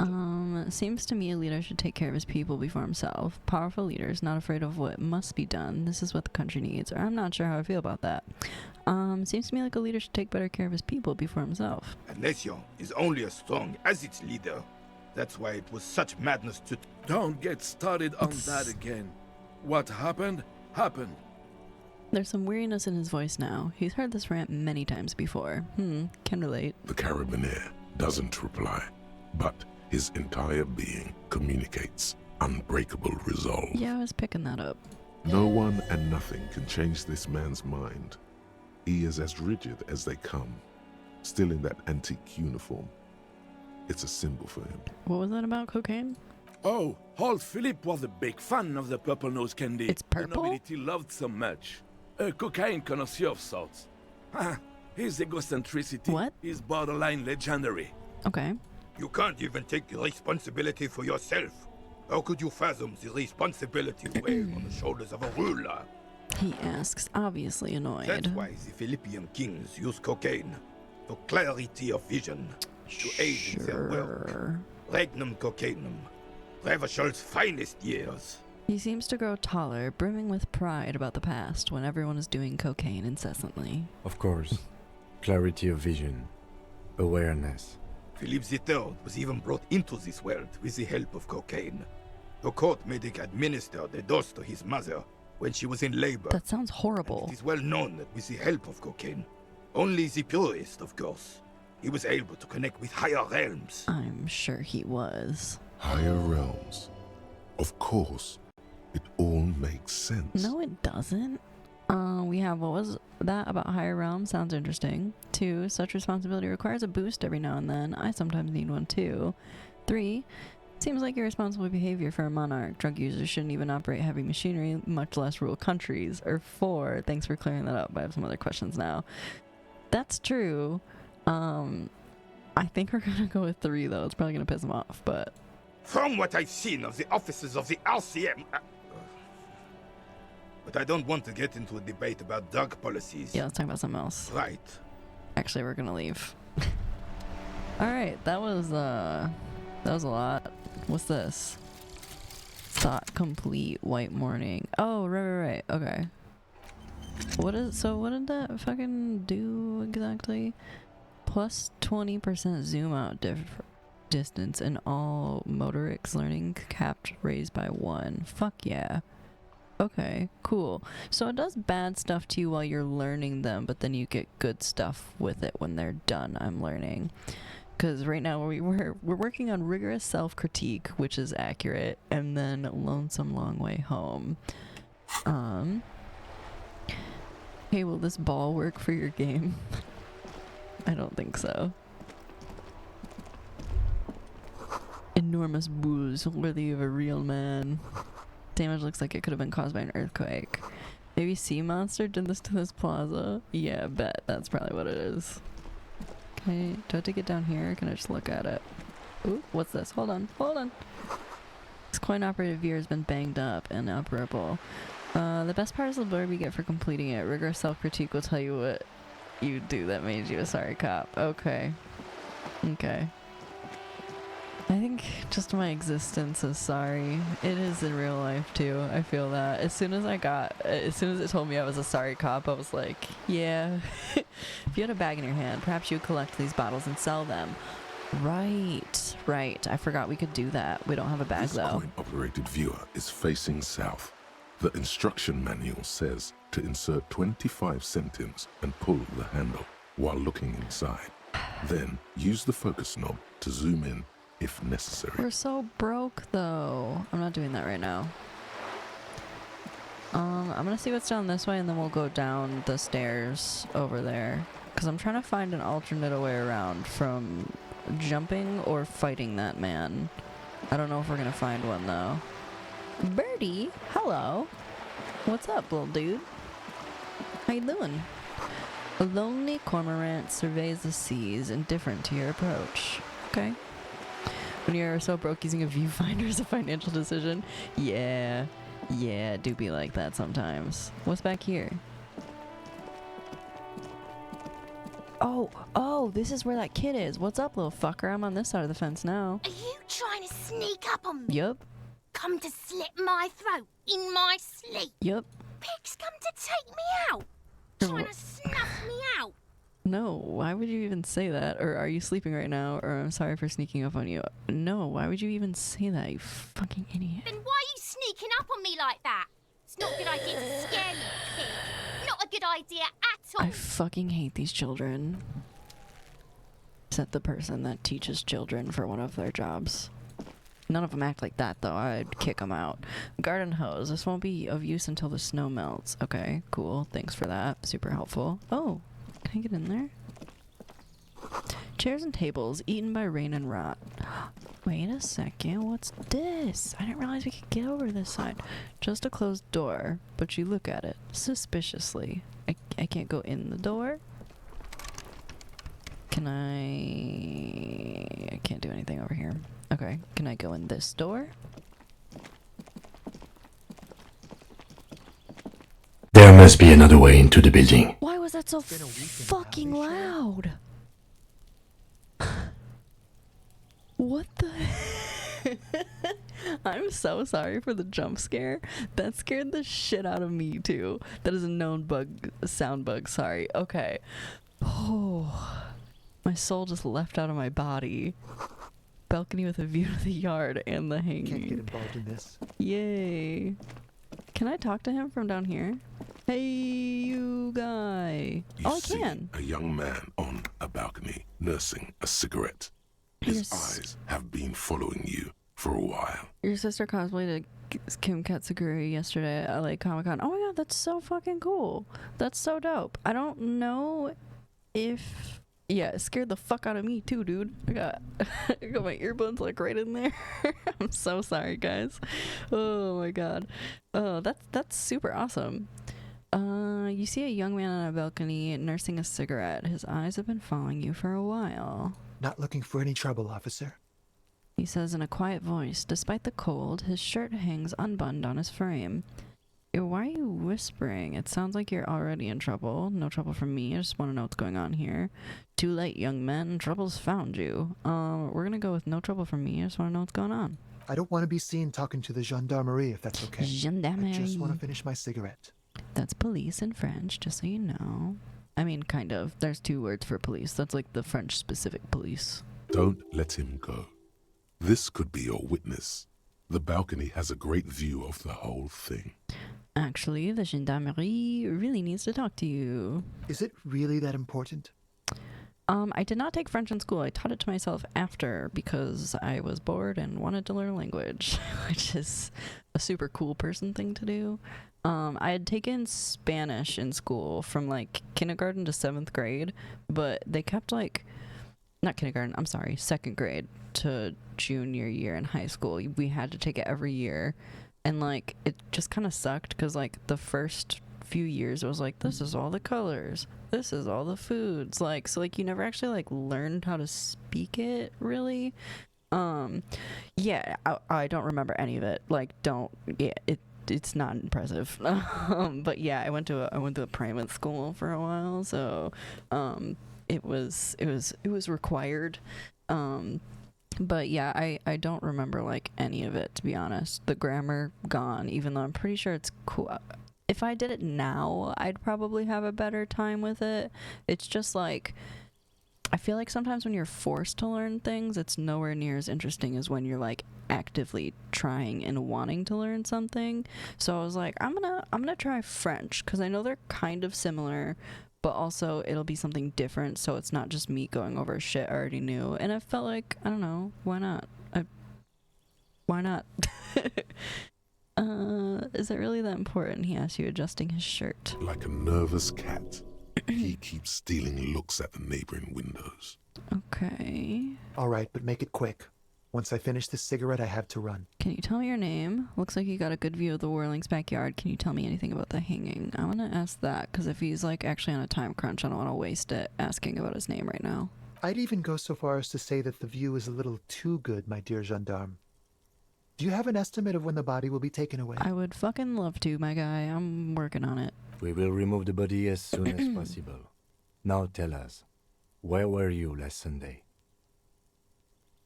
Seems to me a leader should take care of his people before himself. Powerful leaders, not afraid of what must be done. This is what the country needs. Or I'm not sure how I feel about that. Seems to me like a leader should take better care of his people before himself. A nation is only as strong as its leader. That's why it was such madness to... Don't get started on that again. What happened, happened. There's some weariness in his voice now. He's heard this rant many times before. Can relate. The Carabiner doesn't reply, but his entire being communicates unbreakable resolve. Yeah, I was picking that up. No one and nothing can change this man's mind. He is as rigid as they come, still in that antique uniform. It's a symbol for him. What was that about cocaine? Oh, old Philip was a big fan of the purple nose candy. It's purple? The nobility loved so much. A cocaine connoisseur of sorts. His egocentricity is borderline legendary. Okay. You can't even take the responsibility for yourself. How could you fathom the responsibility weighing on the shoulders of a ruler? He asks, obviously annoyed. That's why the Philippian kings use cocaine. For clarity of vision. To aid in their work. Regnum cocainum. Revachol's finest years. He seems to grow taller, brimming with pride about the past when everyone is doing cocaine incessantly. Of course. Clarity of vision. Awareness. Philip III was even brought into this world with the help of cocaine. The court medic administered a dose to his mother when she was in labor. That sounds horrible. And it is well known that with the help of cocaine, only the purest, of course, he was able to connect with higher realms. I'm sure he was. Higher realms. Of course. It all makes sense. No, it doesn't. We have, what was that about higher realms? Sounds interesting. 2, such responsibility requires a boost every now and then. I sometimes need one too. 3, seems like irresponsible behavior for a monarch. Drug users shouldn't even operate heavy machinery, much less rule countries. Or 4, thanks for clearing that up. I have some other questions now. That's true. I think we're gonna go with 3 though. It's probably gonna piss him off, but... From what I've seen of the officers of the RCM... But I don't want to get into a debate about drug policies. Yeah, let's talk about something else. Right. Actually, we're gonna leave. Alright, that was a lot. What's this? Thought complete white morning. Oh, right. Okay. What did that fucking do exactly? Plus 20% zoom out distance and all motorics learning capped raised by 1. Fuck yeah. Okay, cool. So it does bad stuff to you while you're learning them, but then you get good stuff with it when they're done, I'm learning. Because right now we're working on rigorous self-critique, which is accurate, and then lonesome long way home. Hey, will this ball work for your game? I don't think so. Enormous bulls worthy of a real man. Damage looks like it could have been caused by an earthquake. Maybe sea monster did this to this plaza? Yeah, bet. That's probably what it is. Okay, do I have to get down here or can I just look at it? Ooh, what's this? Hold on, hold on. This coin-operated veer has been banged up and operable. The best part is the blurb you get for completing it. Rigorous self-critique will tell you what you do that made you a sorry cop. Okay. Okay. I think just my existence is sorry. It is in real life too. I feel that. As soon as it told me I was a sorry cop, I was like, yeah. If you had a bag in your hand, perhaps you would collect these bottles and sell them. Right, right. I forgot we could do that. We don't have a bag though. This coin-operated viewer is facing south. The instruction manual says to insert 25 centimes and pull the handle while looking inside. Then use the focus knob to zoom in if necessary. We're so broke though. I'm not doing that right now. I'm gonna see what's down this way and then we'll go down the stairs over there. Because I'm trying to find an alternate way around from jumping or fighting that man. I don't know if we're gonna find one though. Birdie, hello. What's up, little dude? How you doing? A lonely cormorant surveys the seas, indifferent to your approach. Okay. When you're so broke, using a viewfinder is a financial decision. Yeah, it do be like that sometimes. What's back here? Oh, this is where that kid is. What's up, little fucker? I'm on this side of the fence now. Are you trying to sneak up on me? Yup. Come to slit my throat in my sleep? Yup. Pigs come to take me out? Trying to snuff me out? No, why would you even say that? Or are you sleeping right now? Or I'm sorry for sneaking up on you. No, why would you even say that, you fucking idiot? Then why are you sneaking up on me like that? It's not a good idea to scare me, pig. Not a good idea at all. I fucking hate these children. Except the person that teaches children for one of their jobs. None of them act like that, though. I'd kick them out. Garden hose. This won't be of use until the snow melts. Okay, cool. Thanks for that. Super helpful. Oh, can I get in there? Chairs and tables eaten by rain and rot. Wait a second. What's this? I didn't realize we could get over this side. Just a closed door, but you look at it suspiciously. I can't go in the door. Can I can't do anything over here. Okay, can I go in this door? There must be another way into the building. Why was that so fucking loud? What the? I'm so sorry for the jump scare. That scared the shit out of me too. That is a known bug, sound bug. Sorry. Okay. Oh, my soul just left out of my body. Balcony with a view of the yard and the hanging. Can't get involved in this. Yay. Can I talk to him from down here? Hey, you guy. You I can. A young man on a balcony nursing a cigarette. His eyes have been following you for a while. Your sister cosplayed Kim Katsuguri yesterday at LA Comic-Con. Oh my god, that's so fucking cool. That's so dope. I don't know if... Yeah, it scared the fuck out of me too, dude. I got my earbuds like right in there. I'm so sorry, guys. Oh my god. Oh, that's super awesome. You see a young man on a balcony nursing a cigarette. His eyes have been following you for a while. Not looking for any trouble, officer. He says in a quiet voice. Despite the cold, his shirt hangs unbuttoned on his frame. Why are you whispering? It sounds like you're already in trouble. No trouble from me. I just want to know what's going on here. Too late, young man. Trouble's found you. We're gonna go with no trouble from me. I just want to know what's going on. I don't want to be seen talking to the gendarmerie, if that's okay. Gendarmerie. I just want to finish my cigarette. That's police in French, just so you know. I mean, kind of. There's 2 words for police. That's like the French-specific police. Don't let him go. This could be your witness. The balcony has a great view of the whole thing. Actually, the gendarmerie really needs to talk to you. Is it really that important? I did not take French in school. I taught it to myself after because I was bored and wanted to learn a language, which is a super cool person thing to do. I had taken Spanish in school from like kindergarten to 7th grade, but they kept like, not kindergarten, I'm sorry, 2nd grade to junior year in high school. We had to take it every year, and like it just kind of sucked because like the first few years it was like, this is all the colors, this is all the foods, like, so like you never actually like learned how to speak it really. Yeah, I don't remember any of it, like, it's not impressive. But yeah, I went to a private school for a while, so it was required. But yeah, I don't remember like any of it, to be honest. The grammar gone, even though I'm pretty sure it's cool. If I did it now, I'd probably have a better time with it. It's just like, I feel like sometimes when you're forced to learn things, it's nowhere near as interesting as when you're like actively trying and wanting to learn something. So I was like, I'm gonna try French because I know they're kind of similar, but also it'll be something different, so it's not just me going over shit I already knew. And I felt like, I don't know, why not? Why not? Is it really that important? He asks you, adjusting his shirt. Like a nervous cat, he keeps stealing looks at the neighboring windows. Okay. All right, but make it quick. Once I finish this cigarette, I have to run. Can you tell me your name? Looks like you got a good view of the Whirling's backyard. Can you tell me anything about the hanging? I want to ask that, because if he's like actually on a time crunch, I don't want to waste it asking about his name right now. I'd even go so far as to say that the view is a little too good, my dear gendarme. Do you have an estimate of when the body will be taken away? I would fucking love to, my guy. I'm working on it. We will remove the body as soon as possible. Now tell us, where were you last Sunday?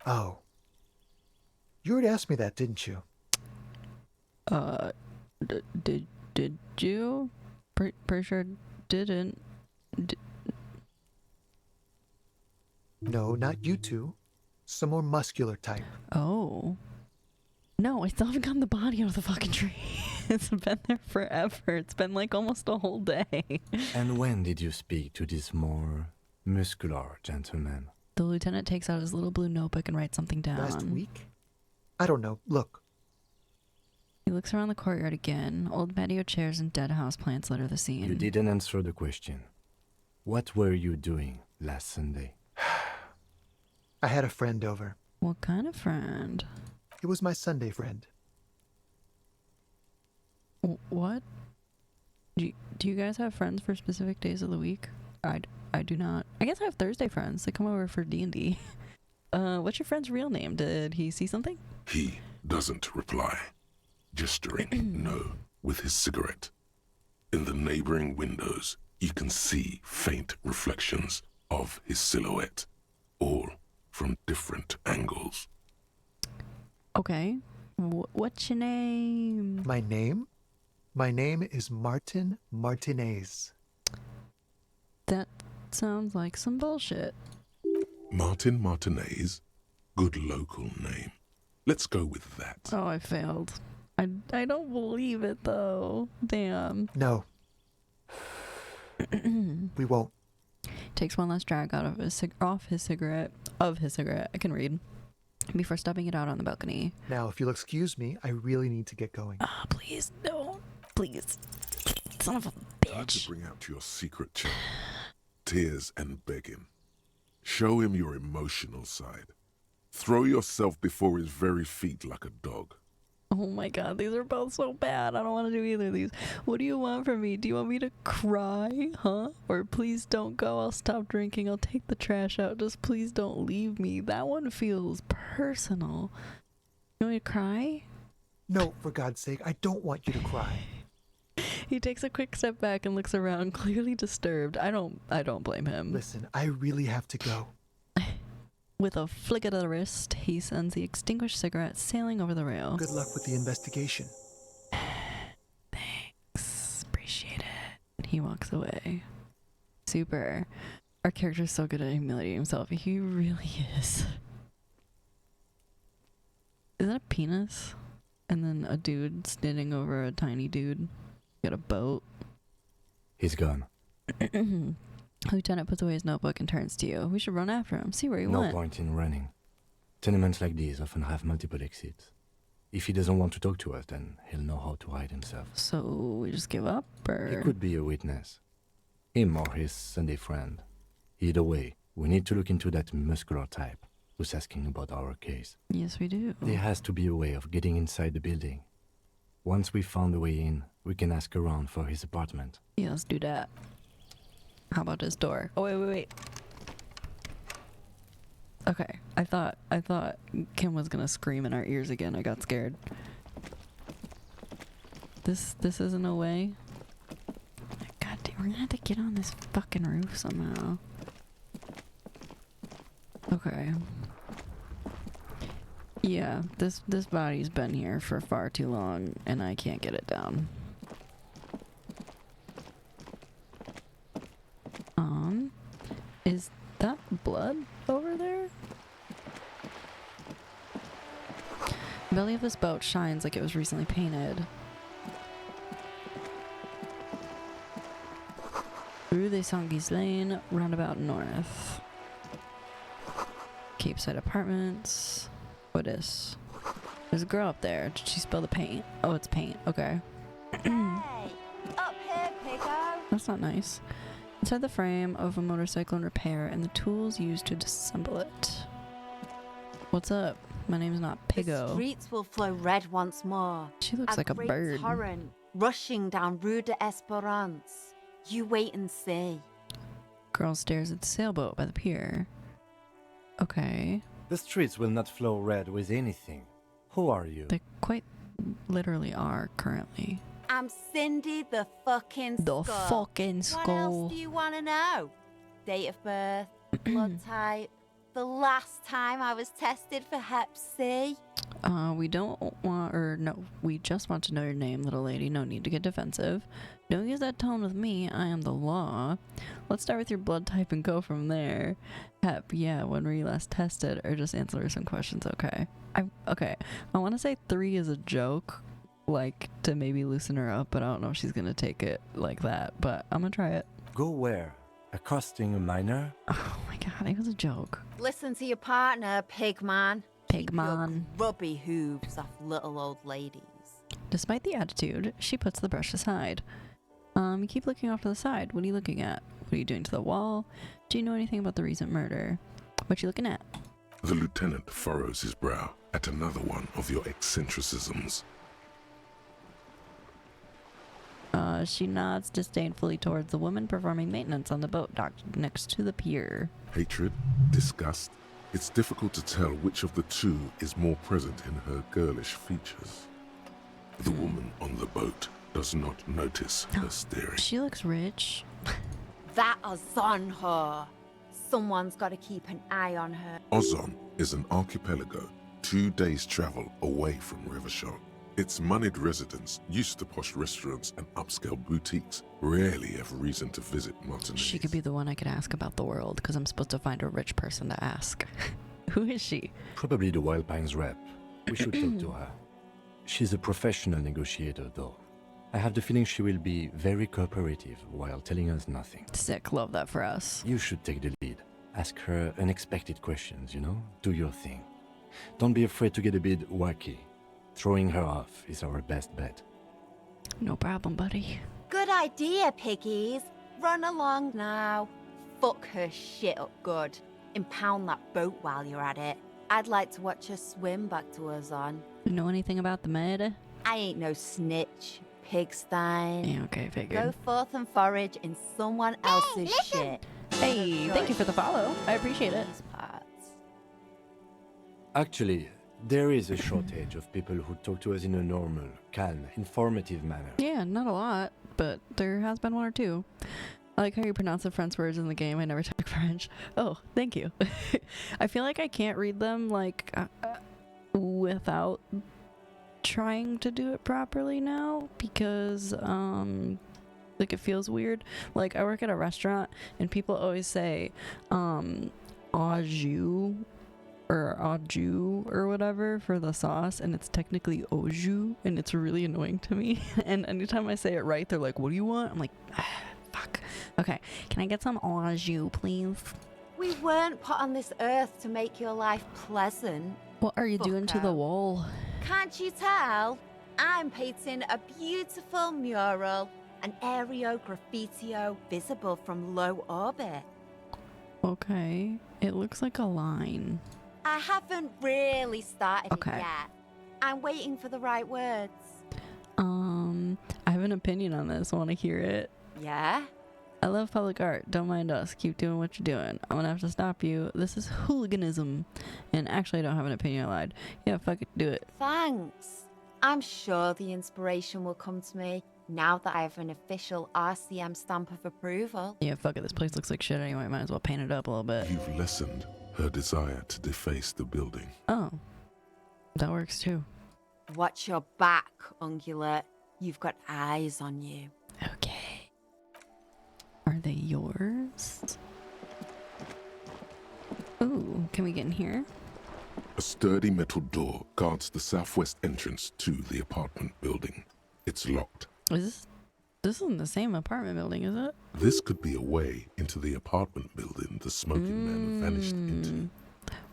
Oh. You already asked me that, didn't you? Did you? Pretty sure didn't. No, not you two. Some more muscular type. Oh. No, I still haven't gotten the body out of the fucking tree. It's been there forever. It's been like almost a whole day. And when did you speak to this more muscular gentleman? The lieutenant takes out his little blue notebook and writes something down. Last week? I don't know. Look. He looks around the courtyard again. Old patio chairs and dead house plants litter the scene. You didn't answer the question. What were you doing last Sunday? I had a friend over. What kind of friend? It was my Sunday friend. What? Do you guys have friends for specific days of the week? I do not. I guess I have Thursday friends. They come over for D&D. What's your friend's real name? Did he see something? He doesn't reply, gesturing no with his cigarette. In the neighboring windows, you can see faint reflections of his silhouette, all from different angles. Okay. What's your name? My name? My name is Martin Martinez. That sounds like some bullshit. Martin Martinez? Good local name. Let's go with that. Oh, I failed. I don't believe it, though. Damn. No. We won't. Takes one last drag out of his cigarette. I can read. Before stubbing it out on the balcony. Now, if you'll excuse me, I really need to get going. Ah, please, no. Please. Son of a Time bitch. to bring out your secret charm. Tears and begging. Show him your emotional side. Throw yourself before his very feet like a dog. Oh my god, these are both so bad. I don't want to do either of these. What do you want from me? Do you want me to cry, huh? Or please don't go, I'll stop drinking, I'll take the trash out, just please don't leave me. That one feels personal. You want me to cry? No, for God's sake, I don't want you to cry. He takes a quick step back and looks around, clearly disturbed. I don't blame him. Listen, I really have to go. With a flick of the wrist, he sends the extinguished cigarette sailing over the rail. Good luck with the investigation. Thanks. Appreciate it. He walks away. Super. Our character's so good at humiliating himself. He really is. Is that a penis? And then a dude standing over a tiny dude. Got a boat. He's gone. Lieutenant puts away his notebook and turns to you. We should run after him, see where he No went. point in running. Tenements like these often have multiple exits. If he doesn't want to talk to us, then he'll know how to hide himself. So we just give up, or? He could be a witness. Him or his Sunday friend. Either way, we need to look into that muscular type who's asking about our case. Yes, we do. There has to be a way of getting inside the building. Once we found a way in, we can ask around for his apartment. Yeah, let's do that. How about his door? Oh, wait. Okay, I thought Kim was gonna scream in our ears again. I got scared. This isn't a way. God damn, we're gonna have to get on this fucking roof somehow. Okay. Yeah, this body's been here for far too long, and I can't get it down. Is that blood over there? The belly of this boat shines like it was recently painted. Through the Songis Lane, roundabout north. Capeside Apartments. What is? There's a girl up there. Did she spill the paint? Oh, it's paint. Okay. Hey, up here, Pigo. That's not nice. Inside the frame of a motorcycle in repair and the tools used to disassemble it. What's up? My name's not Pigo. The streets will flow red once more. She looks like a great bird. Torrent rushing down Rue de Esperance. You wait and see. Girl stares at the sailboat by the pier. Okay. The streets will not flow red with anything. Who are you? They quite literally are currently. I'm Cindy the fucking The Skull. fucking What Skull. else do you want to know? Date of birth, blood type, the last time I was tested for Hep C. We don't want, or no, we just want to know your name, little lady. No need to get defensive. Don't use that tone with me. I am the law. Let's start with your blood type and go from there. Hep, yeah, when were you last tested? Or just answer some questions, okay? Okay, I want to say 3 is a joke, like, to maybe loosen her up, but I don't know if she's gonna take it like that, but I'm gonna try it. Go where? Accosting a minor? Oh my god, it was a joke. Listen to your partner, Pigman. Pigman. Grubby hooves off little old ladies. Despite the attitude, she puts the brush aside. You keep looking off to the side. What are you looking at? What are you doing to the wall? Do you know anything about the recent murder? What you looking at? The lieutenant furrows his brow at another one of your eccentricisms. She nods disdainfully towards the woman performing maintenance on the boat docked next to the pier. Hatred, disgust. It's difficult to tell which of the two is more present in her girlish features. The woman on the boat does not notice her staring. She looks rich. That is on her. Someone's got to keep an eye on her. Ozon is an archipelago 2 days' travel away from Rivershaw. Its moneyed residents, used to posh restaurants and upscale boutiques, rarely have reason to visit Montenegro. She could be the one I could ask about the world, because I'm supposed to find a rich person to ask. Who is she? Probably the Wild Pines rep. We should talk to her. She's a professional negotiator, though. I have the feeling she will be very cooperative while telling us nothing. Sick, love that for us. You should take the lead. Ask her unexpected questions, you know? Do your thing. Don't be afraid to get a bit wacky. Throwing her off is our best bet. No problem, buddy. Good idea, piggies. Run along now. Fuck her shit up good. Impound that boat while you're at it. I'd like to watch her swim back to Ozon. You know anything about the murder? I ain't no snitch, pigstein. Yeah, okay, figured. Go forth and forage in someone else's shit. Hey, thank you for the follow. I appreciate it. Actually, there is a shortage of people who talk to us in a normal, calm, informative manner. Yeah, not a lot, but there has been 1 or 2. I like how you pronounce the French words in the game. I never took French. Oh, thank you. I feel like I can't read them, like, without trying to do it properly now, because, like, it feels weird. Like, I work at a restaurant, and people always say, au jus, or au jus, or whatever, for the sauce, and it's technically au jus, and it's really annoying to me. And anytime I say it right, they're like, what do you want? I'm like, fuck. Okay, can I get some au jus, please? We weren't put on this earth to make your life pleasant. What are you doing to the wall? Can't you tell? I'm painting a beautiful mural, an aereo graffitio visible from low orbit. Okay, it looks like a line. I haven't really started Okay. it yet. I'm waiting for the right words. I have an opinion on this. Want to hear it? Yeah? I love public art. Don't mind us. Keep doing what you're doing. I'm gonna have to stop you. This is hooliganism. And actually, I don't have an opinion. I lied. Yeah, fuck it. Do it. Thanks. I'm sure the inspiration will come to me now that I have an official RCM stamp of approval. Yeah, fuck it. This place looks like shit anyway. Might as well paint it up a little bit. You've lessened her desire to deface the building. Oh, that works too. Watch your back, Ungulate. You've got eyes on you. Okay. Are they yours? Ooh, can we get in here? A sturdy metal door guards the southwest entrance to the apartment building. It's locked. This isn't the same apartment building, is it? This could be a way into the apartment building the smoking man vanished into.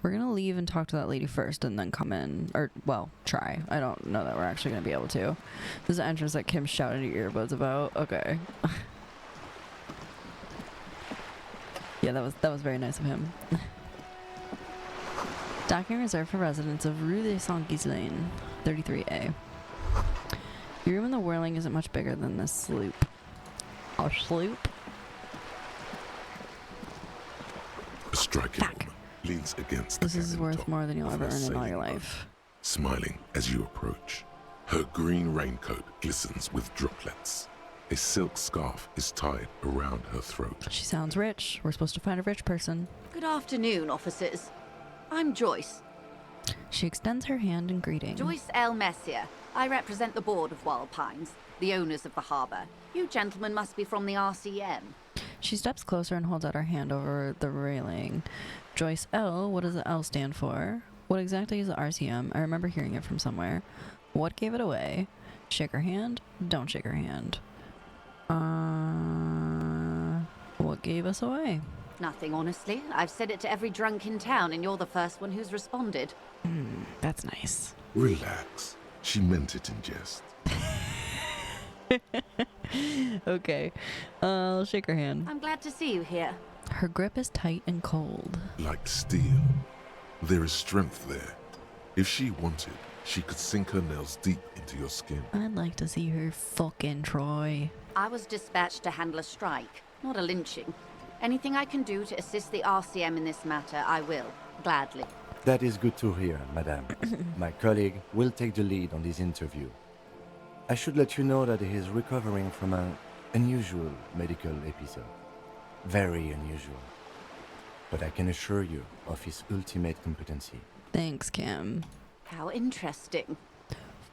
We're gonna leave and talk to that lady first and then come in. Or, well, try. I don't know that we're actually gonna be able to. This is the entrance that Kim shouted at your earbuds about. Okay. Yeah, that was very nice of him. Document reserved for residents of Rue des Saint-Ghislain, 33A. Your room in the whirling isn't much bigger than this sloop. A sloop? A striking woman leans against the This is cabin worth top more than you'll of ever her earn in all your sailing boat, life. smiling as you approach. Her green raincoat glistens with droplets. A silk scarf is tied around her throat. She sounds rich. We're supposed to find a rich person. Good afternoon, officers. I'm Joyce. She extends her hand in greeting. Joyce L. Messier. I represent the board of Wild Pines, the owners of the harbour. You gentlemen must be from the RCM. She steps closer and holds out her hand over the railing. Joyce L. What does the L stand for? What exactly is the RCM? I remember hearing it from somewhere. What gave it away? Shake her hand? Don't shake her hand. What gave us away? Nothing, honestly. I've said it to every drunk in town, and you're the first one who's responded. That's nice. Relax. She meant it in jest. Okay. I'll shake her hand. I'm glad to see you here. Her grip is tight and cold. Like steel. There is strength there. If she wanted, she could sink her nails deep into your skin. I'd like to see her fucking Troy. I was dispatched to handle a strike, not a lynching. Anything I can do to assist the RCM in this matter, I will. Gladly. That is good to hear, madame. My colleague will take the lead on this interview. I should let you know that he is recovering from an unusual medical episode. Very unusual. But I can assure you of his ultimate competency. Thanks, Kim. How interesting.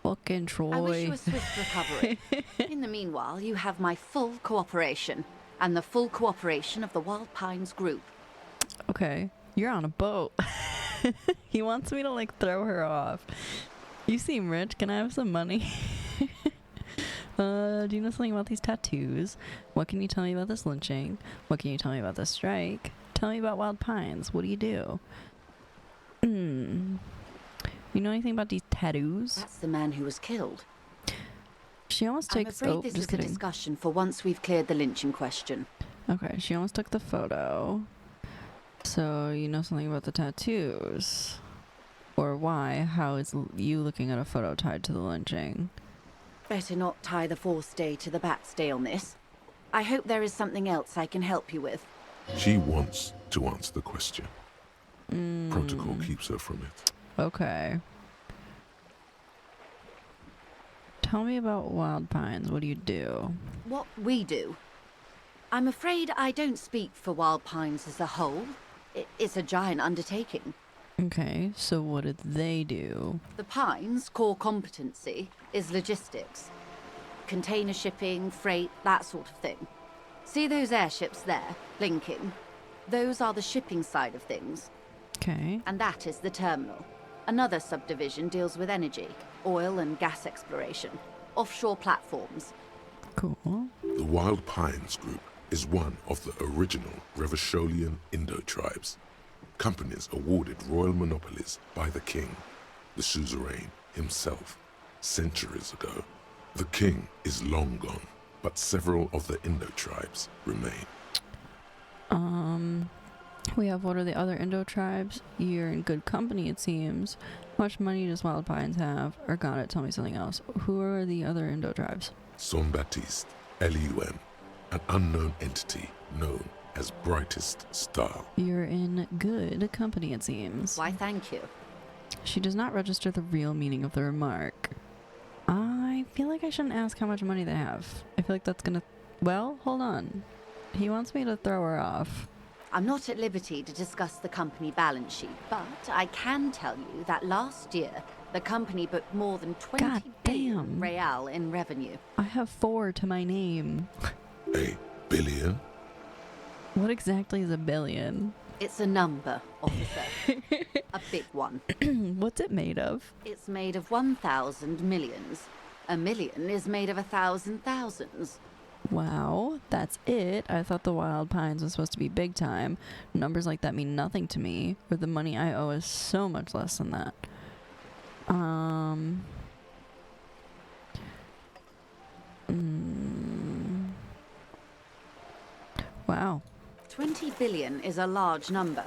Fucking Troy. I wish you a swift recovery. In the meanwhile, you have my full cooperation, and the full cooperation of the Wild Pines group. Okay, you're on a boat. He wants me to like throw her off. You seem rich. Can I have some money? Do you know something about these tattoos? What can you tell me about this lynching? What can you tell me about this strike? Tell me about Wild Pines. What do you do? You know anything about these tattoos? That's the man who was killed. She almost takes. I'm afraid Oh, this just is kidding. a discussion for once we've cleared the lynching question. Okay, she almost took the photo. So you know something about the tattoos, or why? How is you looking at a photo tied to the lynching? Better not tie the fourth day to the bat's day on this. I hope there is something else I can help you with. She wants to answer the question. Protocol keeps her from it. Okay. Tell me about Wild Pines. What do you do? What we do? I'm afraid I don't speak for Wild Pines as a whole. It's a giant undertaking. Okay, so what did they do? The Pines' core competency is logistics. Container shipping, freight, that sort of thing. See those airships there, blinking? Those are the shipping side of things. Okay. And that is the terminal. Another subdivision deals with energy, oil and gas exploration, offshore platforms. Cool. The Wild Pines group is one of the original Revacholian Indo-tribes. Companies awarded royal monopolies by the king, the suzerain himself, centuries ago. The king is long gone, but several of the Indo-tribes remain. We have what are the other Indo tribes? You're in good company, it seems. How much money does Wild Pines have? Or got it, tell me something else. Who are the other Indo tribes? Son Baptiste, Lum, an unknown entity known as Brightest Star. You're in good company, it seems. Why, thank you. She does not register the real meaning of the remark. I feel like I shouldn't ask how much money they have. I feel like that's gonna... Well, hold on. He wants me to throw her off. I'm not at liberty to discuss the company balance sheet, but I can tell you that last year, the company booked more than 20 billion real in revenue. I have 4 to my name. A billion? What exactly is a billion? It's a number, officer. A big one. What's it made of? It's made of 1,000 millions. A million is made of 1,000 thousands. Wow, that's it. I thought the Wild Pines was supposed to be big time. Numbers like that mean nothing to me, or the money I owe is so much less than that. Wow. 20 billion is a large number,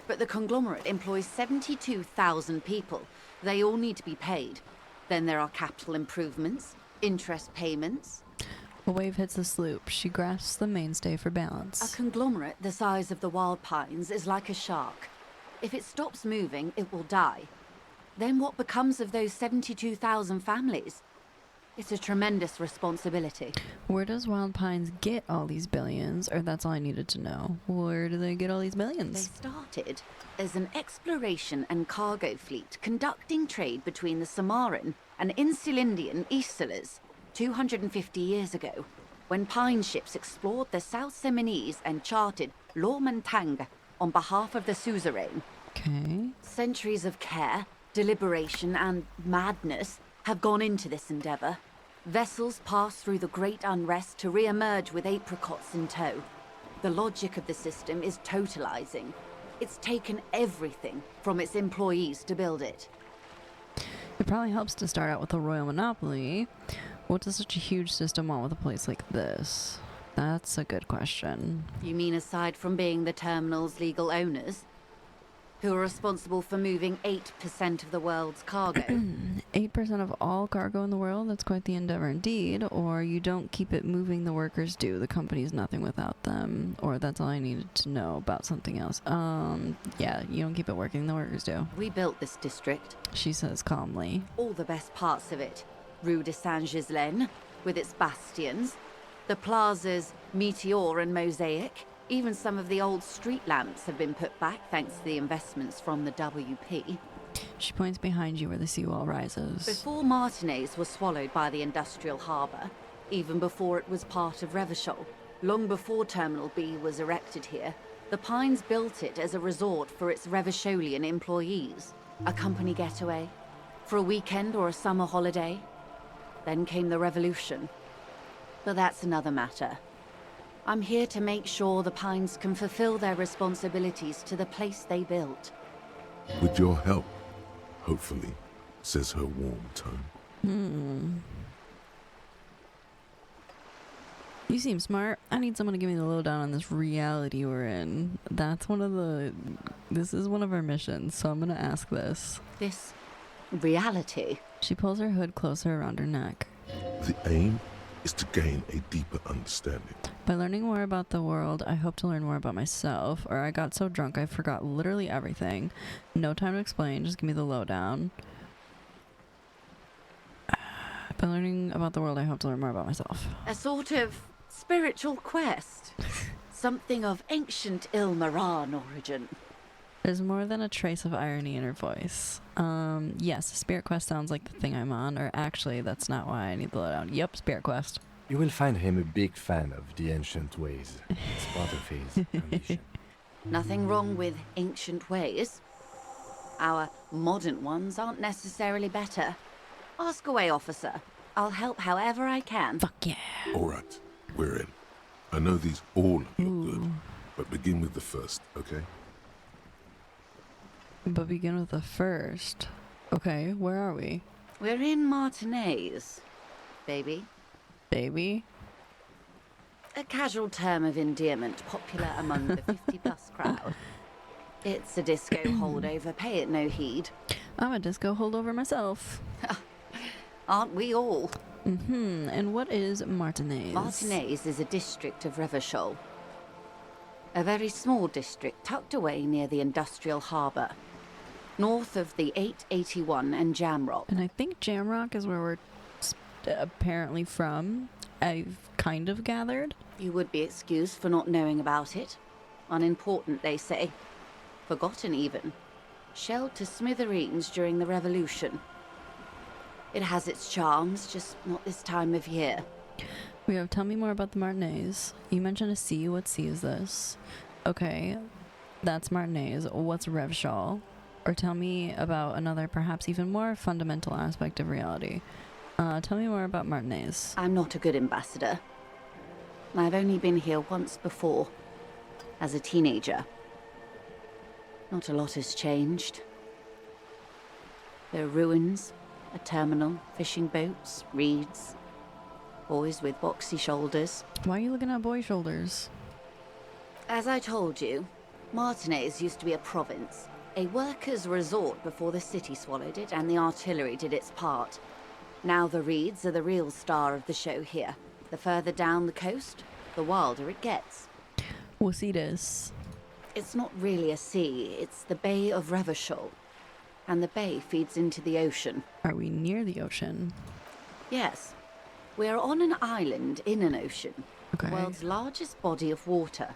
but the conglomerate employs 72,000 people. They all need to be paid. Then there are capital improvements, interest payments. A wave hits the sloop. She grasps the mainstay for balance. A conglomerate the size of the Wild Pines is like a shark. If it stops moving, it will die. Then what becomes of those 72,000 families? It's a tremendous responsibility. Where does Wild Pines get all these billions? Or that's all I needed to know. Where do they get all these billions? They started as an exploration and cargo fleet conducting trade between the Samaran and Insulindian Easterlers 250 years ago, when Pine ships explored the South Seminese and charted Lomantang on behalf of the suzerain. Okay. Centuries of care, deliberation, and madness have gone into this endeavor. Vessels pass through the great unrest to re-emerge with apricots in tow. The logic of the system is totalizing. It's taken everything from its employees to build it. It probably helps to start out with a royal monopoly. What does such a huge system want with a place like this? That's a good question. You mean aside from being the terminal's legal owners? Who are responsible for moving 8% of the world's cargo? 8% of all cargo in the world? That's quite the endeavor indeed. Or you don't keep it moving, the workers do. The company's nothing without them. Or that's all I needed to know about something else. Yeah, you don't keep it working, the workers do. We built this district, she says calmly. All the best parts of it. Rue de Saint-Ghislain, with its bastions. The plazas Meteor and Mosaic. Even some of the old street lamps have been put back thanks to the investments from the WP. She points behind you where the seawall rises. Before Martinez was swallowed by the industrial harbour, even before it was part of Revachol, long before Terminal B was erected here, the Pines built it as a resort for its Revacholian employees. A company getaway, for a weekend or a summer holiday. Then came the revolution. But that's another matter. I'm here to make sure the Pines can fulfill their responsibilities to the place they built. With your help, hopefully, says her warm tone. You seem smart. I need someone to give me the lowdown on this reality we're in. This is one of our missions, so I'm gonna ask this. This reality? She pulls her hood closer around her neck. The aim is to gain a deeper understanding. By learning more about the world, I hope to learn more about myself, or I got so drunk I forgot literally everything. No time to explain, just give me the lowdown. By learning about the world, I hope to learn more about myself. A sort of spiritual quest. Something of ancient Ilmaran origin. There's more than a trace of irony in her voice. Yes, Spirit Quest sounds like the thing I'm on, or actually, that's not why I need the lowdown. Yep, Spirit Quest. You will find him a big fan of the ancient ways. It's part of his ambition. Nothing wrong with ancient ways. Our modern ones aren't necessarily better. Ask away, officer. I'll help however I can. Fuck yeah. All right, we're in. I know these all look good, but begin with the first, okay? But begin with the first. Okay, where are we? We're in Martinez, baby. Baby? A casual term of endearment popular among the 50-plus crowd. It's a disco holdover, pay it no heed. I'm a disco holdover myself. Aren't we all? And what is Martinez? Martinez is a district of Revachol. A very small district tucked away near the industrial harbour, north of the 881 and Jamrock. And I think Jamrock is where we're apparently from. I've kind of gathered. You would be excused for not knowing about it. Unimportant, they say. Forgotten, even. Shelled to smithereens during the Revolution. It has its charms, just not this time of year. Tell me more about the Martinez. You mentioned a sea. What sea is this? Okay, that's Martinez. What's Revachol? Or tell me about another, perhaps even more fundamental aspect of reality. Tell me more about Martinez. I'm not a good ambassador. I've only been here once before, as a teenager. Not a lot has changed. There are ruins, a terminal, fishing boats, reeds, boys with boxy shoulders. Why are you looking at boy shoulders? As I told you, Martinez used to be a province, a workers' resort before the city swallowed it and the artillery did its part. Now the reeds are the real star of the show here. The further down the coast, the wilder it gets. We'll see this. It's not really a sea, it's the Bay of Revachol. And the bay feeds into the ocean. Are we near the ocean? Yes. We're on an island in an ocean. Okay. The world's largest body of water,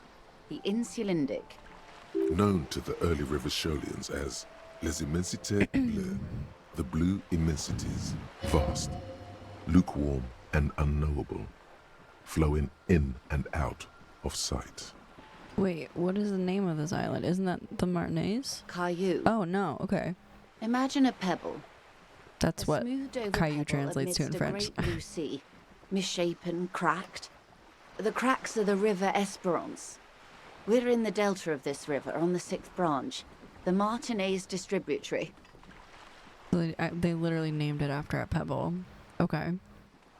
the Insulindic. Known to the early Revacholians as Les Immensités Bleues, the blue immensities, vast, lukewarm and unknowable, flowing in and out of sight. Wait, what is the name of this island? Isn't that the Martinez? Caillou. Oh, no, okay. Imagine a pebble. That's what Caillou translates to in French. A great blue sea, misshapen, cracked. The cracks are the River Esperance. We're in the delta of this river, on the 6th branch, the Martinez Distributary. They literally named it after a pebble. Okay.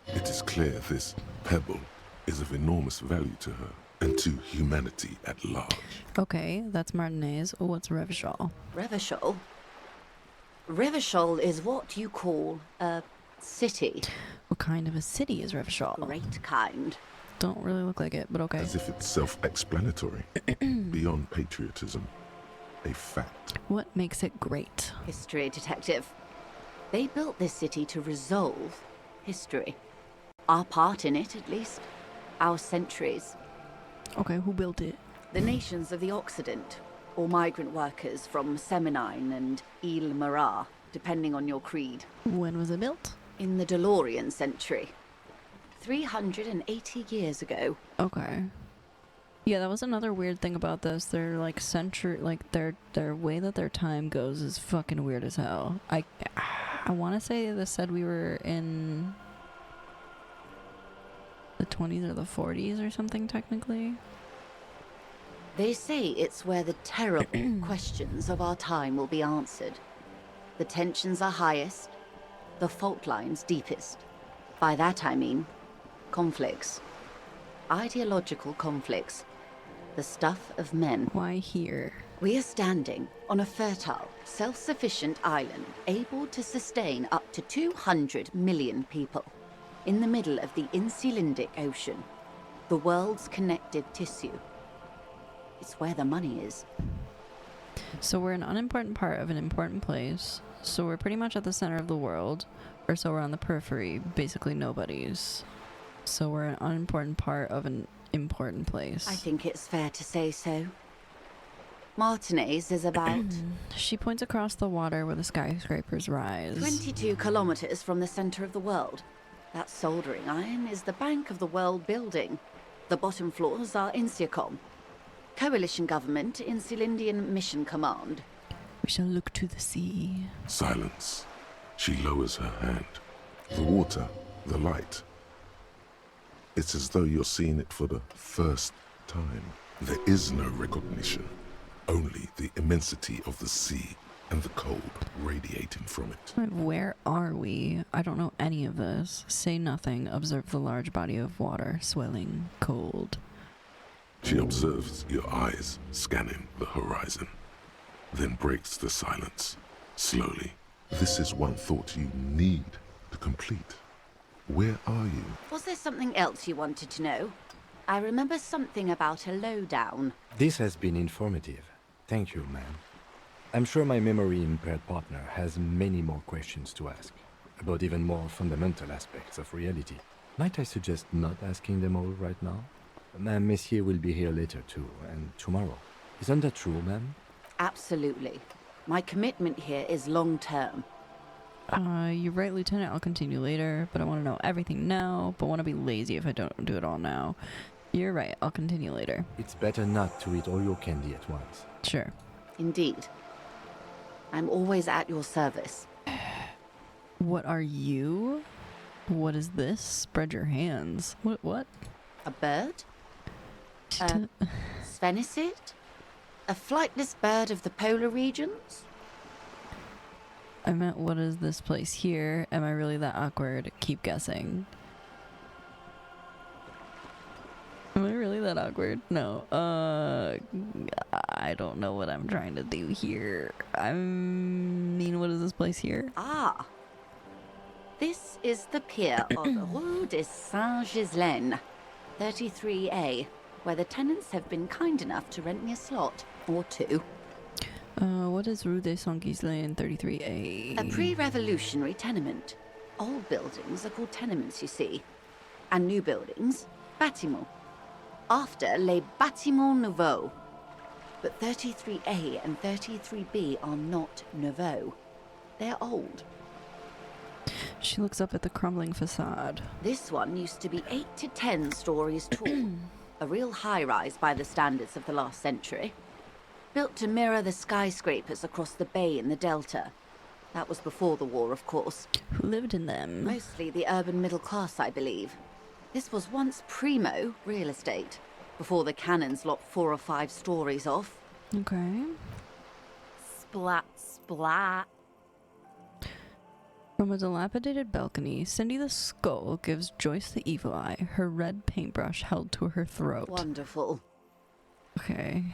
It is clear this pebble is of enormous value to her and to humanity at large. Okay, that's Martinez. What's Revachol? Revachol? Revachol is what you call a city. What kind of a city is Revachol? Great kind. Don't really look like it, but okay. As if it's self-explanatory, beyond patriotism, a fact. What makes it great? History, detective. They built this city to resolve history. Our part in it, at least. Our centuries. Okay, who built it? The nations of the Occident, or migrant workers from Seminine and Ile Marat, depending on your creed. When was it built? In the DeLorean century. 380 years ago. Okay. Yeah, that was another weird thing about this. Their like century, like their way that their time goes is fucking weird as hell. I want to say this said we were in the 20s or the 40s or something technically. They say it's where the terrible questions of our time will be answered. The tensions are highest, the fault lines deepest. By that I mean conflicts. Ideological conflicts. The stuff of men. Why here? We are standing on a fertile, self-sufficient island able to sustain up to 200 million people in the middle of the Insulindic Ocean, the world's connective tissue. It's where the money is. So we're an unimportant part of an important place. So we're pretty much at the center of the world. Or so we're on the periphery, basically nobody's. So we're an unimportant part of an important place. I think it's fair to say so. Martinez is about... She points across the water where the skyscrapers rise. 22 kilometers from the center of the world. That soldering iron is the bank of the world building. The bottom floors are Insiacom. Coalition government, Insulindian Mission Command. We shall look to the sea. Silence. She lowers her hand. The water, the light. It's as though you're seeing it for the first time. There is no recognition, only the immensity of the sea and the cold radiating from it. Where are we? I don't know any of this. Say nothing. Observe the large body of water, swelling, cold. She observes your eyes scanning the horizon, then breaks the silence, slowly. This is one thought you need to complete. Where are you? Was there something else you wanted to know? I remember something about a lowdown. This has been informative. Thank you, ma'am. I'm sure my memory-impaired partner has many more questions to ask, about even more fundamental aspects of reality. Might I suggest not asking them all right now? Monsieur will be here later too, and tomorrow. Isn't that true, ma'am? Absolutely. My commitment here is long-term. You're right, Lieutenant. I'll continue later, but I want to know everything now, but want to be lazy if I don't do it all now. You're right. I'll continue later. It's better not to eat all your candy at once. Sure. Indeed. I'm always at your service. What are you? What is this? Spread your hands. What? A bird? A Svenicid? A flightless bird of the polar regions? I meant, what is this place here? Am I really that awkward? Keep guessing. Am I really that awkward? No. I don't know what I'm trying to do here. I mean, what is this place here? Ah. This is the pier of Rue de Saint-Ghislain, 33A, where the tenants have been kind enough to rent me a slot or two. What is Rue de Saint-Ghislain 33A? A pre-revolutionary tenement. Old buildings are called tenements, you see. And new buildings, bâtiments. After les bâtiments nouveaux. But 33A and 33B are not nouveaux. They're old. She looks up at the crumbling facade. This one used to be 8 to 10 stories tall. A real high-rise by the standards of the last century. Built to mirror the skyscrapers across the bay in the Delta. That was before the war, of course. Who lived in them? Mostly the urban middle class, I believe. This was once primo real estate, before the cannons lopped 4 or 5 stories off. Okay. Splat, splat. From a dilapidated balcony, Cindy the Skull gives Joyce the Evil Eye, her red paintbrush held to her throat. Wonderful. Okay.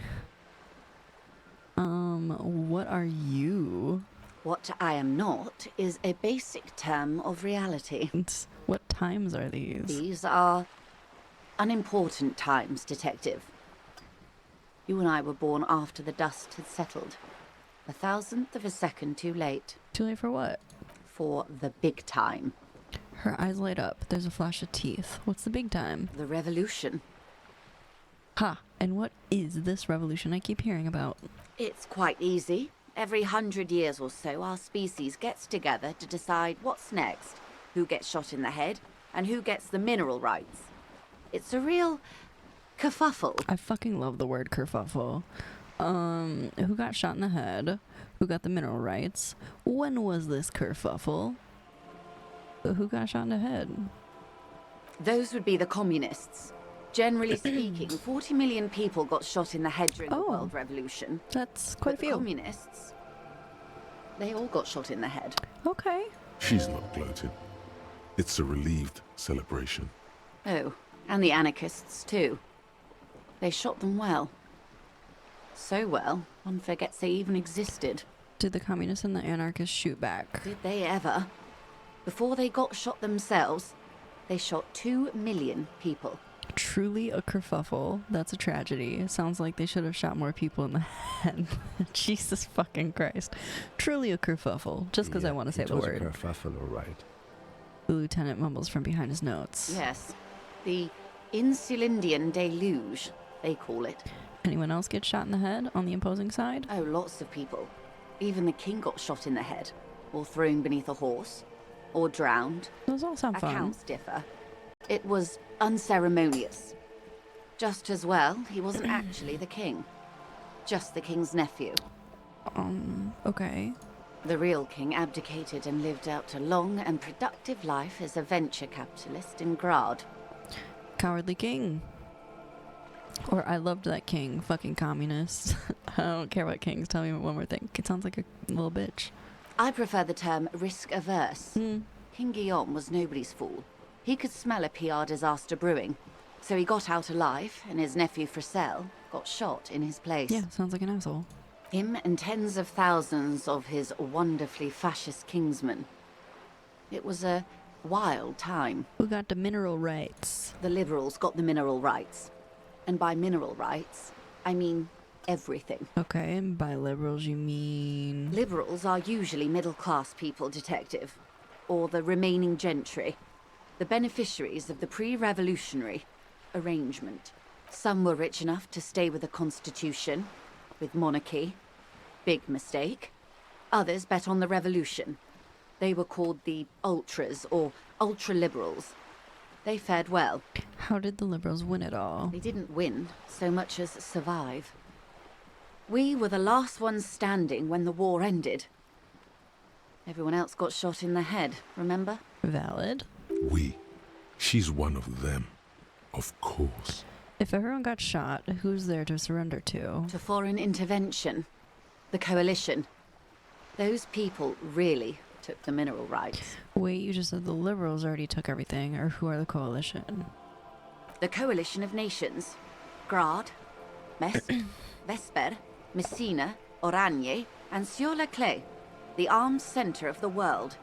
What are you? What I am not is a basic term of reality. What times are these? These are unimportant times, Detective. You and I were born after the dust had settled. 1,000th of a second too late. Too late for what? For the big time. Her eyes light up. There's a flash of teeth. What's the big time? The revolution. Ha! And what is this revolution I keep hearing about? It's quite easy. Every 100 years or so, our species gets together to decide what's next, who gets shot in the head, and who gets the mineral rights. It's a real kerfuffle. I fucking love the word kerfuffle. Who got shot in the head? Who got the mineral rights? When was this kerfuffle? Who got shot in the head? Those would be the communists. Generally speaking, 40 million people got shot in the head during the World Revolution. That's quite a few. The communists, they all got shot in the head. Okay. She's not gloating. It's a relieved celebration. Oh, and the anarchists too. They shot them well. So well, one forgets they even existed. Did the communists and the anarchists shoot back? Did they ever? Before they got shot themselves, they shot 2 million people. Truly a kerfuffle. That's a tragedy. Sounds like they should have shot more people in the head. Jesus fucking Christ. Truly a kerfuffle. Just because I want to say the word. It was a kerfuffle, all right. The lieutenant mumbles from behind his notes. Yes. The Insulindian deluge, they call it. Anyone else get shot in the head on the opposing side? Oh, lots of people. Even the king got shot in the head. Or thrown beneath a horse. Or drowned. Those all sound fun. Accounts differ. It was unceremonious. Just as well, he wasn't actually the king. Just the king's nephew. Okay. The real king abdicated and lived out a long and productive life as a venture capitalist in Grad. Cowardly king. Or I loved that king. Fucking communist. I don't care what kings. Tell me one more thing. It sounds like a little bitch. I prefer the term risk-averse. King Guillaume was nobody's fool. He could smell a PR disaster brewing. So he got out alive, and his nephew Fricelle got shot in his place. Yeah, sounds like an asshole. Him and tens of thousands of his wonderfully fascist kingsmen. It was a wild time. Who got the mineral rights? The liberals got the mineral rights. And by mineral rights, I mean everything. Okay, and by liberals you mean... Liberals are usually middle-class people, Detective. Or the remaining gentry. The beneficiaries of the pre-revolutionary arrangement. Some were rich enough to stay with the Constitution, with monarchy. Big mistake. Others bet on the revolution. They were called the ultras, or ultra-liberals. They fared well. How did the liberals win it all? They didn't win so much as survive. We were the last ones standing when the war ended. Everyone else got shot in the head, remember? Valid. We. She's one of them. Of course. If everyone got shot, who's there to surrender to? To foreign intervention. The coalition. Those people really took the mineral rights. Wait, you just said the liberals already took everything, or who are the coalition? The coalition of nations. Grad, Metz, Vesper, Messina, Oranje, and Sur-la-Clay. The armed center of the world.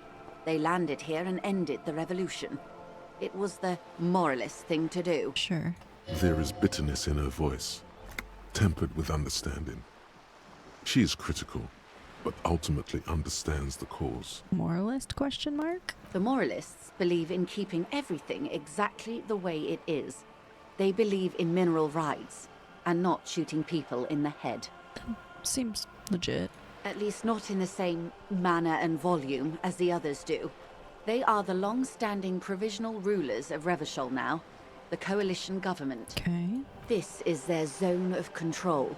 They landed here and ended the revolution. It was the moralist thing to do. Sure. There is bitterness in her voice, tempered with understanding. She is critical, but ultimately understands the cause. Moralist, question mark? The moralists believe in keeping everything exactly the way it is. They believe in mineral rights, and not shooting people in the head. Seems legit. At least not in the same manner and volume as the others do. They are the long-standing provisional rulers of Revachol now, the coalition government. Okay. This is their zone of control.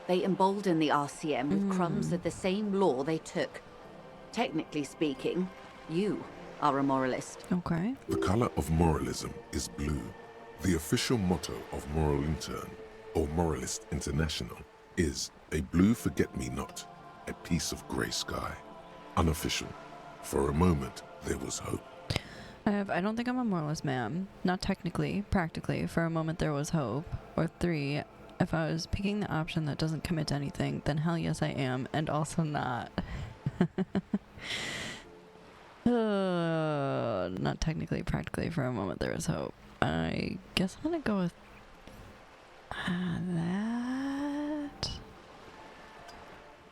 They embolden the RCM with crumbs of the same law they took. Technically speaking, you are a moralist. Okay. The color of moralism is blue. The official motto of Moral Intern, or Moralist International, is a blue forget-me-not, a piece of grey sky. Unofficial. For a moment, there was hope. I don't think I'm a moralist, ma'am. Not technically, practically. For a moment there was hope. Or 3, if I was picking the option that doesn't commit to anything, then hell yes I am, and also not. Not technically, practically. For a moment there was hope. I guess I'm gonna go with that.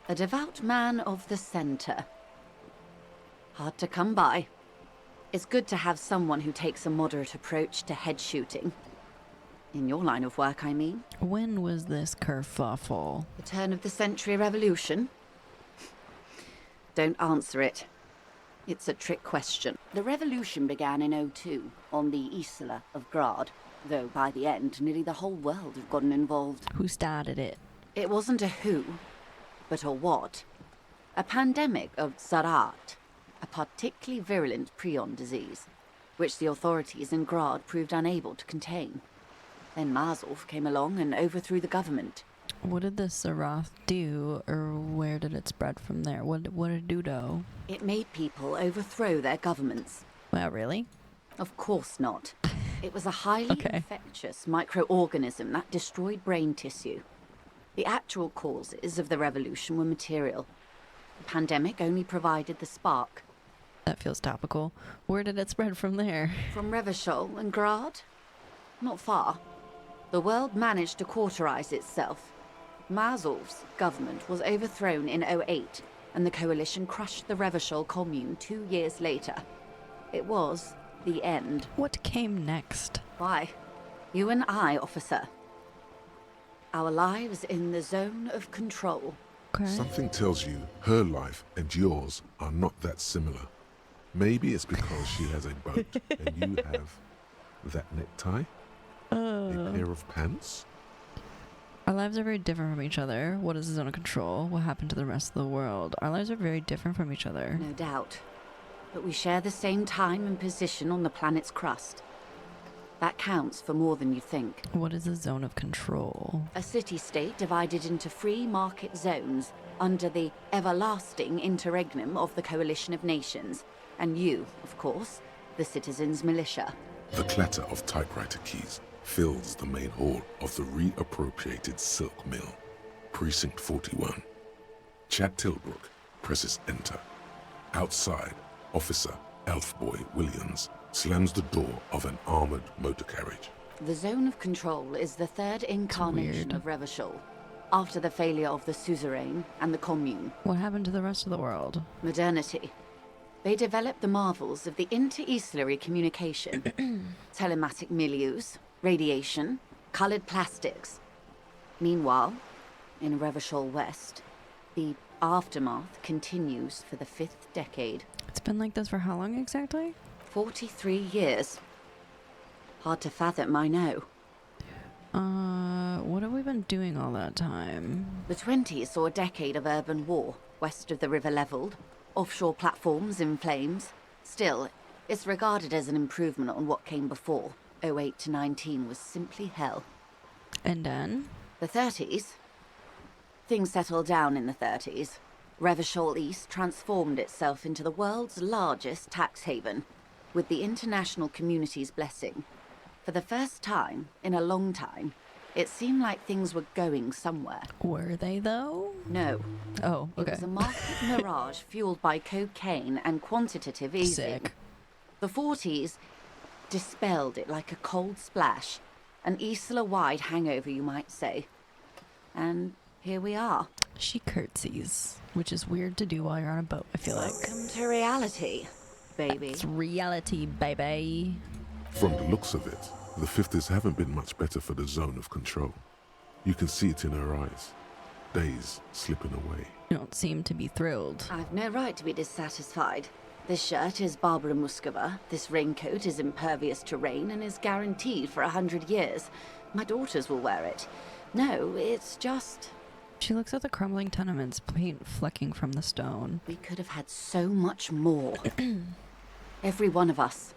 A devout man of the center. Hard to come by. It's good to have someone who takes a moderate approach to head shooting. In your line of work, I mean. When was this kerfuffle? The turn of the century revolution? Don't answer it. It's a trick question. The revolution began in 02 on the Isla of Grad, though by the end, nearly the whole world had gotten involved. Who started it? It wasn't a who, but a what. A pandemic of Zarat, a particularly virulent prion disease, which the authorities in Grad proved unable to contain. Then Mazov came along and overthrew the government. What did the Sarath do, or where did it spread from there? What did it do, though? It made people overthrow their governments. Well, really? Of course not. It was a highly infectious microorganism that destroyed brain tissue. The actual causes of the revolution were material. The pandemic only provided the spark. That feels topical. Where did it spread from there? From Revachol and Grad? Not far. The world managed to cauterize itself. Mazov's government was overthrown in 08, and the coalition crushed the Revachol commune 2 years later. It was the end. What came next? Why? You and I, officer. Our lives in the zone of control. Okay. Something tells you her life and yours are not that similar. Maybe it's because she has a boat and you have that necktie, a pair of pants. Our lives are very different from each other. What is the zone of control? What happened to the rest of the world? Our lives are very different from each other. No doubt. But we share the same time and position on the planet's crust. That counts for more than you think. What is a zone of control? A city-state divided into free market zones under the everlasting interregnum of the Coalition of Nations. And you, of course, the citizens' militia. The clatter of typewriter keys fills the main hall of the reappropriated silk mill. Precinct 41. Chad Tilbrook presses enter. Outside, Officer Elfboy Williams slams the door of an armored motor carriage. The zone of control is the third incarnation of Revachol, after the failure of the suzerain and the commune. What happened to the rest of the world? Modernity. They developed the marvels of the inter-eastlery communication, telematic milieus, radiation, colored plastics. Meanwhile, in Revachol West, the aftermath continues for the 5th decade. It's been like this for how long exactly? 43 years. Hard to fathom, I know. What have we been doing all that time? The 20s saw a decade of urban war, west of the river leveled, offshore platforms in flames. Still, it's regarded as an improvement on what came before. 08 to 19 was simply hell. And then? The 30s? Things settled down in the 30s. Revachol East transformed itself into the world's largest tax haven, with the international community's blessing. For the first time in a long time, it seemed like things were going somewhere. Were they, though? No. Oh, okay. It was a market mirage fueled by cocaine and quantitative easing. Sick. The 40s dispelled it like a cold splash, an Isla-wide hangover, you might say. And here we are. She curtsies, which is weird to do while you're on a boat, I feel like. Welcome to reality, baby. It's reality, baby. From the looks of it, the 50s haven't been much better for the zone of control. You can see it in her eyes. Days slipping away. You don't seem to be thrilled. I've no right to be dissatisfied. This shirt is Barbara Muscova, this raincoat is impervious to rain and is guaranteed for 100 years. My daughters will wear it. No, it's just... She looks at the crumbling tenements, paint flecking from the stone. We could have had so much more. Every one of us.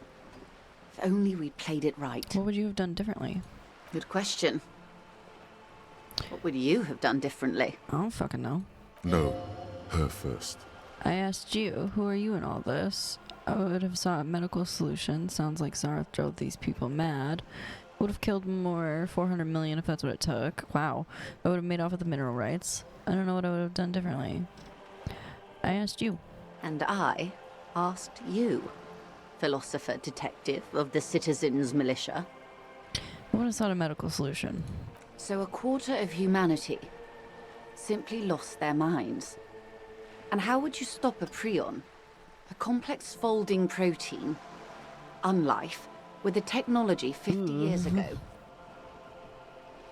If only we'd played it right. What would you have done differently? Good question. What would you have done differently? I don't fucking know. No, her first. I asked you, who are you in all this? I would have sought a medical solution. Sounds like Zareth drove these people mad. Would have killed more, 400 million if that's what it took. Wow. I would have made off with the mineral rights. I don't know what I would have done differently. I asked you. And I asked you, philosopher detective of the citizens' militia. I would have sought a medical solution. So a quarter of humanity simply lost their minds. And how would you stop a prion, a complex folding protein, unlife, with the technology 50 years ago?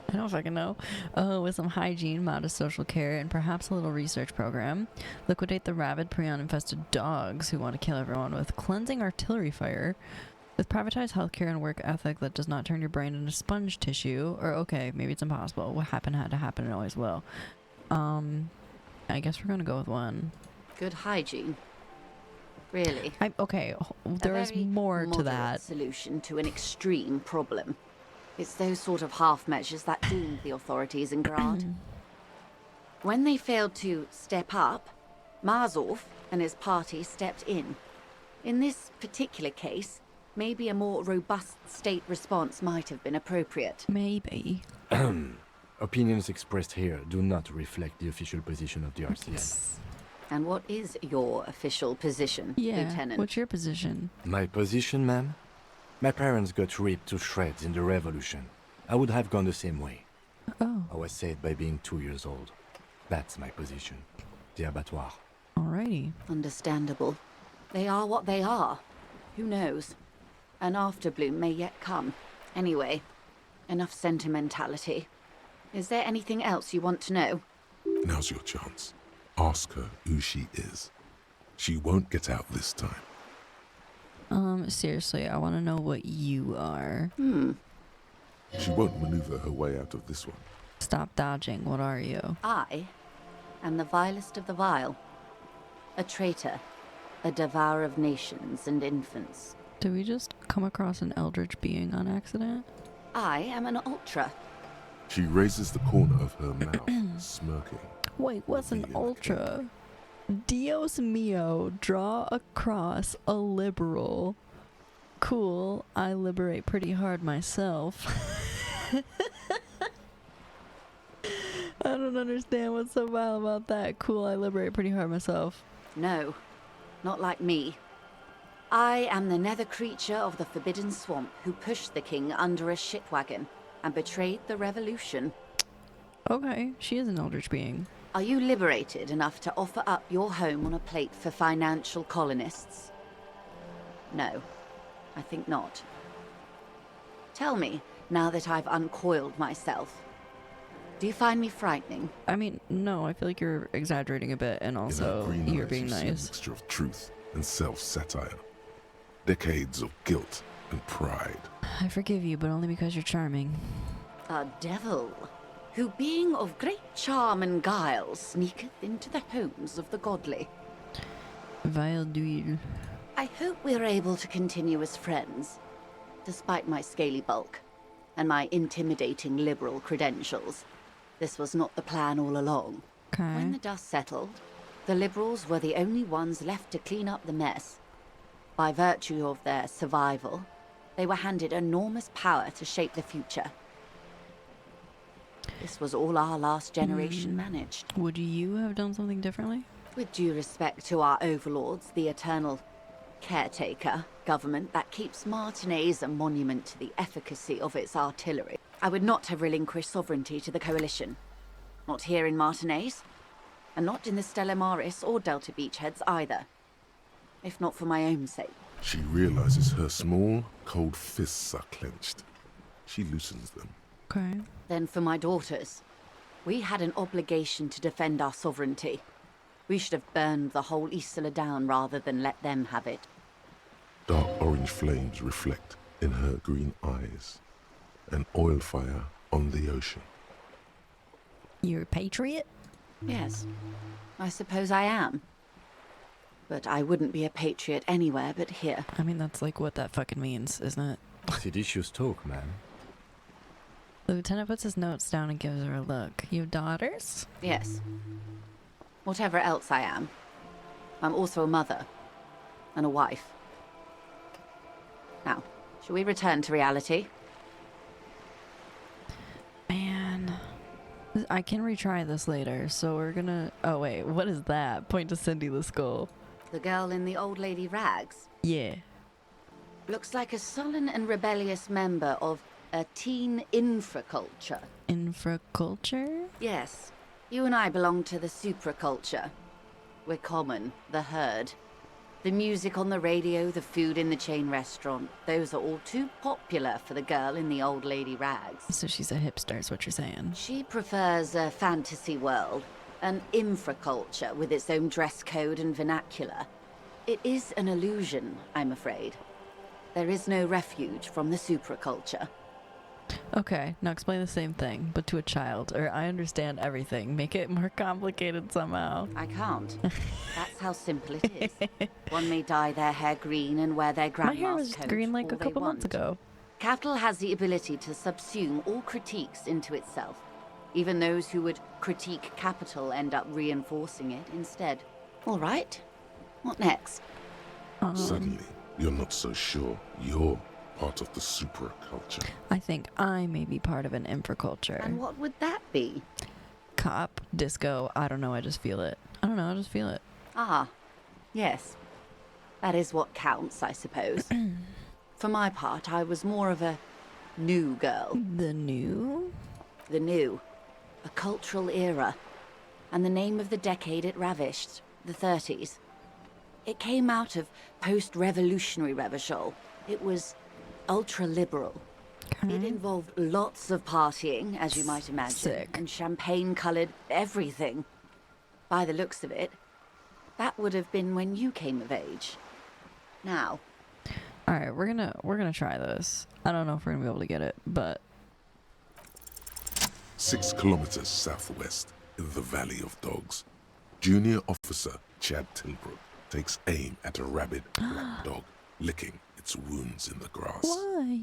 I don't fucking know. Oh, with some hygiene, modest social care, and perhaps a little research program. Liquidate the rabid prion-infested dogs who want to kill everyone with cleansing artillery fire. With privatized healthcare and work ethic that does not turn your brain into sponge tissue. Or, okay, maybe it's impossible. What happened had to happen and always will. I guess we're gonna go with one. Good hygiene. Really. Okay, there is more to that. Solution to an extreme problem. It's those sort of half measures that doomed the authorities in Grad. When they failed to step up, Marzov and his party stepped in. In this particular case, maybe a more robust state response might have been appropriate. Maybe. Opinions expressed here do not reflect the official position of the RCS. And what is your official position, Lieutenant? What's your position? My position, ma'am? My parents got ripped to shreds in the revolution. I would have gone the same way. Oh. I was saved by being 2 years old. That's my position. The abattoir. Alrighty. Understandable. They are what they are. Who knows? An afterbloom may yet come. Anyway, enough sentimentality. Is there anything else you want to know? Now's your chance. Ask her who she is. She won't get out this time. Seriously, I want to know what you are. She won't maneuver her way out of this one. Stop dodging. What are you? I am the vilest of the vile. A traitor. A devourer of nations and infants. Did we just come across an eldritch being on accident? I am an ultra. She raises the corner of her mouth, smirking. Wait, what's an ultra? Dios mio, draw across a liberal. Cool, I liberate pretty hard myself. I don't understand what's so vile about that. Cool, I liberate pretty hard myself. No, not like me. I am the nether creature of the Forbidden Swamp who pushed the king under a shit wagon and betrayed the revolution. Okay, she is an eldritch being. Are you liberated enough to offer up your home on a plate for financial colonists? No, I think not. Tell me, now that I've uncoiled myself, do you find me frightening? I mean, no, I feel like you're exaggerating a bit, and also you're being A nice. mixture of truth and self-satire. Decades of guilt and pride. I forgive you, but only because you're charming. A devil, who being of great charm and guile, sneaketh into the homes of the godly. Vile duel. I hope we're able to continue as friends, despite my scaly bulk and my intimidating liberal credentials. This was not the plan all along. Okay. When the dust settled, the liberals were the only ones left to clean up the mess. By virtue of their survival, they were handed enormous power to shape the future. This was all our last generation managed. Would you have done something differently? With due respect to our overlords, the eternal caretaker government that keeps Martinez a monument to the efficacy of its artillery, I would not have relinquished sovereignty to the coalition. Not here in Martinez, and not in the Stella Maris or Delta Beachheads either. If not for my own sake. She realizes her small, cold fists are clenched. She loosens them. Okay. Then for my daughters. We had an obligation to defend our sovereignty. We should have burned the whole Isla down rather than let them have it. Dark orange flames reflect in her green eyes. An oil fire on the ocean. You're a patriot? Yes, I suppose I am. But I wouldn't be a patriot anywhere but here. I mean, that's like what that fucking means, isn't it? Seditious talk, man. The lieutenant puts his notes down and gives her a look. You have daughters? Yes. Whatever else I am, I'm also a mother and a wife. Now, shall we return to reality? Man. I can retry this later, so we're gonna... Oh, wait, what is that? Point to Cindy the skull. The girl in the old lady rags? Yeah. Looks like a sullen and rebellious member of a teen infraculture. Infraculture? Yes. You and I belong to the supraculture. We're common, the herd. The music on the radio, the food in the chain restaurant, those are all too popular for the girl in the old lady rags. So she's a hipster, is what you're saying. She prefers a fantasy world, an infraculture with its own dress code and vernacular. It is an illusion, I'm afraid. There is no refuge from the supraculture. Okay, now explain the same thing, but to a child, or I understand everything. Make it more complicated somehow. I can't. That's how simple it is. One may dye their hair green and wear their grandma's My hair was coat green like all a couple they months want. ago. Capital has the ability to subsume all critiques into itself. Even those who would critique capital end up reinforcing it instead. All right. What next? Suddenly, you're not so sure you're part of the supraculture. I think I may be part of an infraculture. And what would that be? Cop, disco, I don't know, I just feel it. I don't know, I just feel it. Ah, yes. That is what counts, I suppose. For my part, I was more of a new girl. The new? The new. A cultural era. And the name of the decade it ravished, the 30s. It came out of post-revolutionary Revachol. It was ultra-liberal. It involved lots of partying, as you might imagine. Sick. And champagne-coloured everything. By the looks of it, that would have been when you came of age. Now. Alright, we're gonna try this. I don't know if we're gonna be able to get it, but 6 kilometers southwest, in the Valley of Dogs, Junior Officer Chad Tilbrook takes aim at a rabid black dog licking its its wounds in the grass. Why?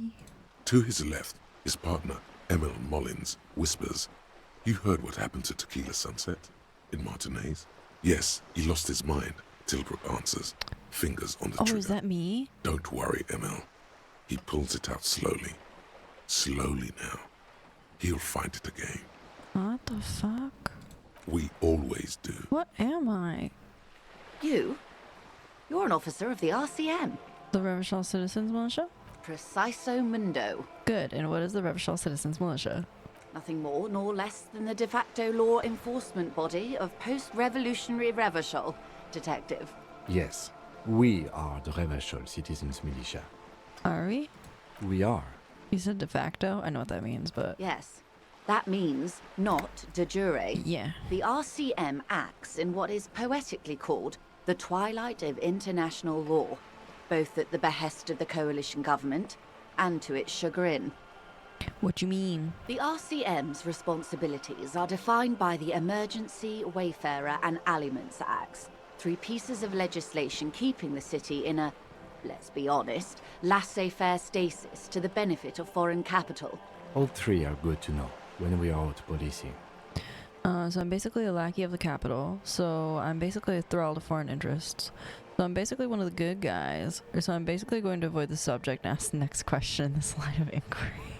To his left, his partner, Emil Mullins, whispers, "You heard what happened to Tequila Sunset in Martinez?" "Yes, he lost his mind," Tilbrook answers, fingers on the trigger. Oh, is that me? "Don't worry, Emil." He pulls it out slowly. Slowly now. He'll find it again. What the fuck? We always do. What am I? You? You're an officer of the RCM. The Revachol Citizens Militia? Preciso mundo. Good, and what is the Revachol Citizens Militia? Nothing more nor less than the de facto law enforcement body of post-revolutionary Revachol, Detective. Yes, we are the Revachol Citizens Militia. Are we? We are. You said de facto? I know what that means, but... Yes. That means not de jure. Yeah. The RCM acts in what is poetically called the twilight of international law, both at the behest of the coalition government and to its chagrin. What you mean? The RCM's responsibilities are defined by the Emergency, Wayfarer and Aliments Acts, 3 pieces of legislation keeping the city in a, let's be honest, laissez-faire stasis to the benefit of foreign capital. All 3 are good to know when we are out policing. So I'm basically a lackey of the capital, so I'm basically a thrall to foreign interests. So I'm basically one of the good guys, or so I'm basically going to avoid the subject and ask the next question in this line of inquiry.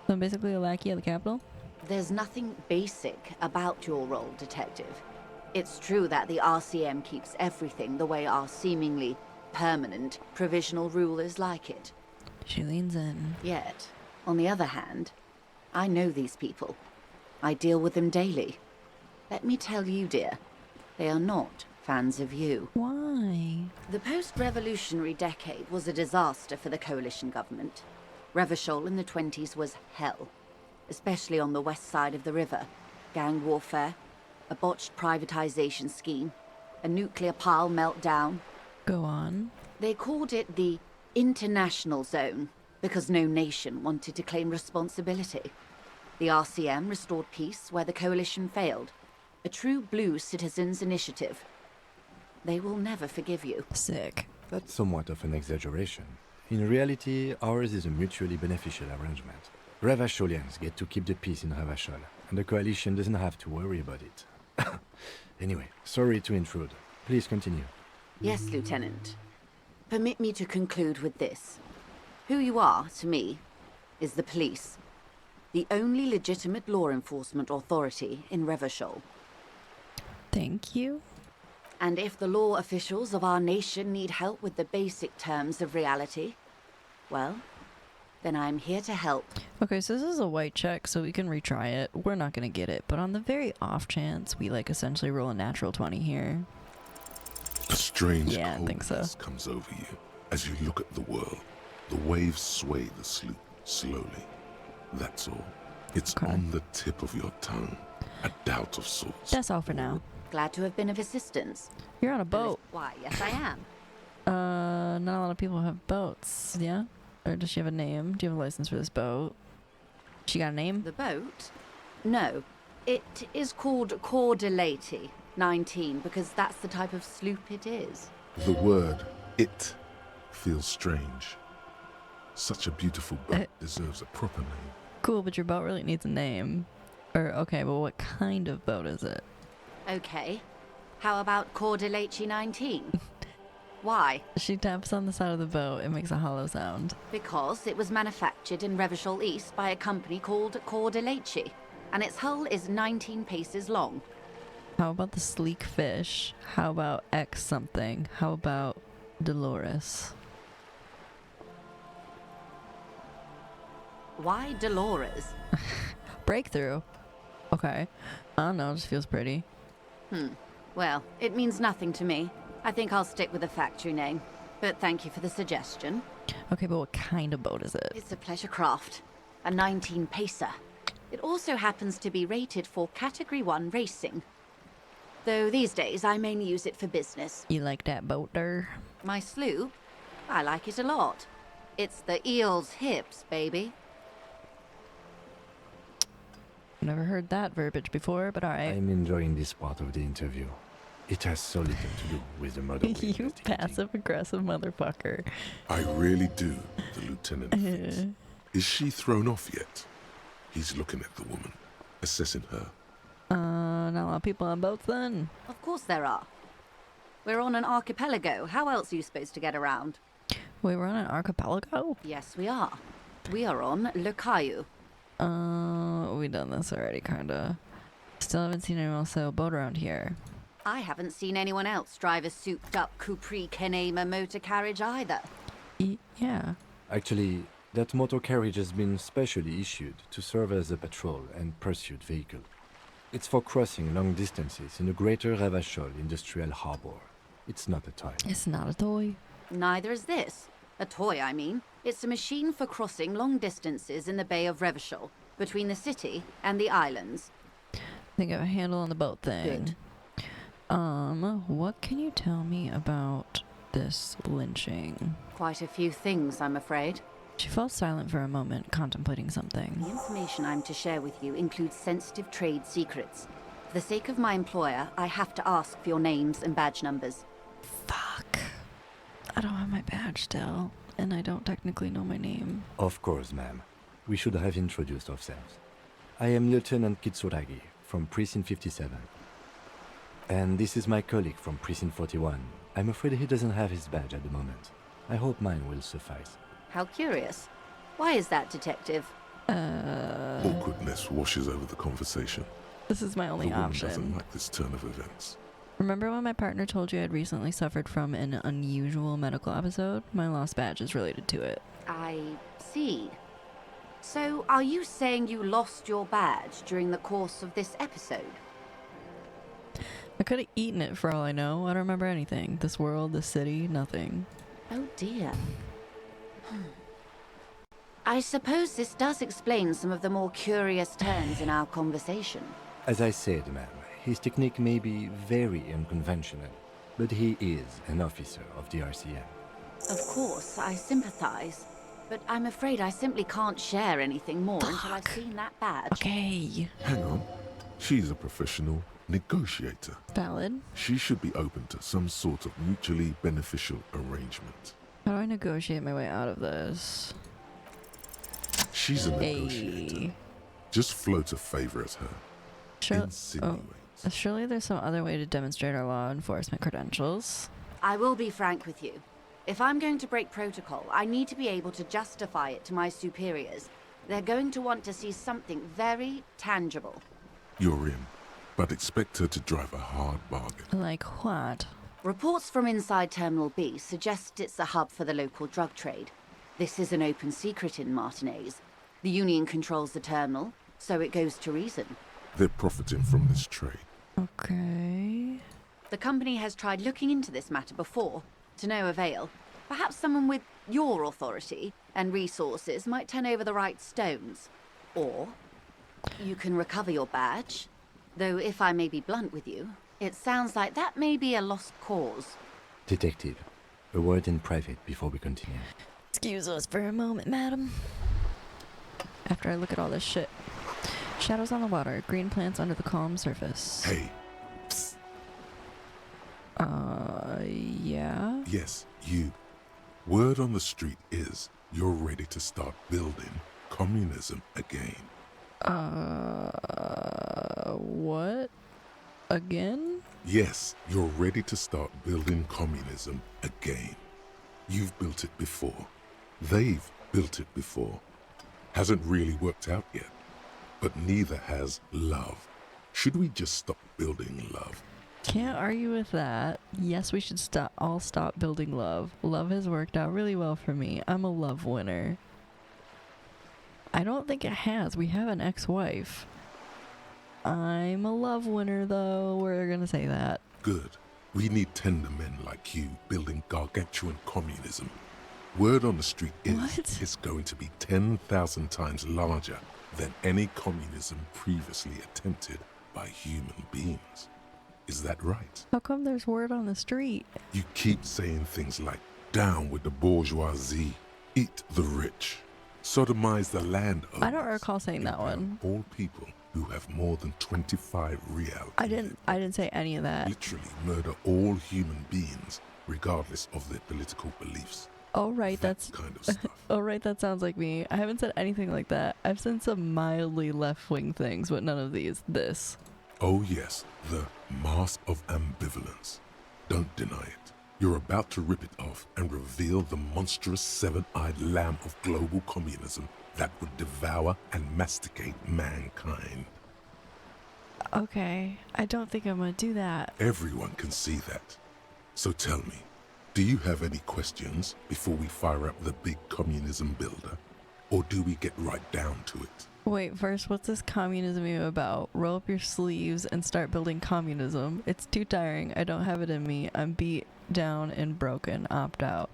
So I'm basically a lackey of the capital? There's nothing basic about your role, Detective. It's true that the RCM keeps everything the way our seemingly permanent, provisional rulers like it. She leans in. Yet, on the other hand, I know these people. I deal with them daily. Let me tell you, dear, they are not fans of you. Why? The post-revolutionary decade was a disaster for the coalition government. Revachol in the 20s was hell, especially on the west side of the river. Gang warfare, a botched privatization scheme, a nuclear pile meltdown. Go on. They called it the international zone because no nation wanted to claim responsibility. The RCM restored peace where the coalition failed. A true blue citizens' initiative. They will never forgive you. Sick. That's somewhat of an exaggeration. In reality, ours is a mutually beneficial arrangement. Revacholians get to keep the peace in Revachol, and the coalition doesn't have to worry about it. Anyway, sorry to intrude. Please continue. Yes, Lieutenant. Permit me to conclude with this. Who you are, to me, is the police. The only legitimate law enforcement authority in Revachol. Thank you. And if the law officials of our nation need help with the basic terms of reality, well, then I'm here to help. Okay, so this is a white check, so we can retry it. We're not gonna get it, but on the very off chance, we like essentially roll a natural 20 here. A strange I think so. coldness comes over you as you look at the world. The waves sway the sloop slowly. That's all. It's on the tip of your tongue. A doubt of sorts. That's all for now. Glad to have been of assistance. You're on a boat. Why, yes I am. Not a lot of people have boats, yeah? Or does she have a name? Do you have a license for this boat? She got a name? The boat? No. It is called Cordelati 19 because that's the type of sloop it is. The word "it" feels strange. Such a beautiful boat deserves a proper name. Cool, but your boat really needs a name. Or, okay, but what kind of boat is it? Okay. How about Cordelati 19? Why? She taps on the side of the boat. It makes a hollow sound. Because it was manufactured in Revachol East by a company called Cordelati, and its hull is 19 paces long. How about the sleek fish? How about X something? How about Dolores? Why Dolores? Breakthrough. Okay. I don't know, it just feels pretty. Well, it means nothing to me. I think I'll stick with the factory name. But thank you for the suggestion. Okay, but what kind of boat is it? It's a pleasure craft. A 19 pacer. It also happens to be rated for Category 1 racing. Though these days I mainly use it for business. You like that boat there? My sloop? I like it a lot. It's the eel's hips, baby. Never heard that verbiage before, but alright. I'm enjoying this part of the interview. It has so little to do with the murder. You passive-aggressive motherfucker. I really do, the lieutenant thinks. Is she thrown off yet? He's looking at the woman, assessing her. Not a lot of people on boats then. Of course there are. We're on an archipelago. How else are you supposed to get around? Wait, we're on an archipelago? Yes, we are. We are on Le Caillou. We done this already, kinda. Still haven't seen anyone else sail a boat around here. I haven't seen anyone else drive a souped-up Capri Kenema motor carriage either. Yeah. Actually, that motor carriage has been specially issued to serve as a patrol and pursuit vehicle. It's for crossing long distances in the greater Ravachol industrial harbor. It's not a toy. It's not a toy. Neither is this. A toy, I mean. It's a machine for crossing long distances in the Bay of Revachol, between the city and the islands. I think I have a handle on the boat thing. Good. What can you tell me about this lynching? Quite a few things, I'm afraid. She falls silent for a moment, contemplating something. The information I'm to share with you includes sensitive trade secrets. For the sake of my employer, I have to ask for your names and badge numbers. Fuck. I don't have my badge still, and I don't technically know my name. Of course, ma'am. We should have introduced ourselves. I am Lieutenant Kitsuragi from Precinct 57. And this is my colleague from Precinct 41. I'm afraid he doesn't have his badge at the moment. I hope mine will suffice. How curious. Why is that, Detective? Awkwardness washes over the conversation. This is my only the woman option. Doesn't like this turn of events. Remember when my partner told you I had recently suffered from an unusual medical episode? My lost badge is related to it. I see. So, are you saying you lost your badge during the course of this episode? I could have eaten it for all I know. I don't remember anything. This world, this city, nothing. Oh dear. I suppose this does explain some of the more curious turns in our conversation. As I said, ma'am, his technique may be very unconventional, but he is an officer of the RCM. Of course, I sympathize. But I'm afraid I simply can't share anything more until I've seen that badge. Okay. Hang on. She's a professional negotiator. Valid. She should be open to some sort of mutually beneficial arrangement. How do I negotiate my way out of this? She's a negotiator. Just float a favor at her. Surely there's some other way to demonstrate our law enforcement credentials. I will be frank with you. If I'm going to break protocol, I need to be able to justify it to my superiors. They're going to want to see something very tangible. You're in, but expect her to drive a hard bargain. Like what? Reports from inside Terminal B suggest it's a hub for the local drug trade. This is an open secret in Martinez. The Union controls the terminal, so it goes to reason. They're profiting from this trade. Okay. The company has tried looking into this matter before, to no avail. Perhaps someone with your authority and resources might turn over the right stones. Or you can recover your badge. Though if I may be blunt with you, it sounds like that may be a lost cause. Detective, a word in private before we continue. Excuse us for a moment, madam. After I look at all this shit. Shadows on the water, green plants under the calm surface. Hey. Psst. Yeah? Yes, you. Word on the street is you're ready to start building communism again. What? Again? Yes, you're ready to start building communism again. You've built it before. They've built it before. Hasn't really worked out yet. But neither has love. Should we just stop building love? Can't argue with that. Yes, we should all stop building love. Love has worked out really well for me. I'm a love winner. I don't think it has. We have an ex-wife. I'm a love winner, though. We're gonna say that. Good. We need tender men like you building gargantuan communism. Word on the street is it's going to be 10,000 times larger than any communism previously attempted by human beings. Is that right? How come there's word on the street? You keep saying things like, down with the bourgeoisie, eat the rich, sodomize the landowners. I don't recall saying that one. All people who have more than 25 real. I didn't say any of that. Literally murder all human beings, regardless of their political beliefs. All right, that's kind of stuff. all right. That sounds like me. I haven't said anything like that. I've said some mildly left-wing things, but none of this. Oh yes, the mask of ambivalence. Don't deny it. You're about to rip it off and reveal the monstrous seven-eyed lamb of global communism that would devour and masticate mankind. Okay, I don't think I'm gonna do that. Everyone can see that. So tell me, do you have any questions before we fire up the big communism builder? Or do we get right down to it? Wait, first, what's this communism even about? Roll up your sleeves and start building communism. It's too tiring. I don't have it in me. I'm beat down and broken. Opt out.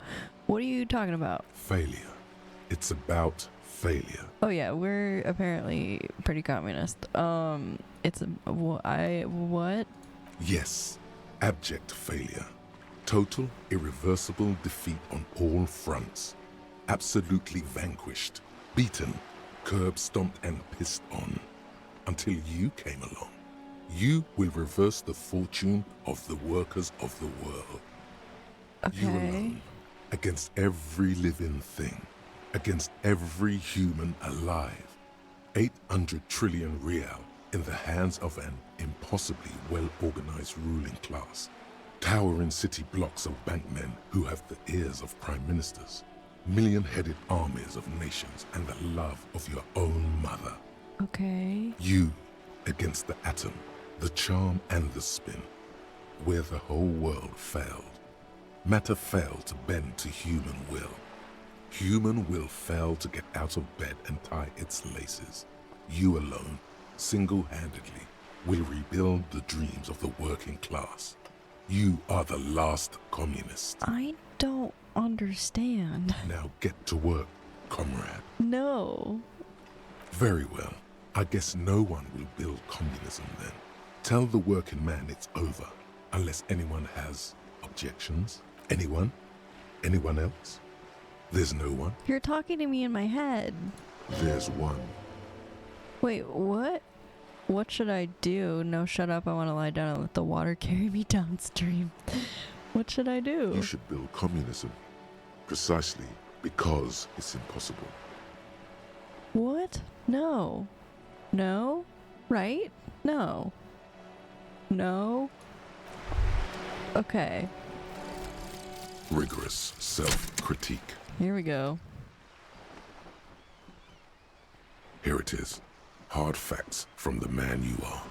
What are you talking about? Failure. It's about failure. Oh yeah, we're apparently pretty communist. It's what? Yes, abject failure. Total, irreversible defeat on all fronts. Absolutely vanquished, beaten, curb-stomped and pissed on. Until you came along. You will reverse the fortune of the workers of the world. Okay. You alone, against every living thing, against every human alive. 800 trillion real in the hands of an impossibly well-organized ruling class. Towering city blocks of bankmen who have the ears of prime ministers. Million-headed armies of nations and the love of your own mother. Okay. You against the atom, the charm and the spin, where the whole world failed. Matter failed to bend to human will. Human will failed to get out of bed and tie its laces. You alone, single-handedly, will rebuild the dreams of the working class. You are the last communist. I don't understand. Now get to work, comrade. No. Very well. I guess no one will build communism then. Tell the working man it's over, unless anyone has objections. Anyone? Anyone else? There's no one? You're talking to me in my head. There's one. Wait, what? What should I do? No, shut up. I want to lie down and let the water carry me downstream. What should I do? You should build communism. Precisely because it's impossible. What? No. No? Right? No. No? Okay. Rigorous self-critique. Here we go. Here it is. Hard facts from the man you are.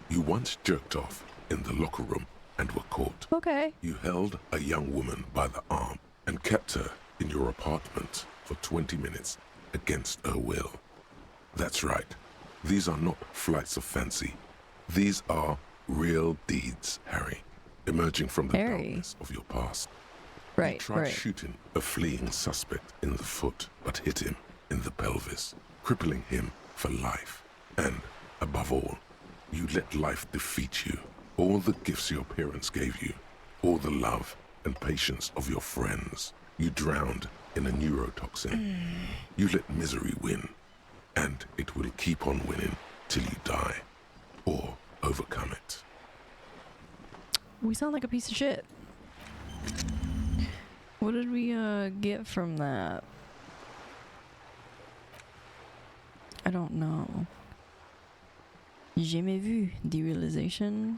You once jerked off in the locker room and were caught. Okay. You held a young woman by the arm and kept her in your apartment for 20 minutes against her will. That's right. These are not flights of fancy. These are real deeds, Harry, emerging from the darkness of your past. Right, You tried right. shooting a fleeing suspect in the foot, but hit him in the pelvis, crippling him for life. And, above all, you let life defeat you. All the gifts your parents gave you, all the love and patience of your friends, you drowned in a neurotoxin. You let misery win, and it will keep on winning till you die, or overcome it. We sound like a piece of shit. What did we get from that? I don't know. Jamais vu. Derealization.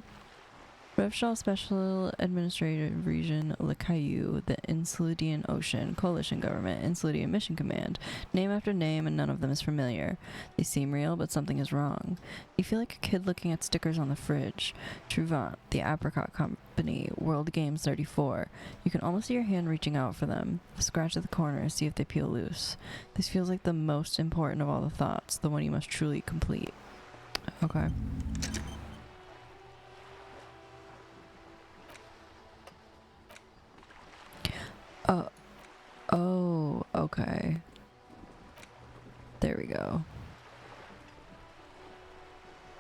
Revshal Special Administrative Region Le Caillou, the Insludian Ocean Coalition Government, Insludian Mission Command. Name after name, and none of them is familiar. They seem real, but something is wrong. You feel like a kid looking at stickers on the fridge. Truvant, the Apricot Company, World Games 34. You can almost see your hand reaching out for them. Scratch at the corner, see if they peel loose. This feels like the most important of all the thoughts, the one you must truly complete. Okay. Oh, okay. There we go.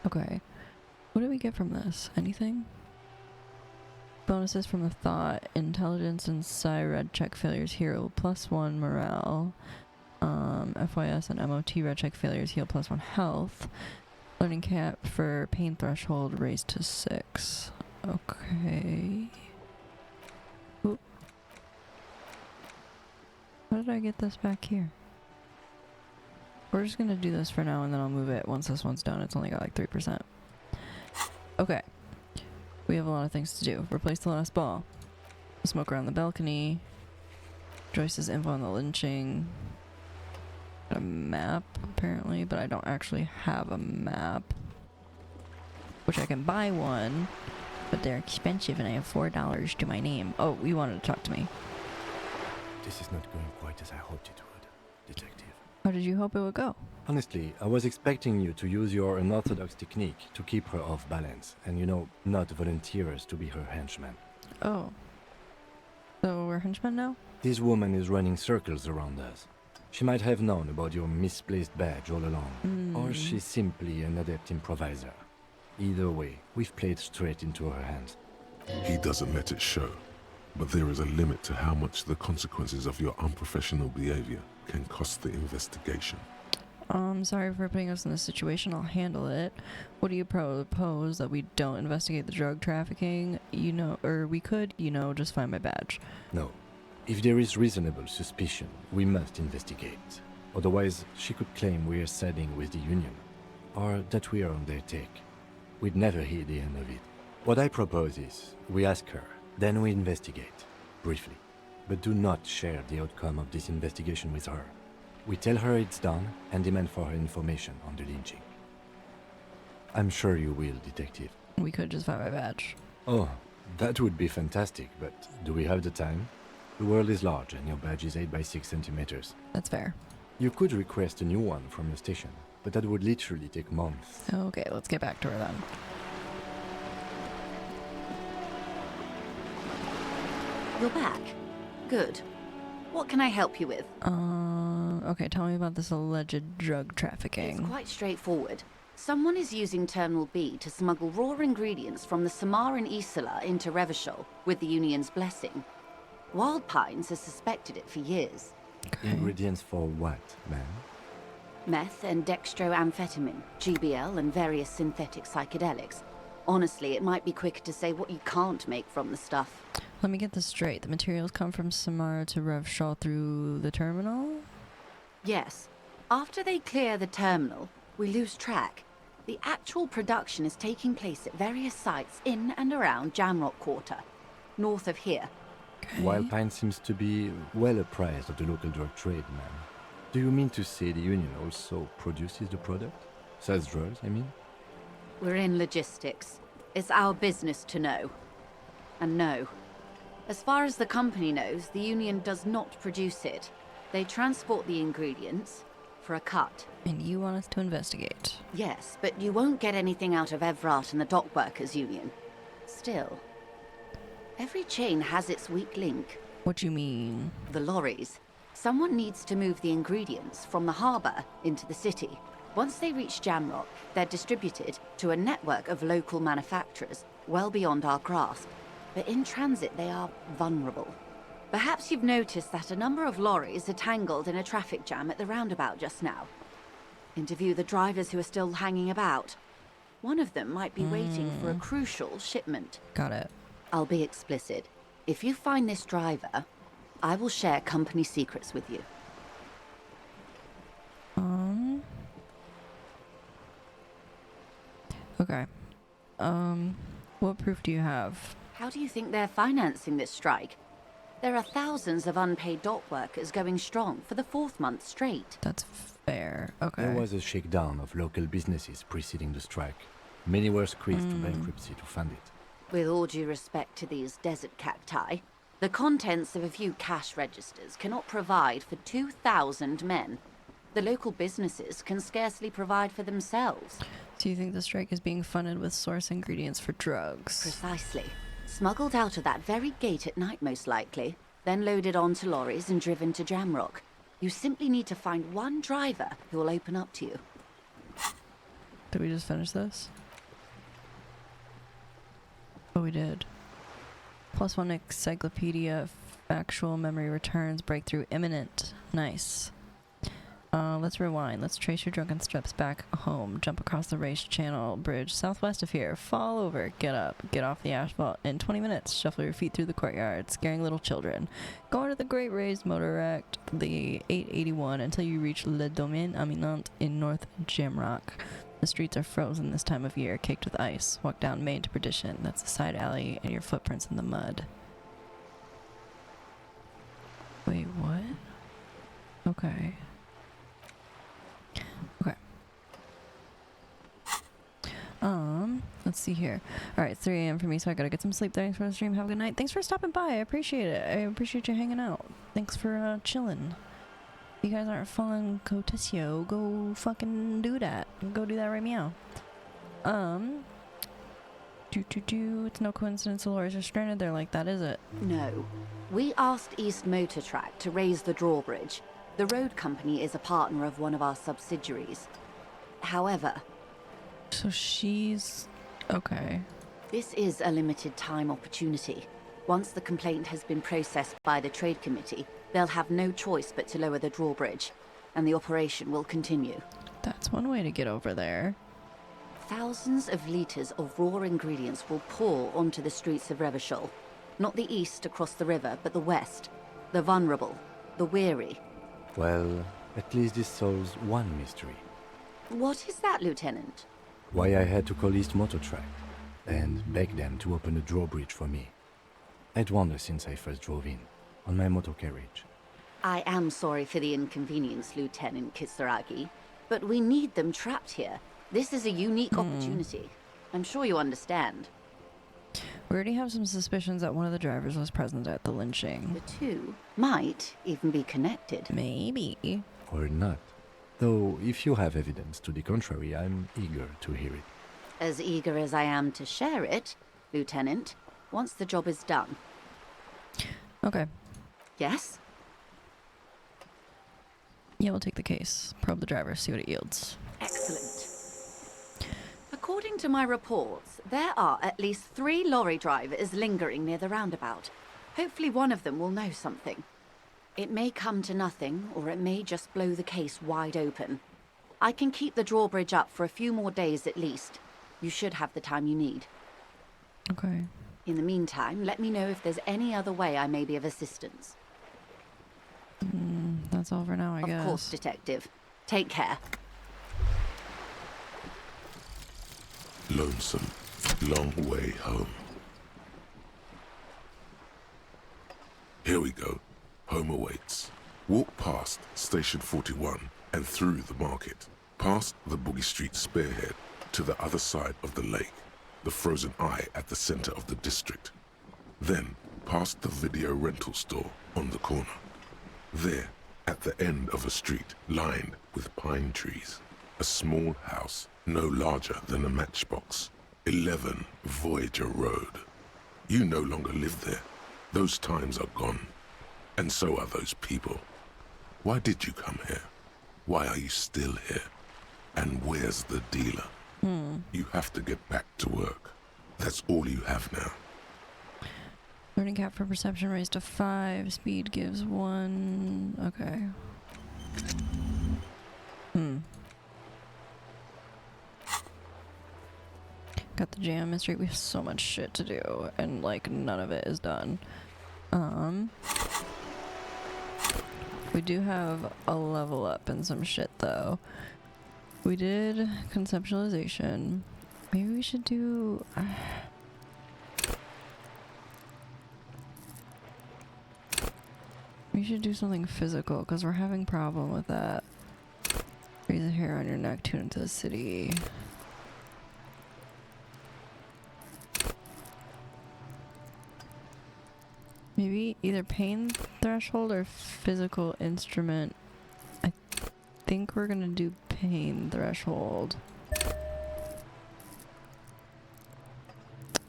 Okay. What do we get from this? Anything? Bonuses from the thought, intelligence and psi red check failures heal +1 morale. FYS and MOT red check failures heal +1 health. Learning cap for pain threshold raised to 6. Okay. Oop. How did I get this back here? We're just gonna do this for now and then I'll move it once this one's done. It's only got like 3%. Okay. We have a lot of things to do. Replace the last ball. Smoke around the balcony. Joyce's info on the lynching. Got a map, apparently, but I don't actually have a map. Which I can buy one, but they're expensive and I have $4 to my name. Oh, you wanted to talk to me. This is not going quite as I hoped it would, Detective. How did you hope it would go? Honestly, I was expecting you to use your unorthodox technique to keep her off balance, and you know, not volunteer us to be her henchman. Oh. So we're henchmen now? This woman is running circles around us. She might have known about your misplaced badge all along, or she's simply an adept improviser. Either way, we've played straight into her hands. He doesn't let it show, but there is a limit to how much the consequences of your unprofessional behavior can cost the investigation. Sorry for putting us in this situation. I'll handle it. What do you propose? That we don't investigate the drug trafficking? You know, or we could, you know, just find my badge. No. If there is reasonable suspicion, we must investigate. Otherwise, she could claim we're siding with the Union, or that we are on their take. We'd never hear the end of it. What I propose is, we ask her, then we investigate, briefly. But do not share the outcome of this investigation with her. We tell her it's done, and demand for her information on the lynching. I'm sure you will, Detective. We could just find my badge. Oh, that would be fantastic, but do we have the time? The world is large, and your badge is 8 by 6 centimeters. That's fair. You could request a new one from your station, but that would literally take months. Okay, let's get back to her then. You're back. Good. What can I help you with? Okay, tell me about this alleged drug trafficking. It's quite straightforward. Someone is using Terminal B to smuggle raw ingredients from the Samaran Isola into Revachol with the Union's blessing. Wild Pines has suspected it for years. Ingredients for what, ma'am? Meth and dextroamphetamine, GBL, and various synthetic psychedelics. Honestly, it might be quicker to say what you can't make from the stuff. Let me get this straight. The materials come from Samara to Revachol through the terminal? Yes. After they clear the terminal, we lose track. The actual production is taking place at various sites in and around Jamrock Quarter, north of here. Wild Pine seems to be well apprised of the local drug trade, ma'am. Do you mean to say the Union also produces the product? Sells drugs, I mean? We're in logistics. It's our business to know. And no. As far as the company knows, the Union does not produce it. They transport the ingredients for a cut. And you want us to investigate? Yes, but you won't get anything out of Evrat and the Dock Workers Union. Still, every chain has its weak link. What do you mean? The lorries. Someone needs to move the ingredients from the harbour into the city. Once they reach Jamrock, they're distributed to a network of local manufacturers, well beyond our grasp. But in transit, they are vulnerable. Perhaps you've noticed that a number of lorries are tangled in a traffic jam at the roundabout just now. Interview the drivers who are still hanging about. One of them might be waiting for a crucial shipment. Got it. I'll be explicit. If you find this driver, I will share company secrets with you. Okay. What proof do you have? How do you think they're financing this strike? There are thousands of unpaid dock workers going strong for the 4th month straight. That's fair. Okay. There was a shakedown of local businesses preceding the strike. Many were squeezed to bankruptcy to fund it. With all due respect to these desert cacti, the contents of a few cash registers cannot provide for 2,000 men. The local businesses can scarcely provide for themselves. So you think the strike is being funded with source ingredients for drugs? Precisely. Smuggled out of that very gate at night, most likely, then loaded onto lorries and driven to Jamrock. You simply need to find one driver who will open up to you. Did we just finish this? Oh, we did. +1 encyclopedia, factual memory returns, breakthrough imminent. Nice. Let's rewind. Let's trace your drunken steps back home. Jump across the race channel bridge southwest of here. Fall over. Get up. Get off the asphalt. In 20 minutes, shuffle your feet through the courtyard, scaring little children. Go into the Great Raised Motorect, the 881, until you reach Le Domaine Aminant in North Jamrock. The streets are frozen this time of year, caked with ice. Walk down Main to Perdition. That's a side alley and your footprints in the mud. Wait, what? Okay. Okay. Let's see here. Alright, 3 a.m. for me, so I gotta get some sleep. Thanks for the stream. Have a good night. Thanks for stopping by. I appreciate it. I appreciate you hanging out. Thanks for chilling. If you guys aren't following Cotisio, go fucking do that. Go do that right meow. It's no coincidence the lawyers are stranded there like that, is it? No. We asked East Motor Track to raise the drawbridge. The road company is a partner of one of our subsidiaries. However... So she's... okay. This is a limited time opportunity. Once the complaint has been processed by the trade committee, they'll have no choice but to lower the drawbridge, and the operation will continue. That's one way to get over there. Thousands of litres of raw ingredients will pour onto the streets of Revachol. Not the east across the river, but the west. The vulnerable, the weary. Well, at least this solves one mystery. What is that, Lieutenant? Why I had to call East Motor Track and beg them to open the drawbridge for me. I'd wondered since I first drove in, on my motor carriage. I am sorry for the inconvenience, Lieutenant Kisaragi, but we need them trapped here. This is a unique opportunity. I'm sure you understand. We already have some suspicions that one of the drivers was present at the lynching. The two might even be connected. Maybe. Or not. Though, if you have evidence to the contrary, I'm eager to hear it. As eager as I am to share it, Lieutenant, once the job is done. Okay. Yes? Yeah, we'll take the case. Probe the driver, see what it yields. Excellent. According to my reports, there are at least 3 lorry drivers lingering near the roundabout. Hopefully one of them will know something. It may come to nothing, or it may just blow the case wide open. I can keep the drawbridge up for a few more days at least. You should have the time you need. Okay. In the meantime, let me know if there's any other way I may be of assistance. That's all for now, I guess. Of course, Detective. Take care. Lonesome, long way home. Here we go. Home awaits. Walk past Station 41 and through the market, past the Boogie Street spearhead to the other side of the lake, the frozen eye at the center of the district. Then past the video rental store on the corner. There, at the end of a street lined with pine trees, a small house no larger than a matchbox. 11 Voyager Road. You no longer live there. Those times are gone. And so are those people. Why did you come here? Why are you still here? And where's the dealer? You have to get back to work. That's all you have now. Learning cap for perception raised to 5. Speed gives 1. Okay. Got the jam mystery. We have so much shit to do, and like none of it is done. We do have a level up and some shit though. We did conceptualization. Maybe we should do we should do something physical because we're having problem with that. Raise a hair on your neck, tune into the city. Maybe either pain threshold or physical instrument. I think we're gonna do pain threshold.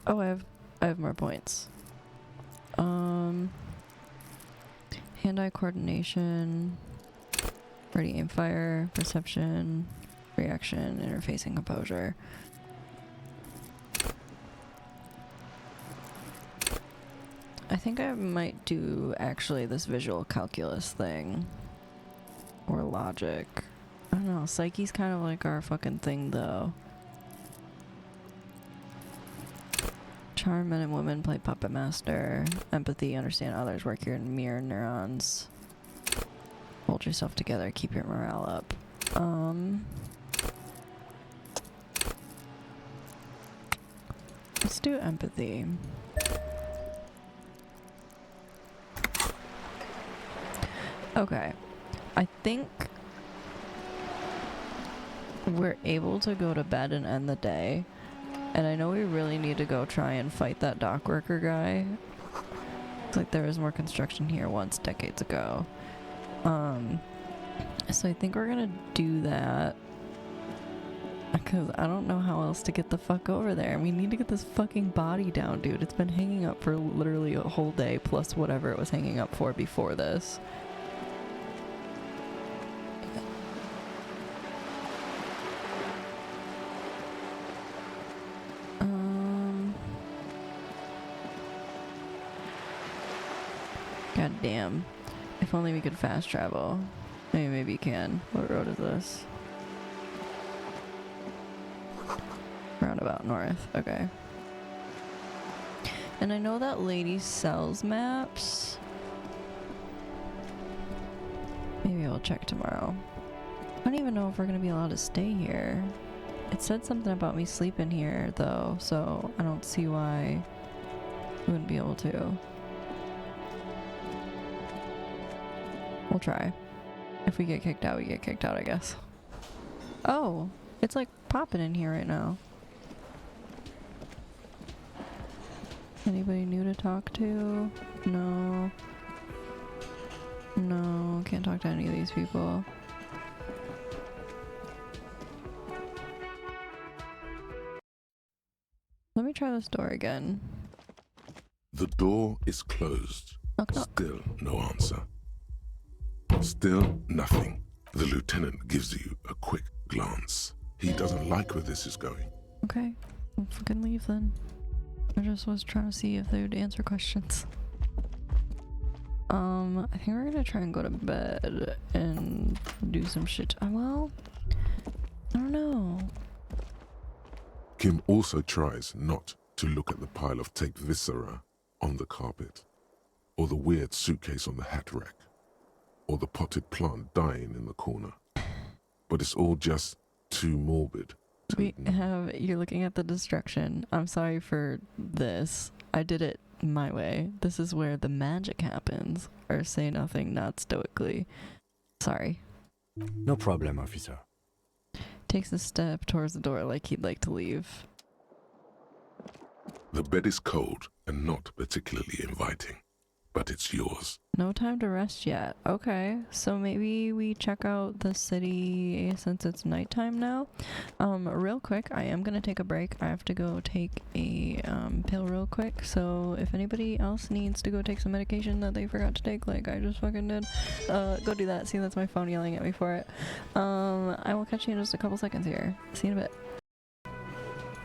Oh, I have more points. Hand-eye coordination, ready aim fire, perception, reaction, interfacing composure. I think I might do actually this visual calculus thing. Or logic. I don't know, psyche's kind of like our fucking thing though. Charm men and women, play puppet master. Empathy, understand others, work your mirror neurons. Hold yourself together, keep your morale up. Let's do empathy. Okay, I think we're able to go to bed and end the day. And I know we really need to go try and fight that dock worker guy. It's like there was more construction here once decades ago. So I think we're gonna do that. Because I don't know how else to get the fuck over there. We need to get this fucking body down, dude. It's been hanging up for literally a whole day plus whatever it was hanging up for before this. God damn. If only we could fast travel. Maybe you can. What road is this? Roundabout north. Okay. And I know that lady sells maps. Maybe I'll check tomorrow. I don't even know if we're gonna be allowed to stay here. It said something about me sleeping here though, so I don't see why we wouldn't be able to. We'll try. If we get kicked out, we get kicked out, I guess. Oh, it's like popping in here right now. Anybody new to talk to? No. No, can't talk to any of these people. Let me try this door again. The door is closed. Knock, knock. Still no answer. Still nothing. The lieutenant gives you a quick glance. He doesn't like where this is going. Okay, we'll fucking leave then. I just was trying to see if they would answer questions. I think we're gonna try and go to bed and do some shit. Well, I don't know. Kim also tries not to look at the pile of taped viscera on the carpet, or the weird suitcase on the hat rack, or the potted plant dying in the corner. But it's all just too morbid. You're looking at the destruction. I'm sorry for this. I did it my way. This is where the magic happens. Or say nothing, not stoically. Sorry. No problem, officer. Takes a step towards the door like he'd like to leave. The bed is cold and not particularly inviting, but it's yours. No time to rest yet. Okay, so maybe we check out the city since it's nighttime now. Real quick, I am gonna take a break. I have to go take a pill real quick. So if anybody else needs to go take some medication that they forgot to take, like I just fucking did, go do that. See, that's my phone yelling at me for it. I will catch you in just a couple seconds here. See you in a bit.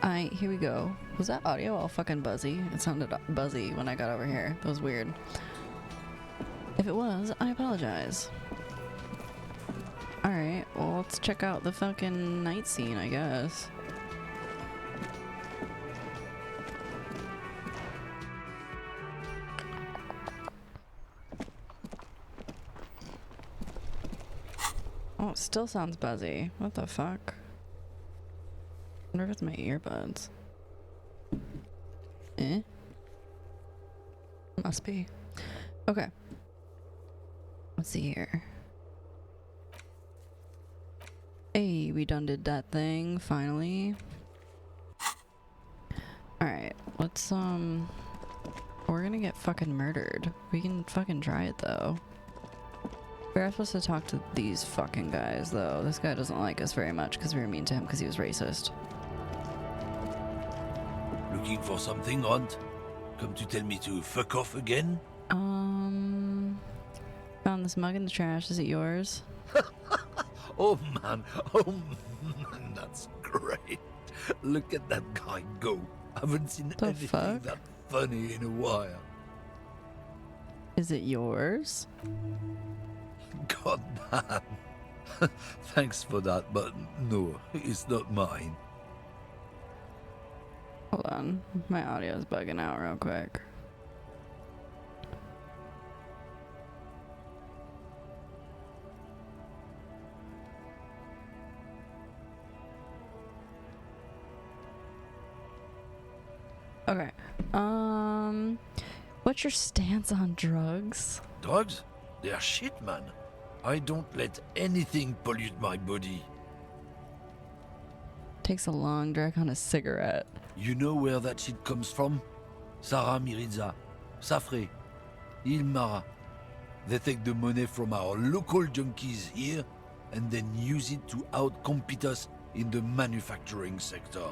Alright, here we go. Was that audio all fucking buzzy? It sounded buzzy when I got over here. That was weird. If it was, I apologize. Alright, well, let's check out the fucking night scene, I guess. Oh, it still sounds buzzy. What the fuck? I wonder if it's my earbuds. Eh? Must be. Okay. Let's see here. Hey, we done did that thing, finally. Alright, let's, we're gonna get fucking murdered. We can fucking try it, though. We're supposed to talk to these fucking guys, though. This guy doesn't like us very much because we were mean to him because he was racist. Looking for something, Rond? Come to tell me to fuck off again? Found this mug in the trash. Is it yours? Oh man, that's great. Look at that guy go. I haven't seen anything that funny in a while. Is it yours? God damn. Thanks for that, but no, it's not mine. Hold on. My audio's bugging out real quick. Okay. What's your stance on drugs? Drugs? They're shit, man. I don't let anything pollute my body. Takes a long drag on a cigarette. You know where that shit comes from? Sarah Miriza, Safre, Ilmara. They take the money from our local junkies here and then use it to outcompete us in the manufacturing sector.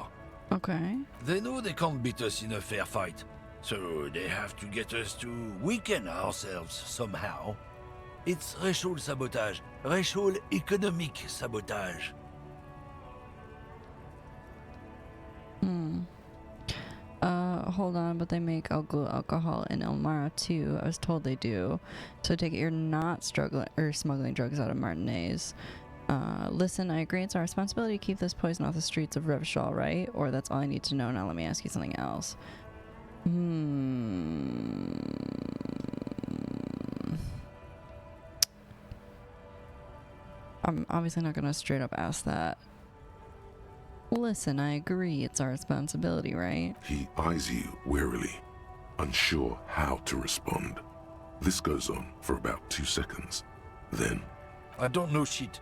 Okay. They know they can't beat us in a fair fight, so they have to get us to weaken ourselves somehow. It's racial sabotage, racial economic sabotage. Hold on, but they make alcohol in Elmara too. I was told they do. So take it you're not smuggling drugs out of Martinez. Listen, I agree it's our responsibility to keep this poison off the streets of Revachol, right? Or that's all I need to know. Now let me ask you something else. I'm obviously not gonna straight up ask that. Listen, I agree it's our responsibility, right? He eyes you warily, unsure how to respond. This goes on for about 2 seconds. Then, I don't know shit.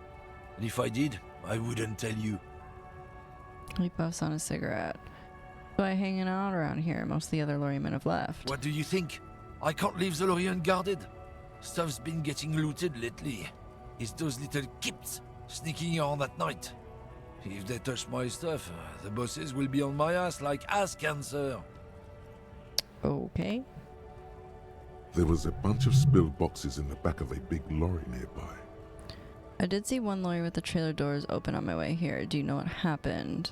And if I did, I wouldn't tell you. He puffs on a cigarette. Why hanging out around here? Most of the other lorrymen have left. What do you think? I can't leave the lorry unguarded. Stuff's been getting looted lately. It's those little kips sneaking around at night. If they touch my stuff, the bosses will be on my ass like ass cancer. Okay. there was a bunch of spilled boxes in the back of a big lorry nearby. I did see one lorry with the trailer doors open on my way here. Do you know what happened?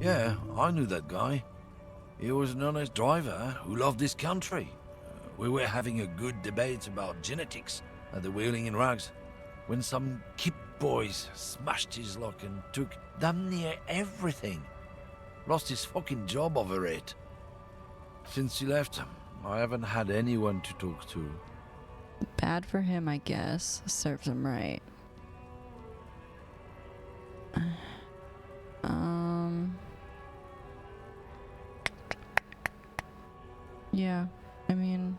Yeah, I knew that guy. He was an honest driver who loved this country. We were having a good debate about genetics at the Wheeling in Rags when some Kip boys smashed his lock and took damn near everything. Lost his fucking job over it. Since he left, I haven't had anyone to talk to. Bad for him, I guess. Serves him right. Yeah, I mean...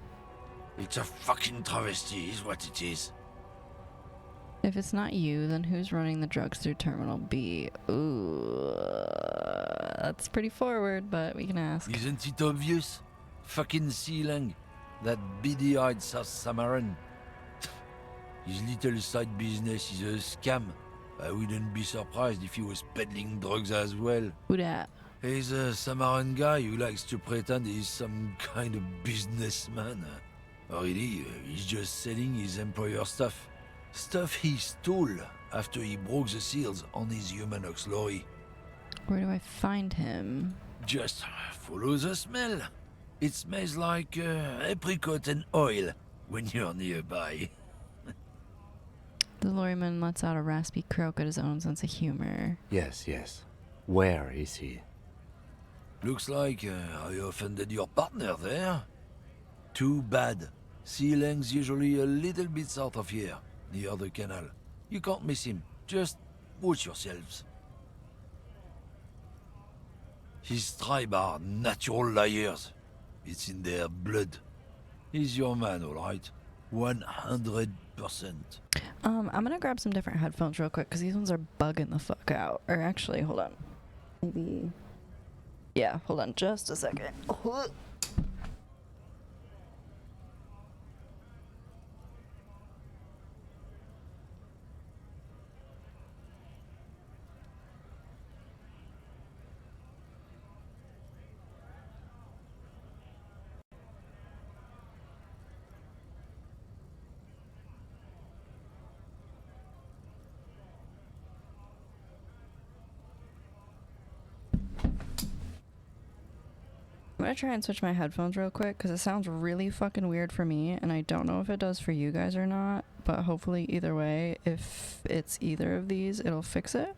It's a fucking travesty is what it is. If it's not you, then who's running the drugs through Terminal B? Ooh, that's pretty forward, but we can ask. Isn't it obvious? Fucking Sealang, that beady-eyed South Samaran. His little side business is a scam. I wouldn't be surprised if he was peddling drugs as well. Who dat? He's a Samaran guy who likes to pretend he's some kind of businessman. Really, he's just selling his employer stuff. Stuff he stole after he broke the seals on his Humanox lorry. Where do I find him? Just follow the smell. It smells like apricot and oil when you're nearby. The lorryman lets out a raspy croak at his own sense of humor. Yes, yes. Where is he? Looks like I offended your partner there. Too bad. Sealang's usually a little bit south of here, near the canal. You can't miss him. Just watch yourselves. His tribe are natural liars. It's in their blood. He's your man, all right? 100%. I'm gonna grab some different headphones real quick, because these ones are bugging the fuck out. Or actually, hold on. Maybe... Yeah, hold on just a second. gonna try and switch my headphones real quick because it sounds really fucking weird for me, and I don't know if it does for you guys or not, but hopefully either way, if it's either of these, it'll fix it.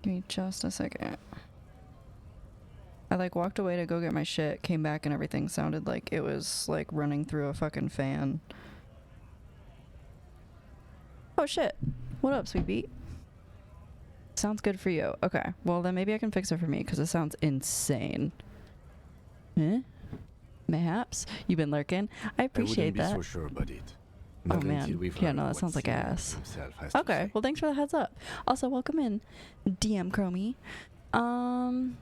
Give me just a second. I like walked away to go get my shit, came back, and everything sounded like it was like running through a fucking fan. Oh shit. What up, sweet beat? Sounds good for you. Okay, well then maybe I can fix it for me because it sounds insane. Eh? Mayhaps? You've been lurking? I appreciate that. I wouldn't be so sure about it. Oh Not man, until we've yeah, heard no, that what sounds like Simon ass. himself has to Okay, say. well thanks for the heads up. Also, welcome in, DM Chromie.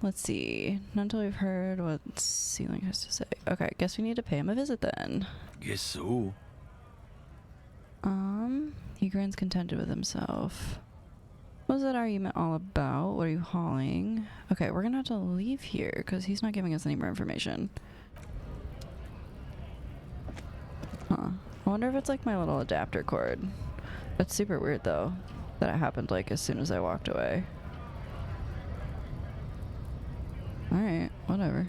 Let's see. Not until we've heard what Ceiling has to say. Okay, guess we need to pay him a visit then. Guess so. He grins contented with himself. What was that argument all about? What are you hauling? Okay, we're gonna have to leave here because he's not giving us any more information. Huh. I wonder if it's like my little adapter cord. That's super weird though, that it happened like as soon as I walked away. Alright, whatever.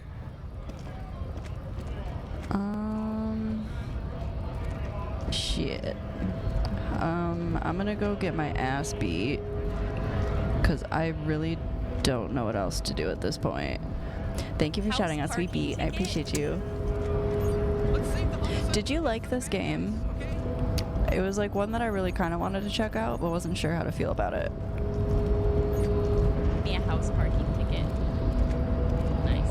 Shit. I'm gonna go get my ass beat because I really don't know what else to do at this point. Thank you for shouting out, sweet beat. I appreciate you. Did you like this game? It was like one that I really kind of wanted to check out, but wasn't sure how to feel about it. Me a house parking ticket. Nice.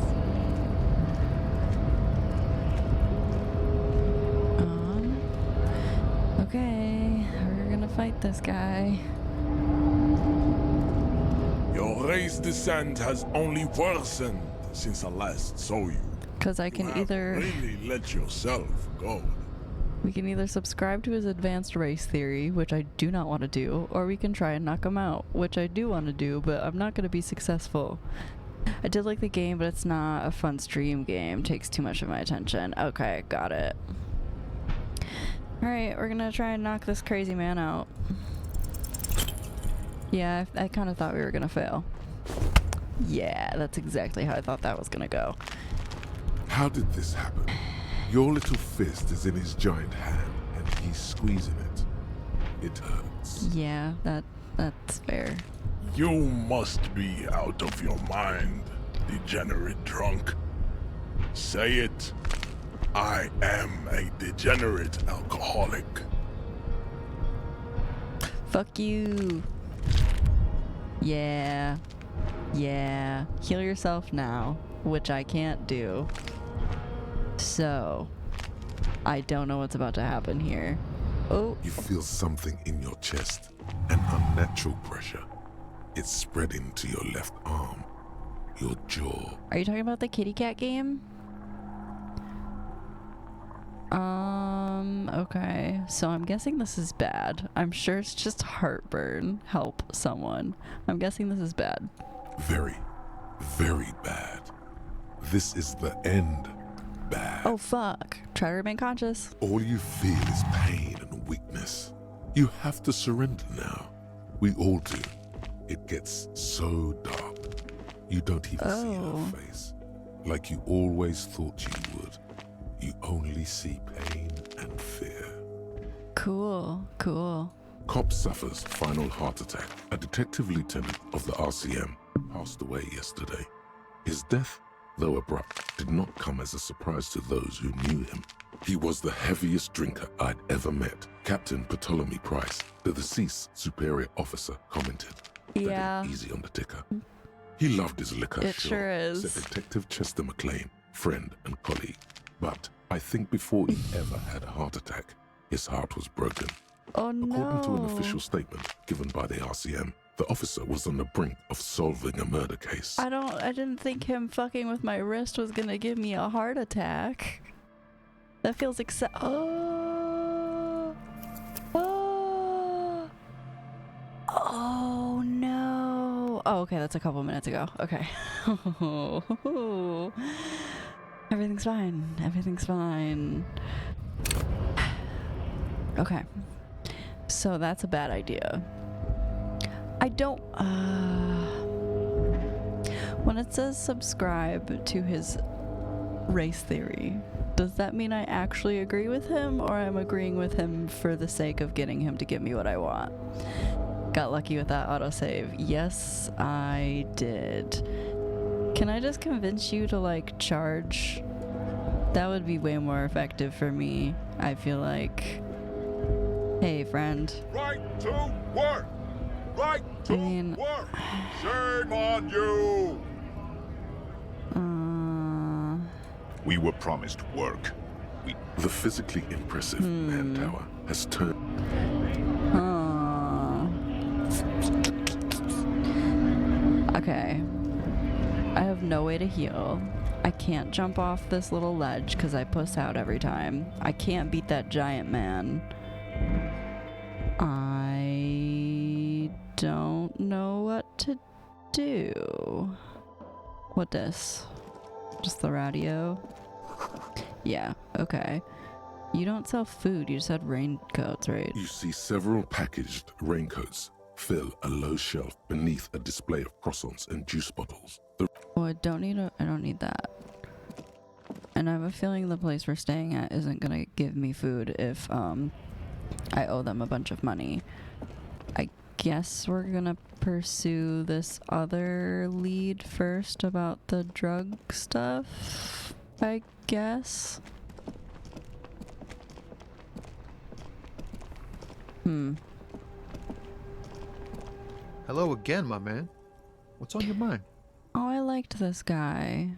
Okay, we're gonna fight this guy. Your race descent has only worsened since I last saw you. Because I can either... Really let yourself go. We can either subscribe to his advanced race theory, which I do not want to do, or we can try and knock him out, which I do want to do, but I'm not going to be successful. I did like the game, but it's not a fun stream game. Takes too much of my attention. Okay, got it. Alright, we're gonna try and knock this crazy man out. Yeah, I kind of thought we were gonna fail. Yeah, that's exactly how I thought that was gonna go. How did this happen? Your little fist is in his giant hand, and he's squeezing it. It hurts. Yeah, that's fair. You must be out of your mind, degenerate drunk. Say it. I am a degenerate alcoholic. Fuck you. Yeah. Yeah. Heal yourself now, which I can't do. So, I don't know what's about to happen here. Oh. You feel something in your chest, an unnatural pressure. It's spreading to your left arm, your jaw. Are you talking about the kitty cat game? Okay. So I'm guessing this is bad. I'm sure it's just heartburn. Help someone. I'm guessing this is bad. Very, very bad. This is the end. Bad. Oh fuck. Try to remain conscious. All you feel is pain and weakness. You have to surrender now. We all do. It gets so dark. You don't even see her face. Like you always thought you would. You only see pain and fear. Cool, cool. Cop suffers final heart attack. A detective lieutenant of the RCM passed away yesterday. His death, though abrupt, did not come as a surprise to those who knew him. He was the heaviest drinker I'd ever met. Captain Ptolemy Price, the deceased superior officer, commented. Yeah. Easy on the ticker. He loved his liquor. It sure is. Said Detective Chester McLean, friend and colleague. But I think before he ever had a heart attack, his heart was broken. Oh no. According to an official statement given by the RCM, the officer was on the brink of solving a murder case. I didn't think him fucking with my wrist was gonna give me a heart attack. That feels Oh no. Oh, okay, that's a couple minutes ago. Okay. Everything's fine. Everything's fine. Okay. So that's a bad idea. I don't... When it says subscribe to his race theory, does that mean I actually agree with him, or I'm agreeing with him for the sake of getting him to give me what I want? Got lucky with that autosave. Yes, I did. Can I just convince you to, like, charge? That would be way more effective for me, I feel like. Hey, friend. Right to work! Right to work! Shame on you! We were promised work. The physically impressive man tower has turned. Okay. I have no way to heal. I can't jump off this little ledge because I puss out every time. I can't beat that giant man. I don't know what to do. What this? Just the radio? Yeah, okay. You don't sell food, you just had raincoats, right? You see several packaged raincoats fill a low shelf beneath a display of croissants and juice bottles. Oh, I don't need that. And I have a feeling the place we're staying at isn't gonna give me food if I owe them a bunch of money. I guess we're gonna pursue this other lead first about the drug stuff, I guess. Hello again, my man. What's on your mind? Oh, I liked this guy.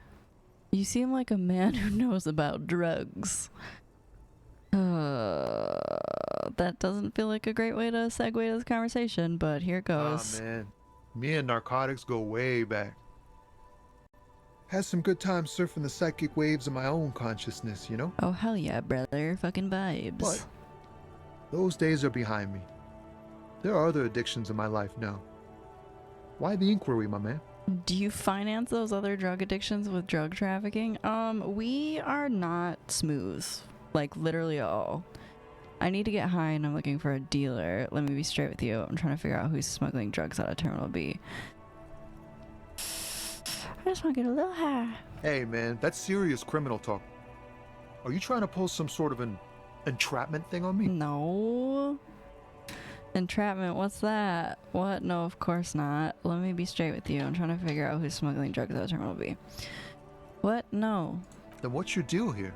You seem like a man who knows about drugs. That doesn't feel like a great way to segue to this conversation, but here it goes. Ah, man. Me and narcotics go way back. Had some good times surfing the psychic waves of my own consciousness, you know? Oh, hell yeah, brother. Fucking vibes. But those days are behind me. There are other addictions in my life now. Why the inquiry, my man? Do you finance those other drug addictions with drug trafficking? We are not smooth. Like, literally at all. I need to get high and I'm looking for a dealer. Let me be straight with you. I'm trying to figure out who's smuggling drugs out of Terminal B. I just want to get a little high. Hey, man, that's serious criminal talk. Are you trying to pull some sort of an entrapment thing on me? No. Entrapment, what's that? What? No, of course not. Let me be straight with you. I'm trying to figure out who's smuggling drugs out of Terminal B. What? No. Then what's your deal here?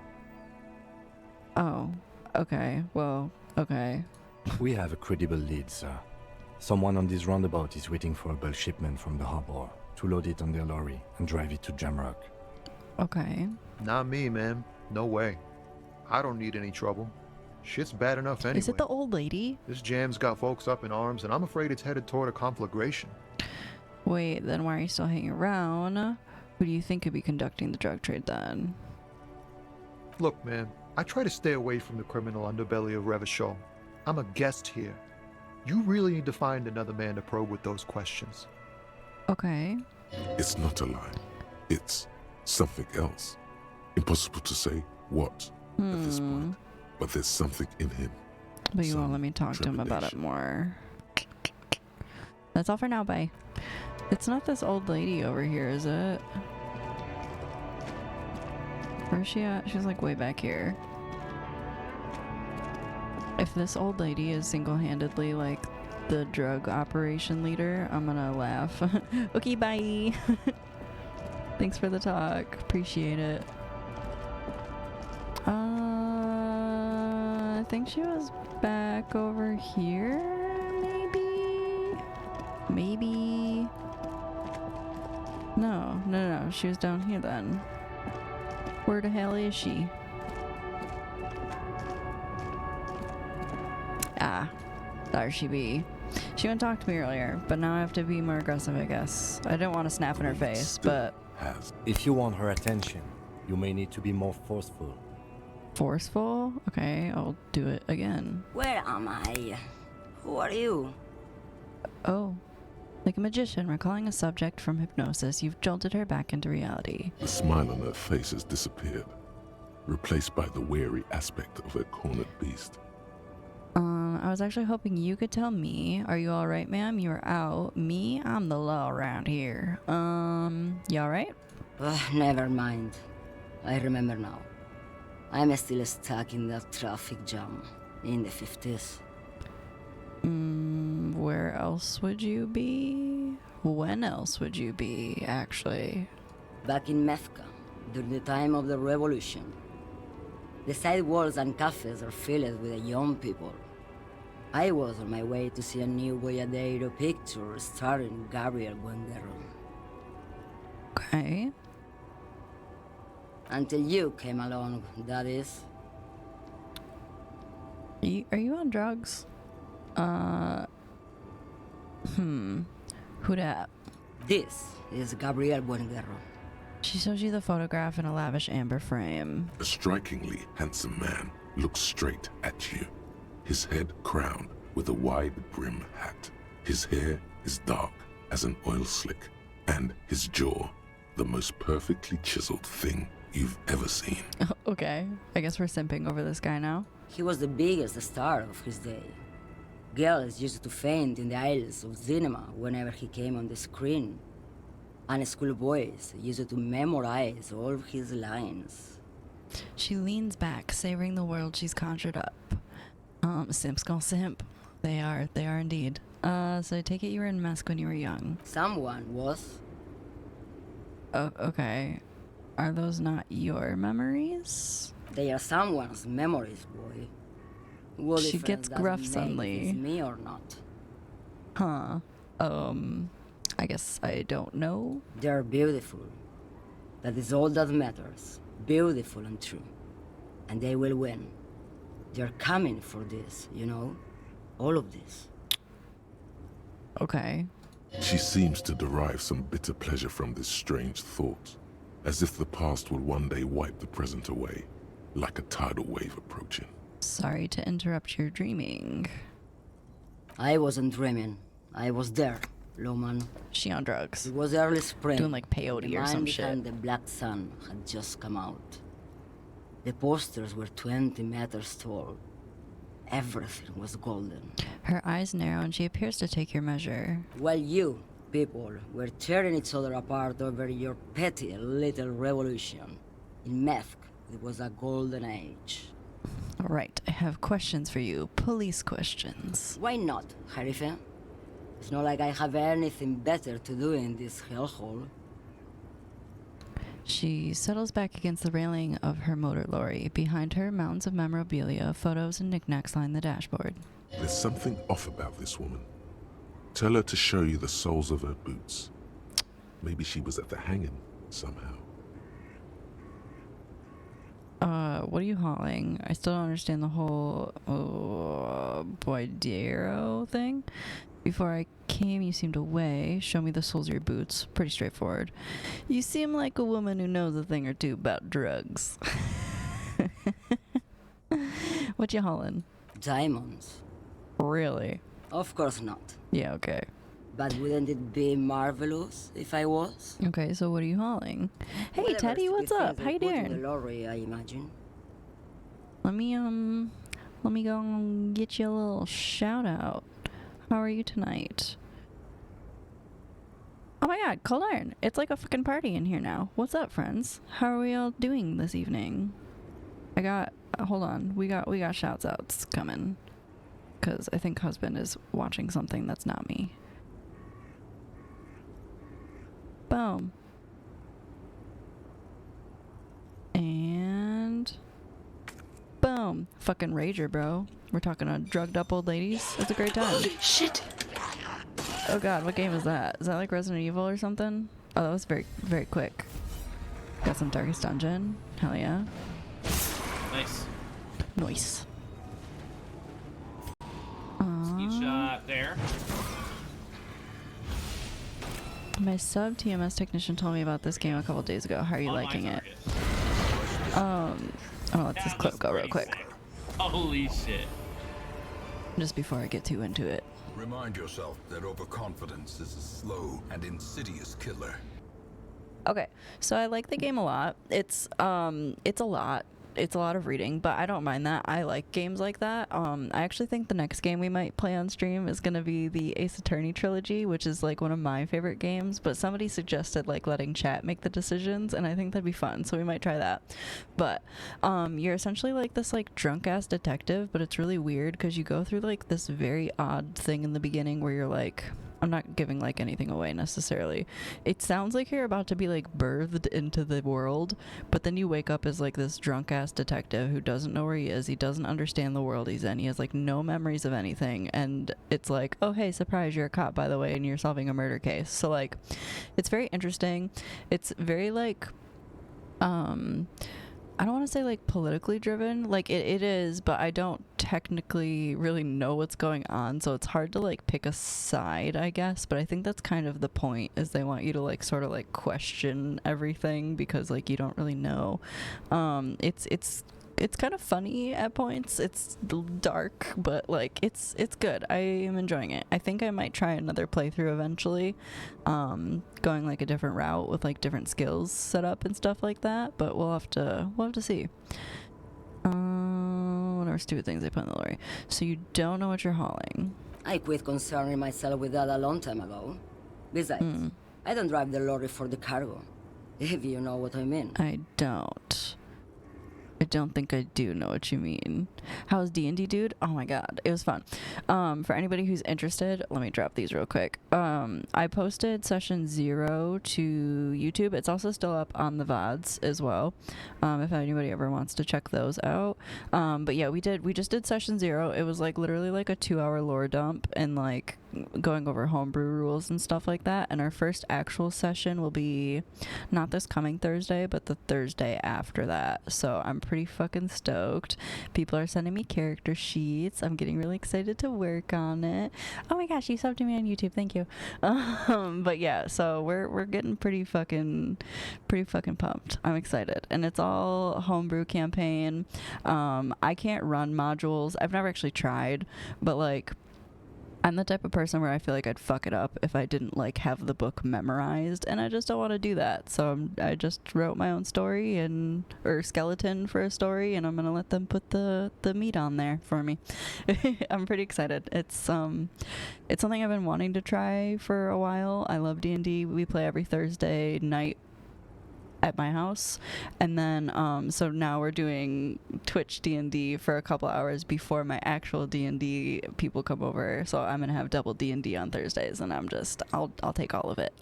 Oh, okay. Well, okay. We have a credible lead, sir. Someone on this roundabout is waiting for a bulk shipment from the harbor to load it on their lorry and drive it to Jamrock. Okay. Not me, man. No way. I don't need any trouble. Shit's bad enough anyway. Is it the old lady? This jam's got folks up in arms, and I'm afraid it's headed toward a conflagration. Wait, then why are you still hanging around? Who do you think could be conducting the drug trade then? Look, man, I try to stay away from the criminal underbelly of Revachol. I'm a guest here. You really need to find another man to probe with those questions. Okay. It's not a lie. It's something else. Impossible to say what at this point, but there's something in him. But you won't let me talk to him about it more. That's all for now, bye. It's not this old lady over here, is it? Where is she at? She's like way back here. If this old lady is single-handedly like the drug operation leader, I'm gonna laugh. Okay, bye. Thanks for the talk. Appreciate it. I think she was back over here, maybe? No, she was down here then. Where the hell is she? Ah, there she be. She wouldn't talk to me earlier, but now I have to be more aggressive, I guess. I didn't want to snap in her face, but... If you want her attention, you may need to be more forceful. Forceful? Okay, I'll do it again. Where am I? Who are you? Oh. Like a magician recalling a subject from hypnosis, you've jolted her back into reality. The smile on her face has disappeared, replaced by the wary aspect of a cornered beast. I was actually hoping you could tell me. Are you alright, ma'am? You're out. Me? I'm the law around here. You alright? Never mind. I remember now. I'm still stuck in that traffic jam in the 50s. Where else would you be? When else would you be, actually? Back in Methka, during the time of the revolution. The sidewalks and cafes are filled with young people. I was on my way to see a new Boyadero picture starring Gabriel Buenguerra. Okay. Until you came along, that is. Are you on drugs? Who dat? This is Gabriel Buenguerra. She shows you the photograph in a lavish amber frame. A strikingly handsome man looks straight at you, his head crowned with a wide brim hat. His hair is dark as an oil slick, and his jaw the most perfectly chiseled thing you've ever seen. Okay, I guess we're simping over this guy now. He was the biggest star of his day. Girls used to faint in the aisles of cinema whenever he came on the screen. And schoolboys used to memorize all of his lines. She leans back, savoring the world she's conjured up. Simps gonna simp. They are indeed. So I take it you were in Musk when you were young. Someone was. Oh, okay. Are those not your memories? They are someone's memories, boy. What She gets gruff difference does it make if suddenly. it's me or not? Huh. I guess I don't know. They're beautiful. That is all that matters. Beautiful and true. And they will win. They're coming for this, you know? All of this. Okay. She seems to derive some bitter pleasure from this strange thought, as if the past will one day wipe the present away, like a tidal wave approaching. Sorry to interrupt your dreaming. I wasn't dreaming. I was there, Loman. She on drugs. It was early spring. Doing like peyote The or man some behind shit. The black sun had just come out. The posters were 20 meters tall. Everything was golden. Her eyes narrow and she appears to take your measure. While you, people, were tearing each other apart over your petty little revolution. In Methk, it was a golden age. Alright, I have questions for you. Police questions. Why not, Harife? It's not like I have anything better to do in this hellhole. She settles back against the railing of her motor lorry. Behind her, mountains of memorabilia, photos, and knickknacks line the dashboard. There's something off about this woman. Tell her to show you the soles of her boots. Maybe she was at the hanging somehow. What are you hauling? I still don't understand the whole Boydero thing. Before I came, you seemed away. Show me the soles of your boots. Pretty straightforward. You seem like a woman who knows a thing or two about drugs. What you hauling? Diamonds. Really? Of course not. Yeah, okay. But wouldn't it be marvelous if I was? Okay, so what are you hauling? Hey, Whatever Teddy, stupid what's up? things How you they put in doing? the lorry, I imagine. Let me go and get you a little shout out. How are you tonight? Oh my god, cold iron. It's like a fucking party in here now. What's up, friends? How are we all doing this evening? I got hold on. We got shouts outs coming. Cause I think husband is watching something that's not me. Boom. And boom. Fucking rager, bro. We're talking to drugged up old ladies. It's a great time. Holy shit! Oh god, what game is that? Is that like Resident Evil or something? Oh, that was very, very quick. Got some Darkest Dungeon. Hell yeah. Nice. Nice. Speed shot there. My sub TMS technician told me about this game a couple days ago. How are you liking it? I'll let this clip go real quick. Holy shit. Just before I get too into it. Remind yourself that overconfidence is a slow and insidious killer. Okay, so I like the game a lot. It's a lot. it's a lot of reading, but I don't mind that. I like games like that. I actually think the next game we might play on stream is going to be the Ace Attorney trilogy, which is like one of my favorite games, but somebody suggested like letting chat make the decisions, and I think that'd be fun, so we might try that. But you're essentially like this like drunk ass detective, but it's really weird because you go through like this very odd thing in the beginning where you're like, I'm not giving like anything away necessarily. It sounds like you're about to be like birthed into the world, but then you wake up as like this drunk ass detective who doesn't know where he is. He doesn't understand the world he's in. He has like no memories of anything, and it's like, oh hey, surprise, you're a cop by the way, and you're solving a murder case. So like, it's very interesting. It's very like I don't want to say like politically driven, like it is, but I don't technically really know what's going on, so it's hard to like pick a side, I guess. But I think that's kind of the point, is they want you to like sort of like question everything because like you don't really know. It's kind of funny at points. It's dark, but like it's good. I am enjoying it. I think I might try another playthrough eventually, going like a different route with like different skills set up and stuff like that. But we'll have to see. What are stupid things they put in the lorry? So you don't know what you're hauling. I quit concerning myself with that a long time ago. Besides, I don't drive the lorry for the cargo, if you know what I mean. I don't. I don't think I do know what you mean. How's D&D, dude? Oh my god, it was fun. For anybody who's interested, let me drop these real quick. I posted session 0 to YouTube. It's also still up on the VODs as well, if anybody ever wants to check those out. But yeah, we just did session 0. It was like literally like a 2-hour lore dump and like going over homebrew rules and stuff like that. And our first actual session will be not this coming Thursday, but the Thursday after that. So I'm pretty fucking stoked. People are sending me character sheets. I'm getting really excited to work on it. Oh my gosh, you subbed to me on YouTube, thank you. But yeah, so we're getting pretty fucking pumped. I'm excited, and it's all homebrew campaign. I can't run modules. I've never actually tried, but like, I'm the type of person where I feel like I'd fuck it up if I didn't like have the book memorized, and I just don't want to do that. So I just wrote my own story or skeleton for a story, and I'm gonna let them put the meat on there for me. I'm pretty excited. It's something I've been wanting to try for a while. I love D&D. We play every Thursday night at my house, and then so now we're doing Twitch D&D for a couple hours before my actual D&D people come over, so I'm gonna have double D&D on Thursdays, and I'll take all of it.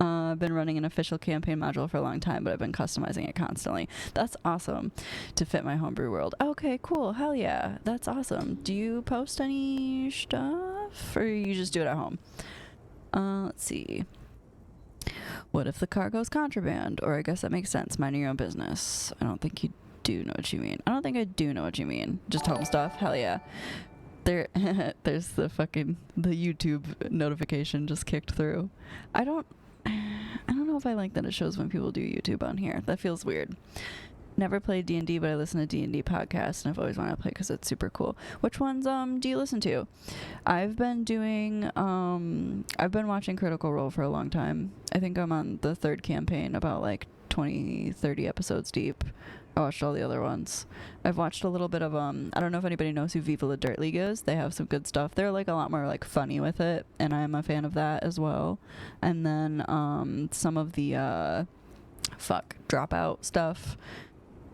I've been running an official campaign module for a long time, but I've been customizing it constantly. That's awesome to fit my homebrew world. Okay, cool, hell yeah, that's awesome. Do you post any stuff, or you just do it at home? Let's see. What if the cargo's contraband? Or I guess that makes sense. Minding your own business. I don't think you do know what you mean. I don't think I do know what you mean. Just home stuff? Hell yeah. There's the YouTube notification just kicked through. I don't know if I like that it shows when people do YouTube on here. That feels weird. Never played D&D, but I listen to D&D podcasts, and I've always wanted to play because it's super cool. Which ones do you listen to? I've been watching Critical Role for a long time. I think I'm on the 3rd campaign, about like 20-30 episodes deep. I watched all the other ones. I've watched a little bit of I don't know if anybody knows who Viva La Dirt League is. They have some good stuff. They're like a lot more like funny with it, and I'm a fan of that as well. And then some of the Dropout stuff.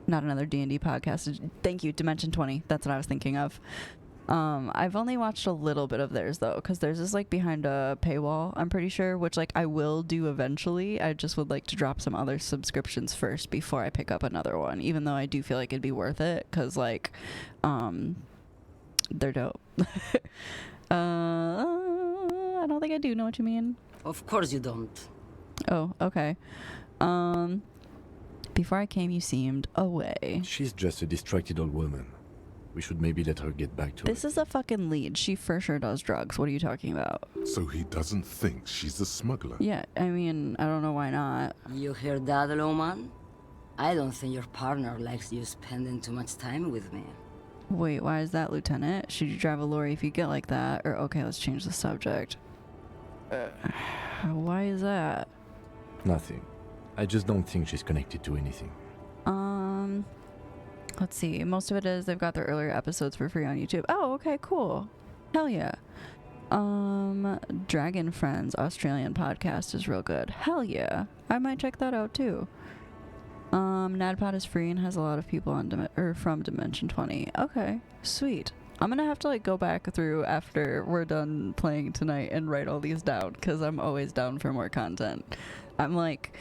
Not another D&D podcast. Thank you, Dimension 20. That's what I was thinking of. I've only watched a little bit of theirs though, because theirs is like behind a paywall, I'm pretty sure, which like I will do eventually. I just would like to drop some other subscriptions first before I pick up another one, even though I do feel like it'd be worth it, because like they're dope. I don't think I do know what you mean. Of course you don't. Oh, okay. Before I came, you seemed away. She's just a distracted old woman. We should maybe let her get back to it. This is a fucking lead. She for sure does drugs. What are you talking about? So he doesn't think she's a smuggler? Yeah, I mean, I don't know why not. You hear that, Loman? I don't think your partner likes you spending too much time with me. Wait, why is that, Lieutenant? Should you drive a lorry if you get like that? Or, okay, let's change the subject. Why is that? Nothing. I just don't think she's connected to anything. Let's see. Most of it is they've got their earlier episodes for free on YouTube. Oh, okay, cool. Hell yeah. Dragon Friends Australian podcast is real good. Hell yeah. I might check that out too. NADPOD is free and has a lot of people on from Dimension 20. Okay, sweet. I'm gonna have to like go back through after we're done playing tonight and write all these down, because I'm always down for more content. I'm like,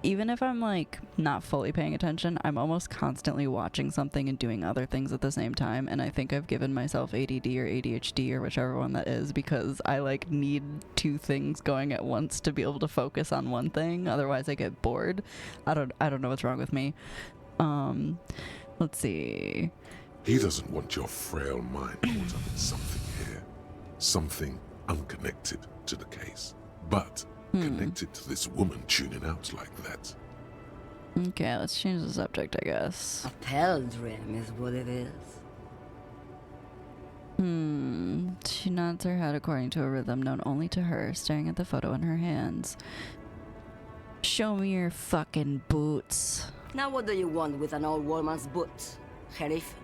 even if I'm like not fully paying attention, I'm almost constantly watching something and doing other things at the same time, and I think I've given myself ADD or ADHD or whichever one that is, because I like need two things going at once to be able to focus on one thing, otherwise I get bored. I don't know what's wrong with me. Let's see. He doesn't want your frail mind caught up in something here. Something unconnected to the case, but connected to this woman tuning out like that. Okay, let's change the subject, I guess. A pale dream is what it is. She nods her head according to a rhythm known only to her, staring at the photo in her hands. Show me your fucking boots. Now what do you want with an old woman's boots, Sheriff?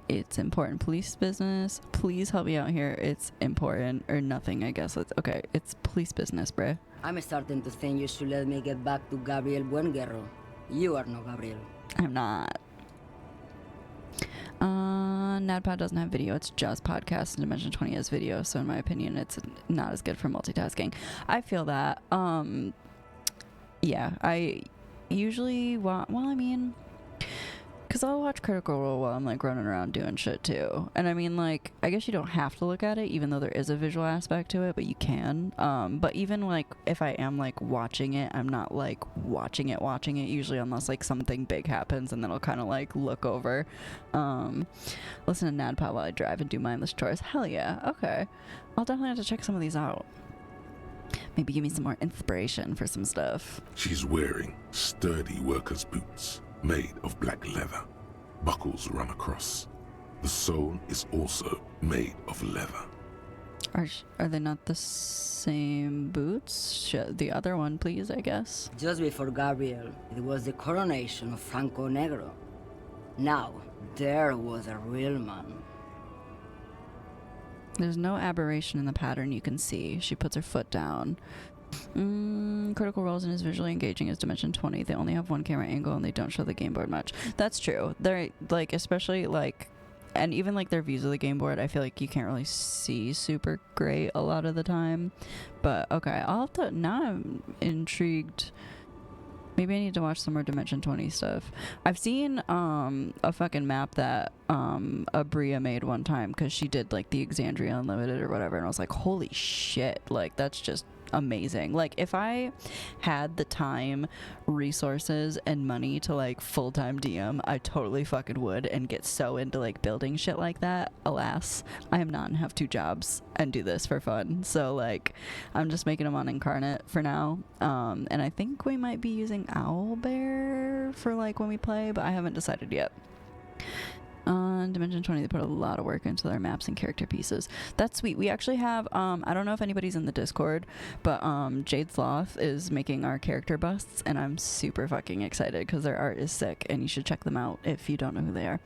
It's important police business. Please help me out here. It's important or nothing, I guess. Okay, it's police business, bruh. I'm starting to think you should let me get back to Gabriel Buengirl. You are no Gabriel. I'm not. NADPOD doesn't have video. It's just podcast, and Dimension 20 has video, so in my opinion, it's not as good for multitasking. I feel that. Yeah, I usually because I'll watch Critical Role while I'm like running around doing shit too. And I mean, like, I guess you don't have to look at it, even though there is a visual aspect to it, but you can. But even like if I am like watching it, I'm not like watching it usually, unless like something big happens, and then I'll kind of like look over. Listen to NADPOD while I drive and do mindless chores. Hell yeah. Okay. I'll definitely have to check some of these out. Maybe give me some more inspiration for some stuff. She's wearing sturdy worker's boots made of black leather. Buckles run across. The sole is also made of leather. Are they not the same boots? The other one, please, I guess. Just before Gabriel, it was the coronation of Franco Negro. Now, there was a real man. There's no aberration in the pattern you can see. She puts her foot down. Critical Role isn't as visually engaging as Dimension 20. They only have one camera angle and they don't show the game board much. That's true. They're like, especially like, and even like their views of the game board, I feel like you can't really see super great a lot of the time. But okay, I'll have to, now I'm intrigued. Maybe I need to watch some more Dimension 20 stuff. I've seen a fucking map that Abria made one time, because she did like the Exandria Unlimited or whatever, and I was like, holy shit, like that's just amazing. Like if I had the time, resources, and money to like full-time DM, I totally fucking would and get so into like building shit like that. Alas, I am not and have two jobs and do this for fun, so like I'm just making them on Incarnate for now. And I think we might be using Owlbear for like when we play, but I haven't decided yet. On Dimension 20, they put a lot of work into their maps and character pieces. That's sweet. We actually have, I don't know if anybody's in the Discord, but Jade Sloth is making our character busts, and I'm super fucking excited because their art is sick, and you should check them out if you don't know who they are.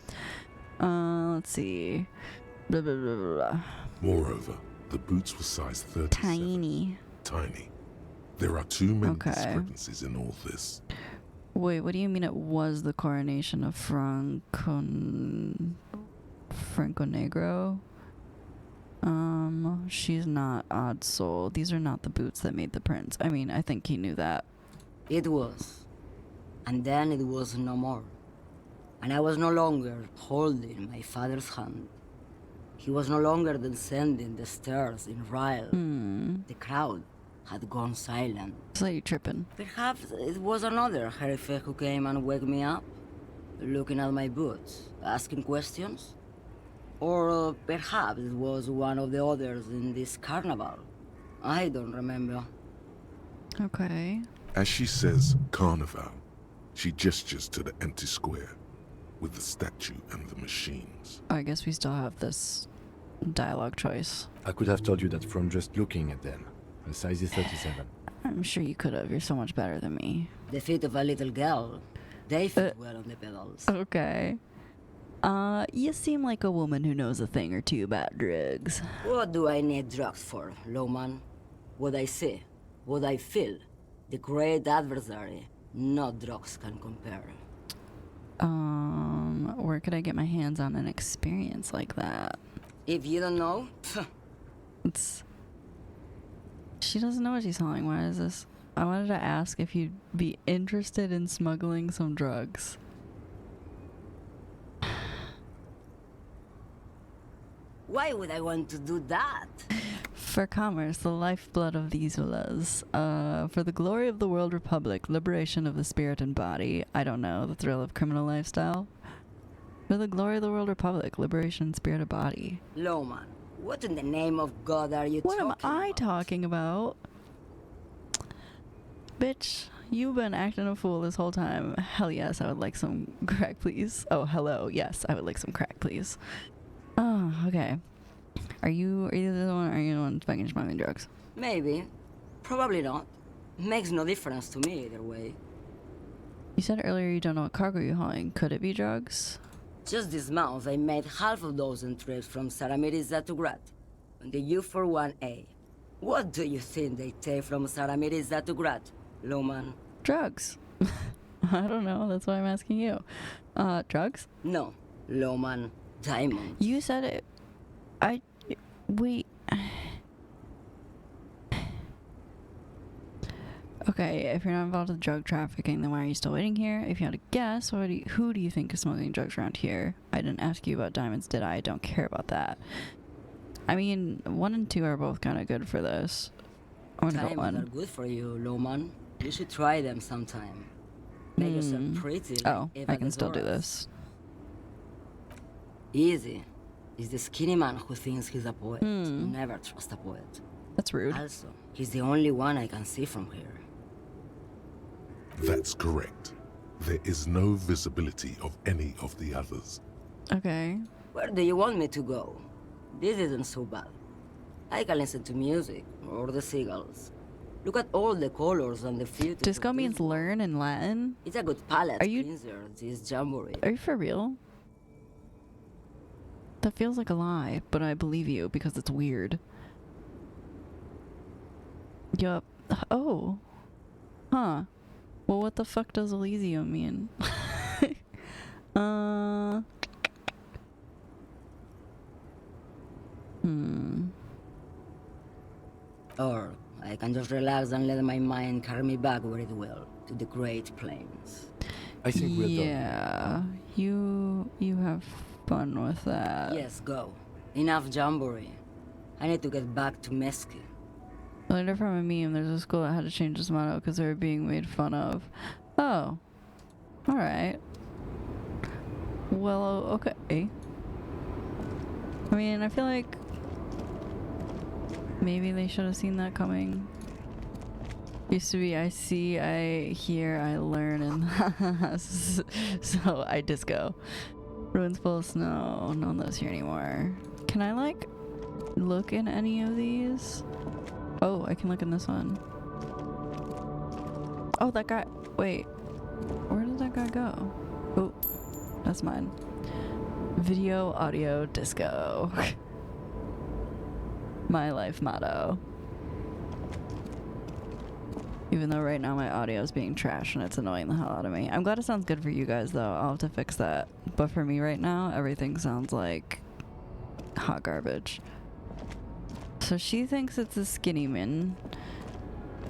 Let's see. Blah, blah, blah, blah, blah. Moreover, the boots were size 37. Tiny. There are too many discrepancies in all this. Wait, what do you mean it was the coronation of Franco Negro? She's not Odd Soul. These are not the boots that made the prince. I mean, I think he knew that. It was. And then it was no more. And I was no longer holding my father's hand. He was no longer descending the stairs in Ryle. The crowd had gone silent. So you tripping? Perhaps it was another Sheriff who came and woke me up, looking at my boots, asking questions. Or perhaps it was one of the others in this carnival. I don't remember. Okay. As she says carnival, she gestures to the empty square with the statue and the machines. I guess we still have this dialogue choice. I could have told you that from just looking at them. The size is 37. I'm sure you could have. You're so much better than me. The feet of a little girl. They fit well on the pedals. Okay. You seem like a woman who knows a thing or two about drugs. What do I need drugs for, Lowman? What I see, what I feel. The great adversary. No drugs can compare. Where could I get my hands on an experience like that? If you don't know, She doesn't know what she's selling. Why is this? I wanted to ask if you'd be interested in smuggling some drugs. why would I want to do that? For commerce, the lifeblood of these villas. For the glory of the world republic, liberation of the spirit and body. I don't know, the thrill of criminal lifestyle. For the glory of the world republic, liberation, spirit of body. Lowman, what in the name of God are you What talking am I talking about? Bitch, you've been acting a fool this whole time. Hell yes, I would like some crack, please. Oh, hello. Yes, I would like some crack, please. Oh, okay. Are you the one fucking smuggling drugs? Maybe. Probably not. Makes no difference to me either way. You said earlier you don't know what cargo you're hauling. Could it be drugs? Just this month, I made half a dozen trips from Saramiriza to Grat on the U41A. What do you think they take from Saramiriza to Grat, Lowman? Drugs. I don't know. That's why I'm asking you. Drugs? No, Lowman. Diamonds. You said it. Wait. Okay, if you're not involved with drug trafficking, then why are you still waiting here? If you had to guess, who do you think is smuggling drugs around here? I didn't ask you about diamonds, did I? I don't care about that. I mean, 1 and 2 are both kind of good for this. I'm gonna go Diamonds 1. are good for you, Lowman. You should try them sometime. Make yourself pretty. Like Oh, Eva I can still do Dezoras. this. Easy. He's the skinny man who thinks he's a poet. Never trust a poet. That's rude. Also, he's the only one I can see from here. That's correct. There is no visibility of any of the others. Okay. Where do you want me to go? This isn't so bad. I can listen to music, or the seagulls. Look at all the colors and the filters. Disco means learn in Latin? It's a good palette Are you- cleanser, this jamboree. Are you for real? That feels like a lie, but I believe you because it's weird. Yup. Oh. Huh. Well, what the fuck does Elysium mean? Or I can just relax and let my mind carry me back where it will, to the Great Plains. I think we're done. Yeah. You have fun with that. Yes, go. Enough jamboree. I need to get back to Mesky. Later from a meme, there's a school that had to change its motto because they were being made fun of. Oh. Alright. Well, okay. I mean, I feel like maybe they should have seen that coming. Used to be I see, I hear, I learn, and so I disco. Ruins full of snow. No one lives here anymore. Can I, like, look in any of these? Oh, I can look in this one. Oh, that guy. Wait. Where did that guy go? Oh, that's mine. Video, audio, disco. My life motto. Even though right now my audio is being trashed and it's annoying the hell out of me. I'm glad it sounds good for you guys though. I'll have to fix that. But for me right now, everything sounds like hot garbage. So she thinks it's a skinny man.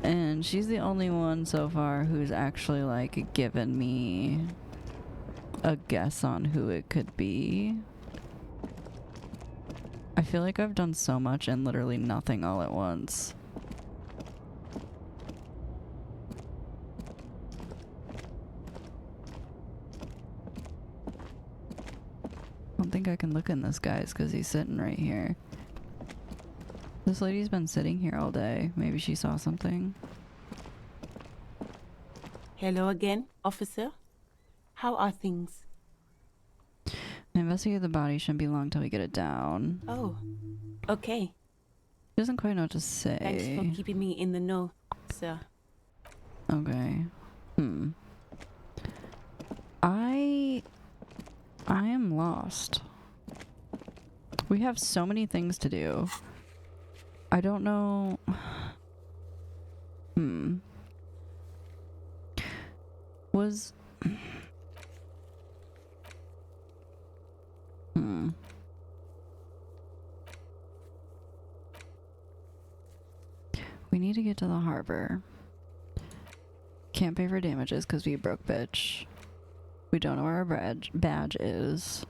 And she's the only one so far who's actually like given me a guess on who it could be. I feel like I've done so much and literally nothing all at once. I don't think I can look in this guy's because he's sitting right here. This lady's been sitting here all day. Maybe she saw something. Hello again, officer. How are things? I investigated the body. Shouldn't be long till we get it down. Oh, okay. She doesn't quite know what to say. Thanks for keeping me in the know, sir. Okay. I am lost. We have so many things to do. I don't know. Was... We need to get to the harbor. Can't pay for damages because we broke bitch. We don't know where our badge is.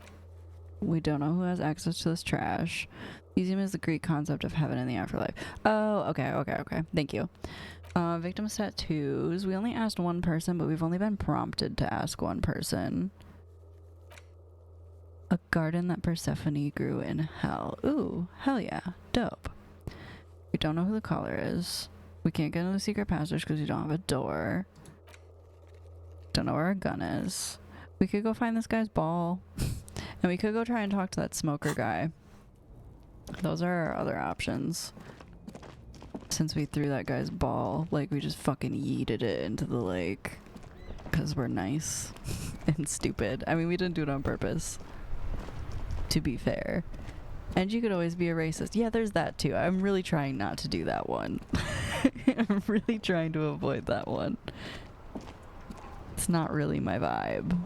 We don't know who has access to this trash. Elysium is the Greek concept of heaven and the afterlife. Oh, okay. Thank you. Victims' tattoos. We only asked one person, but we've only been prompted to ask one person. A garden that Persephone grew in hell. Ooh, hell yeah. Dope. We don't know who the caller is. We can't get into the secret passage because we don't have a door. Don't know where our gun is. We could go find this guy's ball. And we could go try and talk to that smoker guy. Those are our other options. Since we threw that guy's ball, like we just fucking yeeted it into the lake. Because we're nice and stupid. I mean, we didn't do it on purpose. To be fair. And you could always be a racist. Yeah, there's that too. I'm really trying not to do that one. I'm really trying to avoid that one. It's not really my vibe.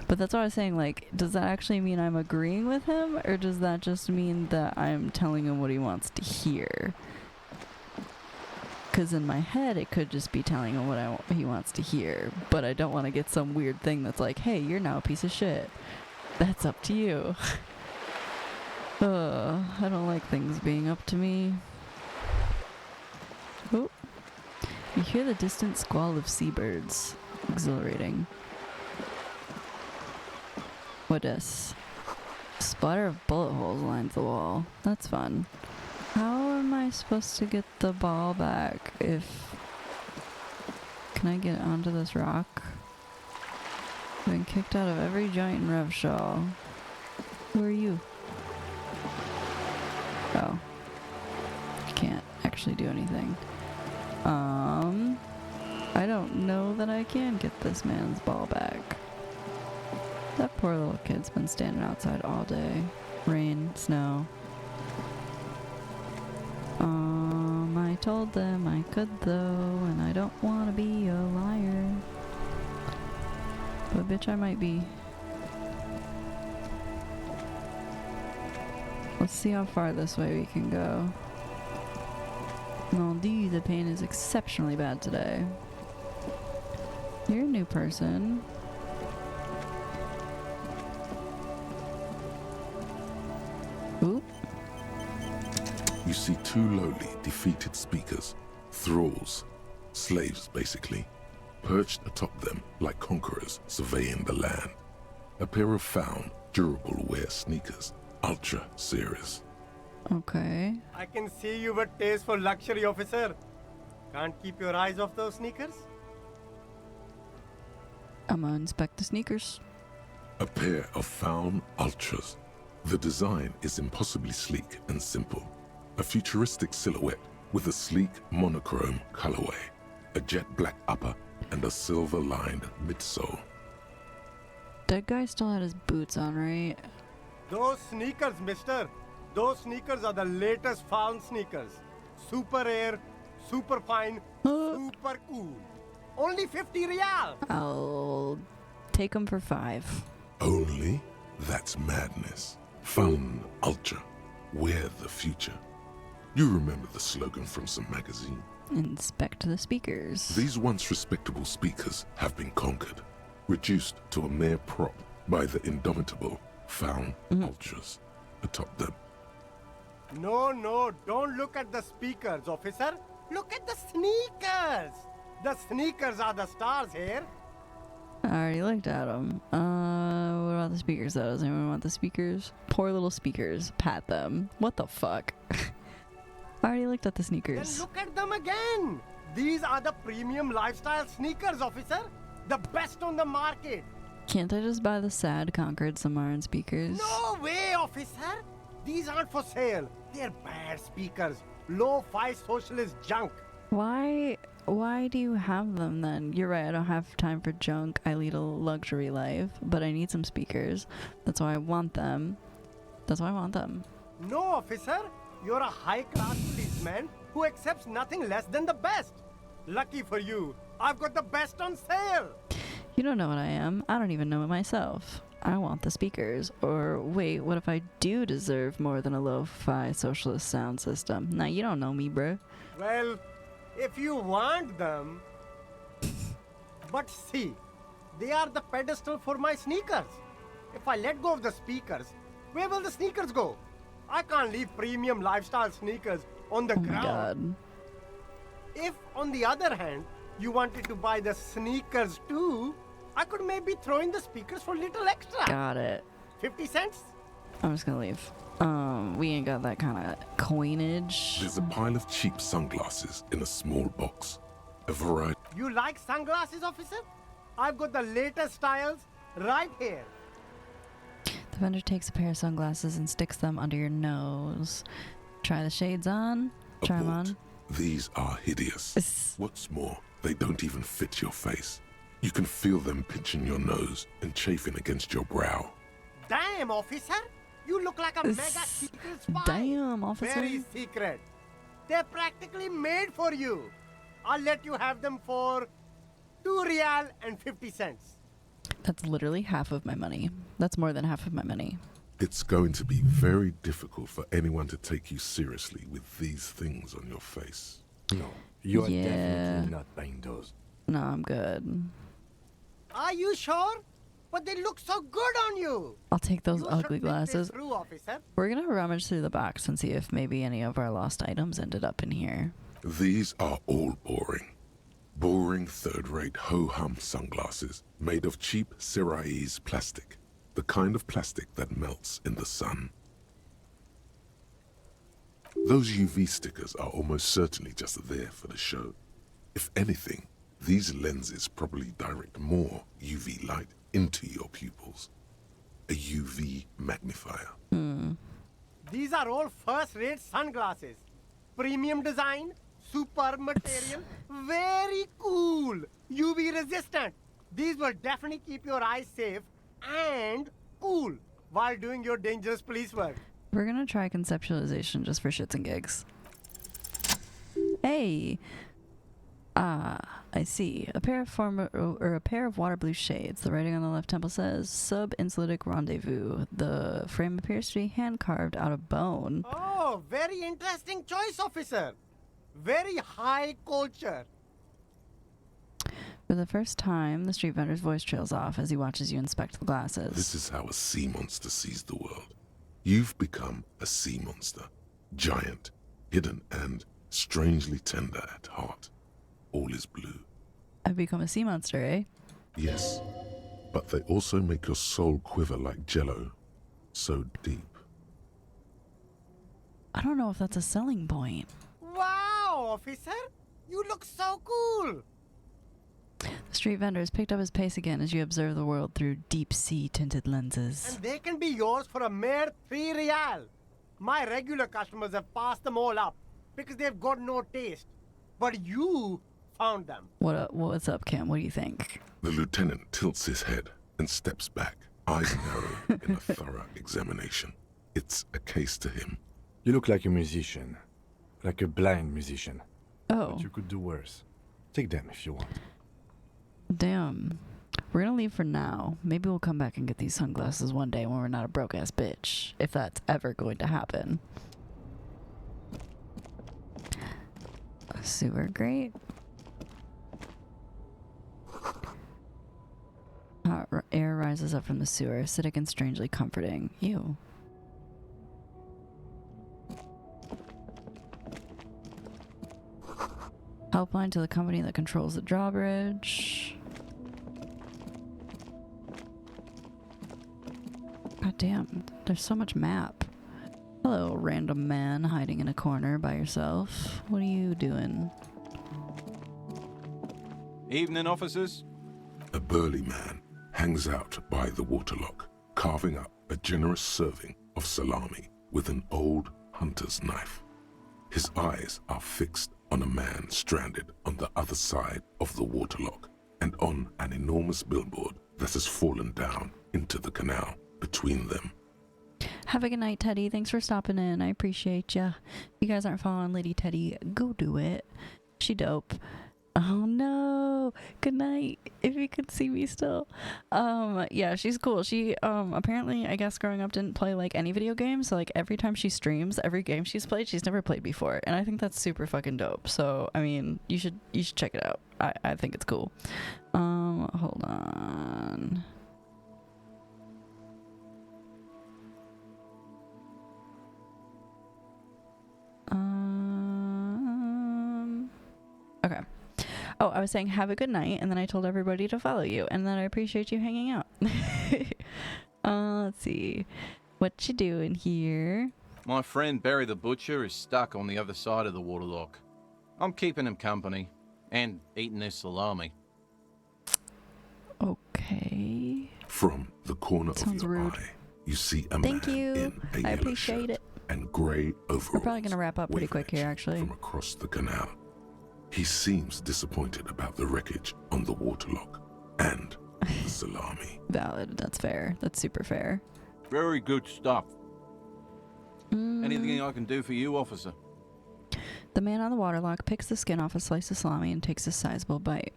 But that's what I was saying, like, does that actually mean I'm agreeing with him? Or does that just mean that I'm telling him what he wants to hear? Because in my head, it could just be telling him what he wants to hear. But I don't want to get some weird thing that's like, hey, you're now a piece of shit. That's up to you. I don't like things being up to me. Oh. You hear the distant squall of seabirds. Exhilarating. What is? Splatter of bullet holes lines the wall. That's fun. How am I supposed to get the ball back if... Can I get onto this rock? I've been kicked out of every joint in Revshall. Who are you? Oh. Can't actually do anything. I don't know that I can get this man's ball back. That poor little kid's been standing outside all day. Rain, snow. I told them I could though, and I don't want to be a liar. But bitch, I might be. Let's see how far this way we can go. Mon Dieu, the pain is exceptionally bad today. You're a new person. Oop. You see two lowly, defeated speakers, thralls, slaves basically, perched atop them like conquerors surveying the land. A pair of found, durable wear sneakers, ultra serious. Okay. I can see you've a taste for luxury, officer. Can't keep your eyes off those sneakers? I'm gonna inspect the sneakers. A pair of found ultras. The design is impossibly sleek and simple. A futuristic silhouette with a sleek monochrome colorway, a jet black upper, and a silver-lined midsole. That guy still had his boots on, right? Those sneakers, mister. Those sneakers are the latest found sneakers. Super air, super fine, super cool. Only 50 real. I'll take them for 5. Only? That's madness. Found ultra. We're the future. You remember the slogan from some magazine? Inspect the speakers. These once respectable speakers have been conquered, reduced to a mere prop by the indomitable found ultras atop them. No, don't look at the speakers, officer. Look at the sneakers. The sneakers are the stars here. I already looked at them. What about the speakers though? Does anyone want the speakers? Poor little speakers. Pat them. What the fuck? I already looked at the sneakers. Then look at them again. These are the premium lifestyle sneakers, officer. The best on the market. Can't I just buy the sad Concord Samaran speakers? No way, officer. These aren't for sale. They're bad speakers. Low-fi socialist junk. Why do you have them then? You're right, I don't have time for junk. I lead a luxury life, but I need some speakers. That's why I want them. No, officer. You're a high-class policeman who accepts nothing less than the best. Lucky for you, I've got the best on sale. You don't know what I am. I don't even know it myself. I want the speakers. Or wait, what if I do deserve more than a lo-fi socialist sound system? Now you don't know me, bro. Well, if you want them... But see, they are the pedestal for my sneakers. If I let go of the speakers, where will the sneakers go? I can't leave premium lifestyle sneakers on the ground. God. If, on the other hand, you wanted to buy the sneakers too, I could maybe throw in the speakers for a little extra. Got it. 50 cents? I'm just gonna leave. We ain't got that kind of coinage. There's a pile of cheap sunglasses in a small box. A variety. You like sunglasses, officer? I've got the latest styles right here. The vendor takes a pair of sunglasses and sticks them under your nose. Try the shades on. Try them on. These are hideous. What's more, they don't even fit your face. You can feel them pinching your nose and chafing against your brow. Damn, officer! You look like a mega secret spy. Damn, officer. Very secret. They're practically made for you. I'll let you have them for 2 real and 50 cents. That's literally half of my money. That's more than half of my money. It's going to be very difficult for anyone to take you seriously with these things on your face. No, you're definitely not buying those. No, I'm good. Are you sure? But they look so good on you. I'll take those You ugly should think this glasses. through, officer. We're gonna rummage through the box and see if maybe any of our lost items ended up in here. These are all boring. Boring third-rate ho-hum sunglasses made of cheap Syrahese plastic. The kind of plastic that melts in the sun. Those UV stickers are almost certainly just there for the show. If anything, these lenses probably direct more UV light into your pupils. A UV magnifier. These are all first-rate sunglasses. Premium design, super material, very cool, UV resistant. These will definitely keep your eyes safe and cool while doing your dangerous police work. We're gonna try conceptualization just for shits and gigs. Hey! I see. A pair of water blue shades. The writing on the left temple says sub-insulatic rendezvous. The frame appears to be hand carved out of bone. Oh, very interesting choice, officer. Very high culture. For the first time, the street vendor's voice trails off as he watches you inspect the glasses. This is how a sea monster sees the world. You've become a sea monster. Giant, hidden, and strangely tender at heart. All is blue. I've become a sea monster, eh? Yes, but they also make your soul quiver like jello. So deep. I don't know if that's a selling point. Wow, officer. You look so cool. The street vendor has picked up his pace again as you observe the world through deep-sea tinted lenses. And they can be yours for a mere 3 real. My regular customers have passed them all up because they've got no taste. But you found them. What's up, Kim? What do you think? The lieutenant tilts his head and steps back, eyes narrow in a thorough examination. It's a case to him. You look like a musician. Like a blind musician. Oh. But you could do worse. Take them if you want. Damn. We're gonna leave for now. Maybe we'll come back and get these sunglasses one day when we're not a broke-ass bitch. If that's ever going to happen. A sewer grate. Hot air rises up from the sewer, acidic and strangely comforting. Ew. Helpline to the company that controls the drawbridge. God damn, there's so much map. Hello, random man hiding in a corner by yourself. What are you doing? Evening, officers. A burly man hangs out by the waterlock, carving up a generous serving of salami with an old hunter's knife. His eyes are fixed on a man stranded on the other side of the waterlock and on an enormous billboard that has fallen down into the canal between them. Have a good night, Teddy. Thanks for stopping in. I appreciate ya. If you guys aren't following Lady Teddy, go do it. She dope. Oh no. Good night. If you could see me still. Yeah, she's cool. She apparently, I guess growing up didn't play like any video games. So like every time she streams, every game she's played, she's never played before. And I think that's super fucking dope. So I mean, you should check it out. I think it's cool. Hold on. Okay. Oh, I was saying have a good night, and then I told everybody to follow you, and then I appreciate you hanging out. Let's see. What you doing here? My friend Barry the Butcher is stuck on the other side of the waterlock. I'm keeping him company, and eating his salami. Okay. From the corner of your eye, you see a man in a yellow shirt and grey overalls. We're probably gonna wrap up pretty quick here, actually. From across the canal. He seems disappointed about the wreckage on the waterlock and the salami. Valid. That's fair. That's super fair. Very good stuff. Anything I can do for you, officer? The man on the waterlock picks the skin off a slice of salami and takes a sizable bite.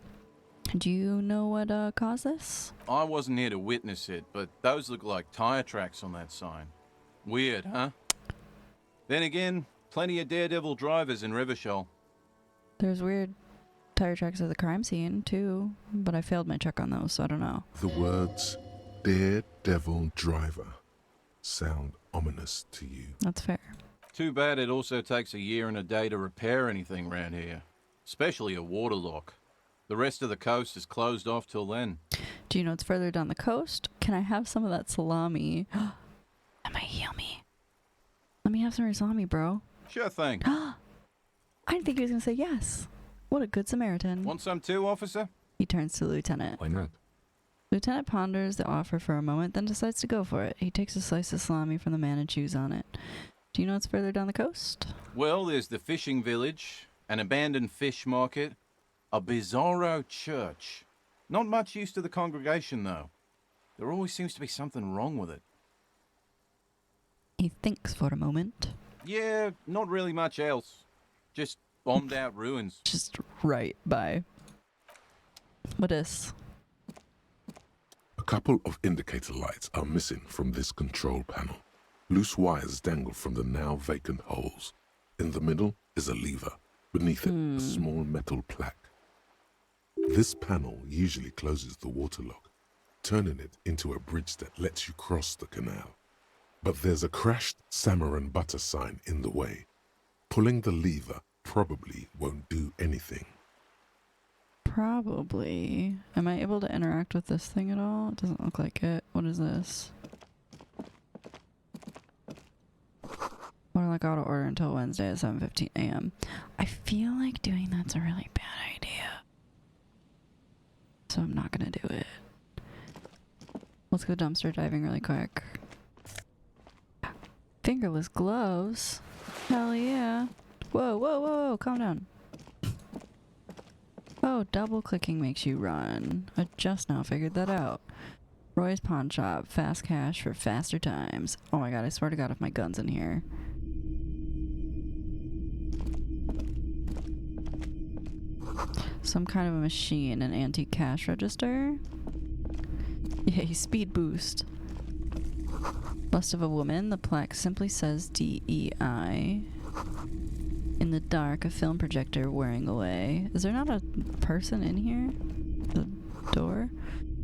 Do you know what caused this? I wasn't here to witness it, but those look like tire tracks on that sign. Weird, huh? Then again, plenty of daredevil drivers in Revachol. There's weird tire tracks at the crime scene, too, but I failed my check on those, so I don't know. The words daredevil driver sound ominous to you. That's fair. Too bad it also takes a year and a day to repair anything around here, especially a waterlock. The rest of the coast is closed off till then. Do you know it's further down the coast? Can I have some of that salami? That might heal me. Let me have some of your salami, bro. Sure thing. I didn't think he was going to say yes. What a good Samaritan. Want some too, officer? He turns to the lieutenant. Why not? Lieutenant ponders the offer for a moment, then decides to go for it. He takes a slice of salami from the man and chews on it. Do you know it's further down the coast? Well, there's the fishing village, an abandoned fish market, a bizarro church. Not much use to the congregation, though. There always seems to be something wrong with it. He thinks for a moment. Yeah, not really much else. Just bombed out ruins. Just right by. What is? A couple of indicator lights are missing from this control panel. Loose wires dangle from the now vacant holes. In the middle is a lever. Beneath it, a small metal plaque. This panel usually closes the waterlock, turning it into a bridge that lets you cross the canal. But there's a crashed salmon and butter sign in the way. Pulling the lever probably won't do anything. Probably. Am I able to interact with this thing at all? It doesn't look like it. What is this? Waterlock auto order until Wednesday at 7:15 a.m. I feel like doing that's a really bad idea. So I'm not gonna do it. Let's go dumpster diving really quick. Fingerless gloves? Hell yeah. Whoa, whoa, whoa, whoa, calm down. Oh, double clicking makes you run. I just now figured that out. Roy's Pawn Shop, fast cash for faster times. Oh my god, I swear to god if my gun's in here. Some kind of a machine, an antique cash register. Yay, speed boost. Bust of a woman, the plaque simply says DEI. In the dark, a film projector whirring away. Is there not a person in here? The door?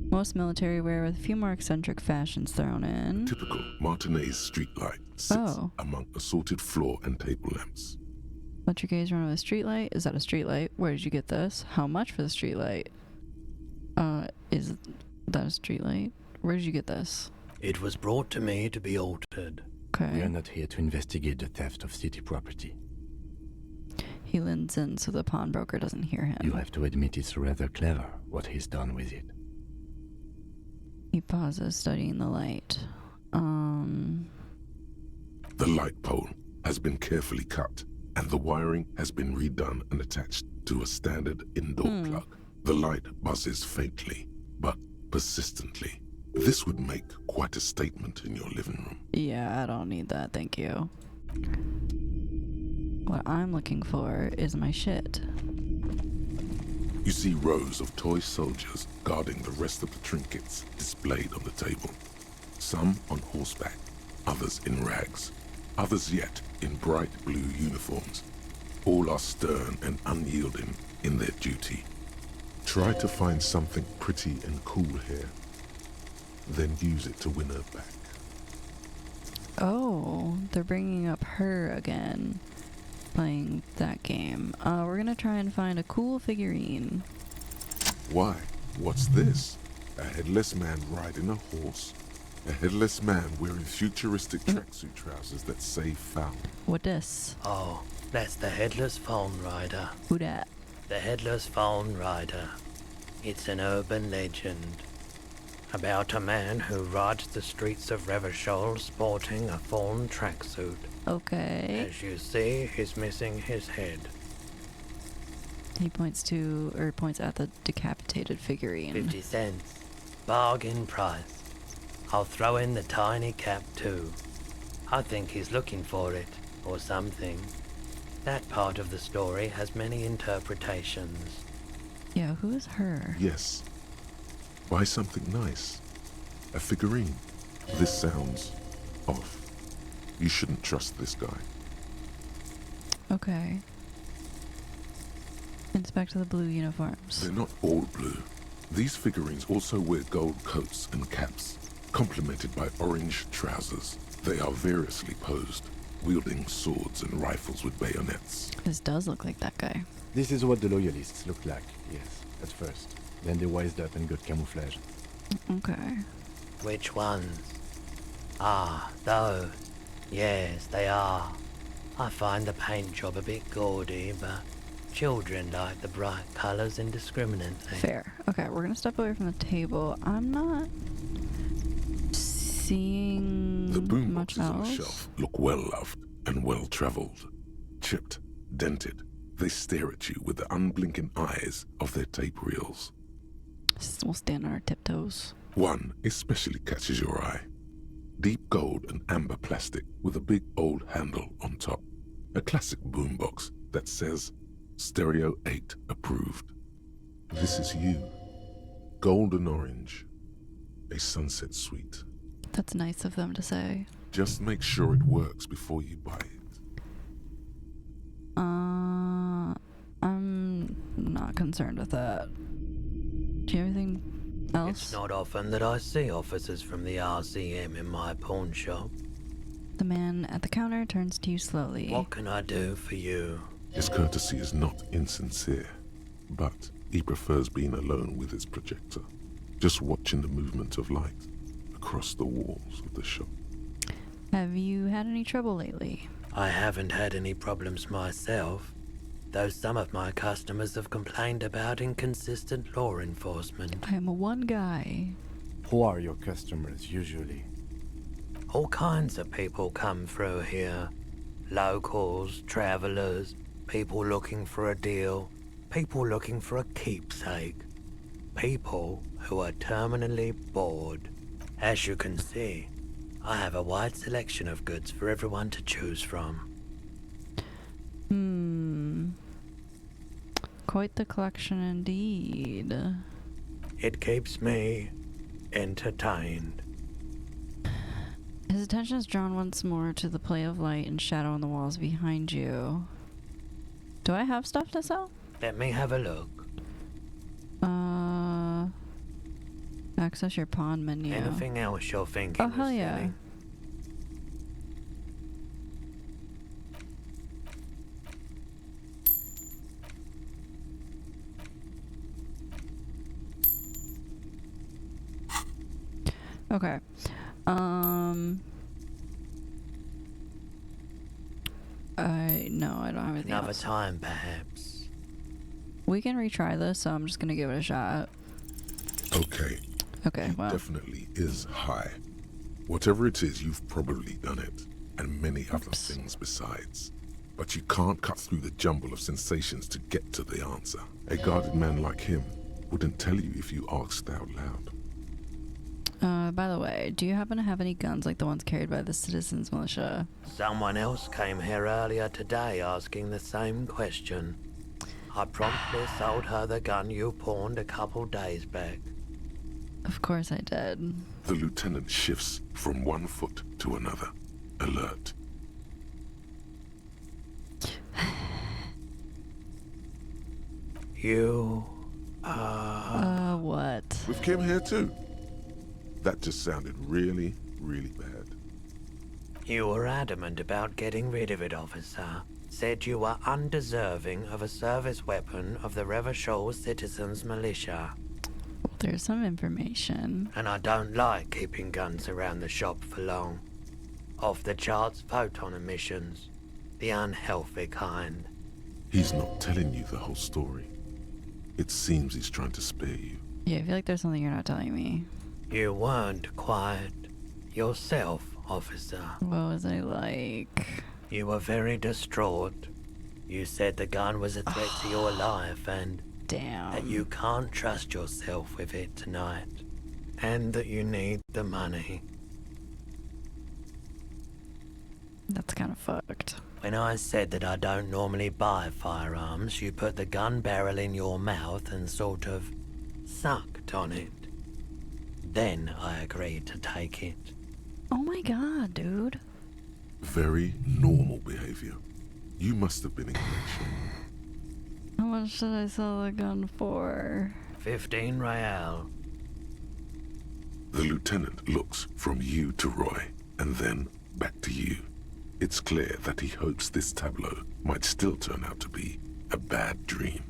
Most military wear with a few more eccentric fashions thrown in. Typical Martinez streetlight sits among assorted floor and table lamps. Let your gaze run with a streetlight. Is that a streetlight? Where did you get this? How much for the streetlight? Is that a streetlight? Where did you get this? It was brought to me to be altered. Okay. We are not here to investigate the theft of city property. He leans in so the pawnbroker doesn't hear him. You have to admit it's rather clever what he's done with it. He pauses, studying the light. The light pole has been carefully cut and the wiring has been redone and attached to a standard indoor plug. The light buzzes faintly, but persistently. This would make quite a statement in your living room. Yeah, I don't need that, thank you. What I'm looking for is my shit. You see rows of toy soldiers guarding the rest of the trinkets displayed on the table. Some on horseback, others in rags, others yet in bright blue uniforms. All are stern and unyielding in their duty. Try to find something pretty and cool here, then use it to win her back. Oh, they're bringing up her again, playing that game. We're gonna try and find a cool figurine. Why? What's this? A headless man riding a horse? A headless man wearing futuristic tracksuit trousers that say found. What this? Oh, that's the Headless Phone Rider. Who dat? The Headless Phone Rider. It's an urban legend about a man who rides the streets of Revachol sporting a fawn tracksuit. Okay. As you see, he's missing his head. He points at the decapitated figurine. 50 cents. Bargain price. I'll throw in the tiny cap too. I think he's looking for it, or something. That part of the story has many interpretations. Yeah, who is her? Yes. Buy something nice. A figurine. This sounds off. You shouldn't trust this guy. Okay. Inspect the blue uniforms. They're not all blue. These figurines also wear gold coats and caps, complemented by orange trousers. They are variously posed, wielding swords and rifles with bayonets. This does look like that guy. This is what the loyalists looked like, yes, at first. Then they wised up and got camouflage. Okay. Which ones? Ah, those. Yes, they are. I find the paint job a bit gaudy, but children like the bright colours indiscriminately. Fair. Okay, we're gonna step away from the table. I'm not seeing The boom much boxes on else. the shelf look well loved and well traveled. Chipped, dented, they stare at you with the unblinking eyes of their tape reels. We'll stand on our tiptoes. One especially catches your eye. Deep gold and amber plastic with a big old handle on top. A classic boombox that says Stereo 8 approved. This is you. Golden orange. A sunset suite. That's nice of them to say. Just make sure it works before you buy it. I'm not concerned with that. Do you have anything else? It's not often that I see officers from the RCM in my pawn shop. The man at the counter turns to you slowly. What can I do for you? His courtesy is not insincere, but he prefers being alone with his projector, just watching the movement of light across the walls of the shop. Have you had any trouble lately? I haven't had any problems myself, though some of my customers have complained about inconsistent law enforcement. I am one guy. Who are your customers usually? All kinds of people come through here. Locals, travelers, people looking for a deal, people looking for a keepsake. People who are terminally bored. As you can see, I have a wide selection of goods for everyone to choose from. Quite the collection indeed. It keeps me entertained. His attention is drawn once more to the play of light and shadow on the walls behind you. Do I have stuff to sell? Let me have a look. Access your pawn menu. Anything else you're thinking Oh, hell of yeah. selling? Okay. No, I don't have anything Another else. time, perhaps. We can retry this, so I'm just gonna give it a shot. Okay. Okay, It well. definitely is high. Whatever it is, you've probably done it, and many other things besides. but you can't cut through the jumble of sensations to get to the answer. A guarded man like him wouldn't tell you if you asked out loud. By the way, do you happen to have any guns like the ones carried by the citizens militia? Someone else came here earlier today asking the same question. I promptly sold her the gun you pawned a couple days back. Of course I did. The lieutenant shifts from one foot to another, alert. You... what? We've came here too. That just sounded really, really bad. You were adamant about getting rid of it, officer. Said you were undeserving of a service weapon of the Revachol Citizens Militia. Well, there's some information. And I don't like keeping guns around the shop for long. Off the charts photon emissions. The unhealthy kind. He's not telling you the whole story. It seems he's trying to spare you. Yeah, I feel like there's something you're not telling me. You weren't quiet yourself, officer. What was I like? You were very distraught. You said the gun was a threat to your life and that you can't trust yourself with it tonight. And that you need the money. That's kind of fucked. When I said that I don't normally buy firearms, you put the gun barrel in your mouth and sort of sucked on it. Then I agreed to take it. Oh my god, dude. Very normal behavior. You must have been in connection. How much should I sell the gun for? 15 real. The lieutenant looks from you to Roy, and then back to you. It's clear that he hopes this tableau might still turn out to be a bad dream.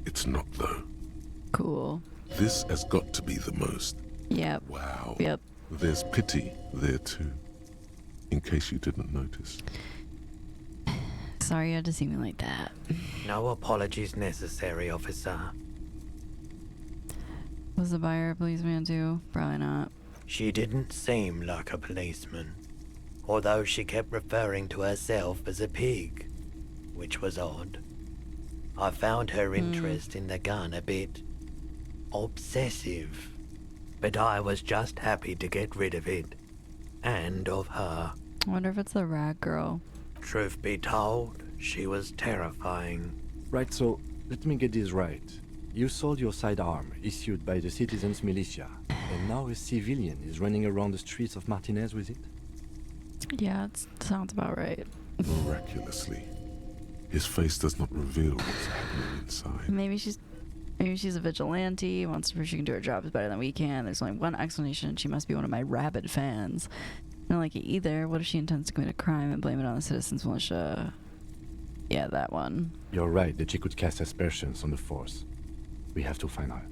It's not, though. Cool. This has got to be the most. Yep. Wow. Yep. There's pity there, too. In case you didn't notice. Sorry you had to see me like that. No apologies necessary, officer. Was the buyer a policeman too? Probably not. She didn't seem like a policeman. Although she kept referring to herself as a pig, which was odd. I found her interest in the gun a bit obsessive, but I was just happy to get rid of it, and of her. I wonder if it's the rag girl. Truth be told, she was terrifying. Right, so let me get this right. You sold your sidearm, issued by the Citizens Militia, and now a civilian is running around the streets of Martinez with it? Yeah, it sounds about right. Miraculously, his face does not reveal what's happening inside. Maybe she's a vigilante, wants to prove she can do her job better than we can. There's only one explanation. She must be one of my rabid fans. I don't like it either. What if she intends to commit a crime and blame it on the Citizens Militia? Yeah, that one. You're right that she could cast aspersions on the force. We have to find her.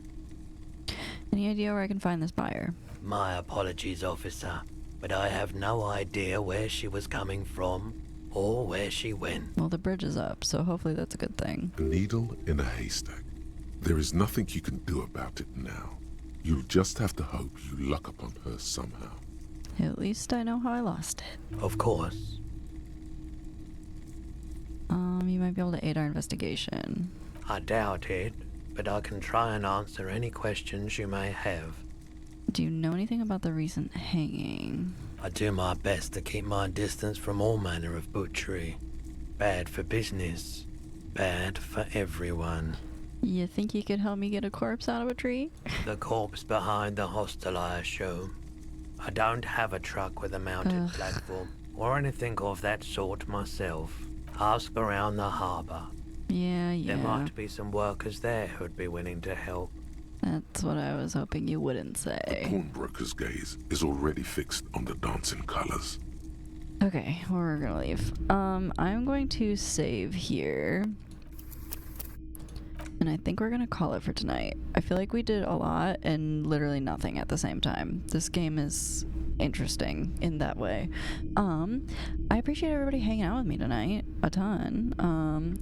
Any idea where I can find this buyer? My apologies, officer, but I have no idea where she was coming from or where she went. Well, the bridge is up, so hopefully that's a good thing. A needle in a haystack. There is nothing you can do about it now. You'll just have to hope you luck upon her somehow. At least I know how I lost it. Of course. You might be able to aid our investigation. I doubt it, but I can try and answer any questions you may have. Do you know anything about the recent hanging? I do my best to keep my distance from all manner of butchery. Bad for business. Bad for everyone. You think you could help me get a corpse out of a tree? The corpse behind the hostel, I assume. I don't have a truck with a mounted platform, or anything of that sort myself. Ask around the harbour. Yeah. There might be some workers there who'd be willing to help. That's what I was hoping you wouldn't say. The pawnbroker's gaze is already fixed on the dancing colors. Okay, we're gonna leave. I'm going to save here. And I think we're gonna call it for tonight. I feel like we did a lot and literally nothing at the same time. This game is interesting in that way. I appreciate everybody hanging out with me tonight. a ton.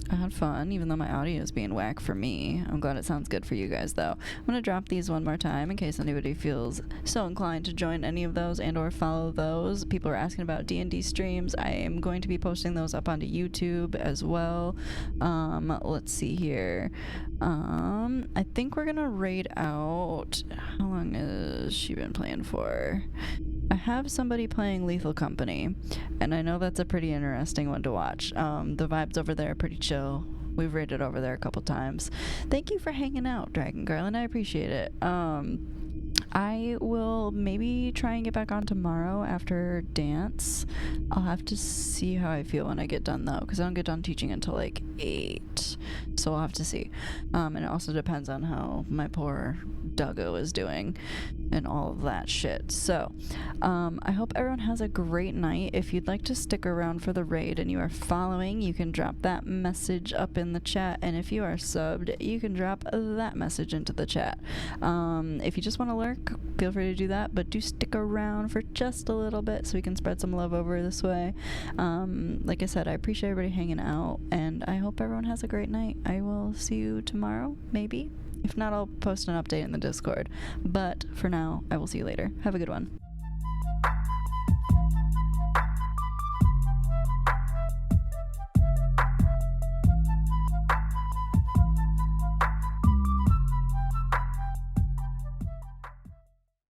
I had fun, even though my audio is being whack for me. I'm glad it sounds good for you guys, though. I'm gonna drop these one more time in case anybody feels so inclined to join any of those and or follow those. People are asking about D&D streams. I am going to be posting those up onto YouTube as well. Let's see here. I think we're gonna raid out. How long has she been playing for? I have somebody playing Lethal Company, and I know that's a pretty interesting one to watch. The vibes over there are pretty chill. We've raided over there a couple times. Thank you for hanging out, Dragon Girl, and I appreciate it. I will maybe try and get back on tomorrow after dance. I'll have to see how I feel when I get done, though, because I don't get done teaching until like 8. So I'll have to see. And it also depends on how my poor doggo is doing and all of that shit. So I hope everyone has a great night. If you'd like to stick around for the raid and you are following, you can drop that message up in the chat. And if you are subbed, you can drop that message into the chat. If you just want to lurk, feel free to do that, but do stick around for just a little bit so we can spread some love over this way. Like I said, I appreciate everybody hanging out, and I hope everyone has a great night. I will see you tomorrow, maybe. If not, I'll post an update in the Discord. But for now, I will see you later. Have a good one.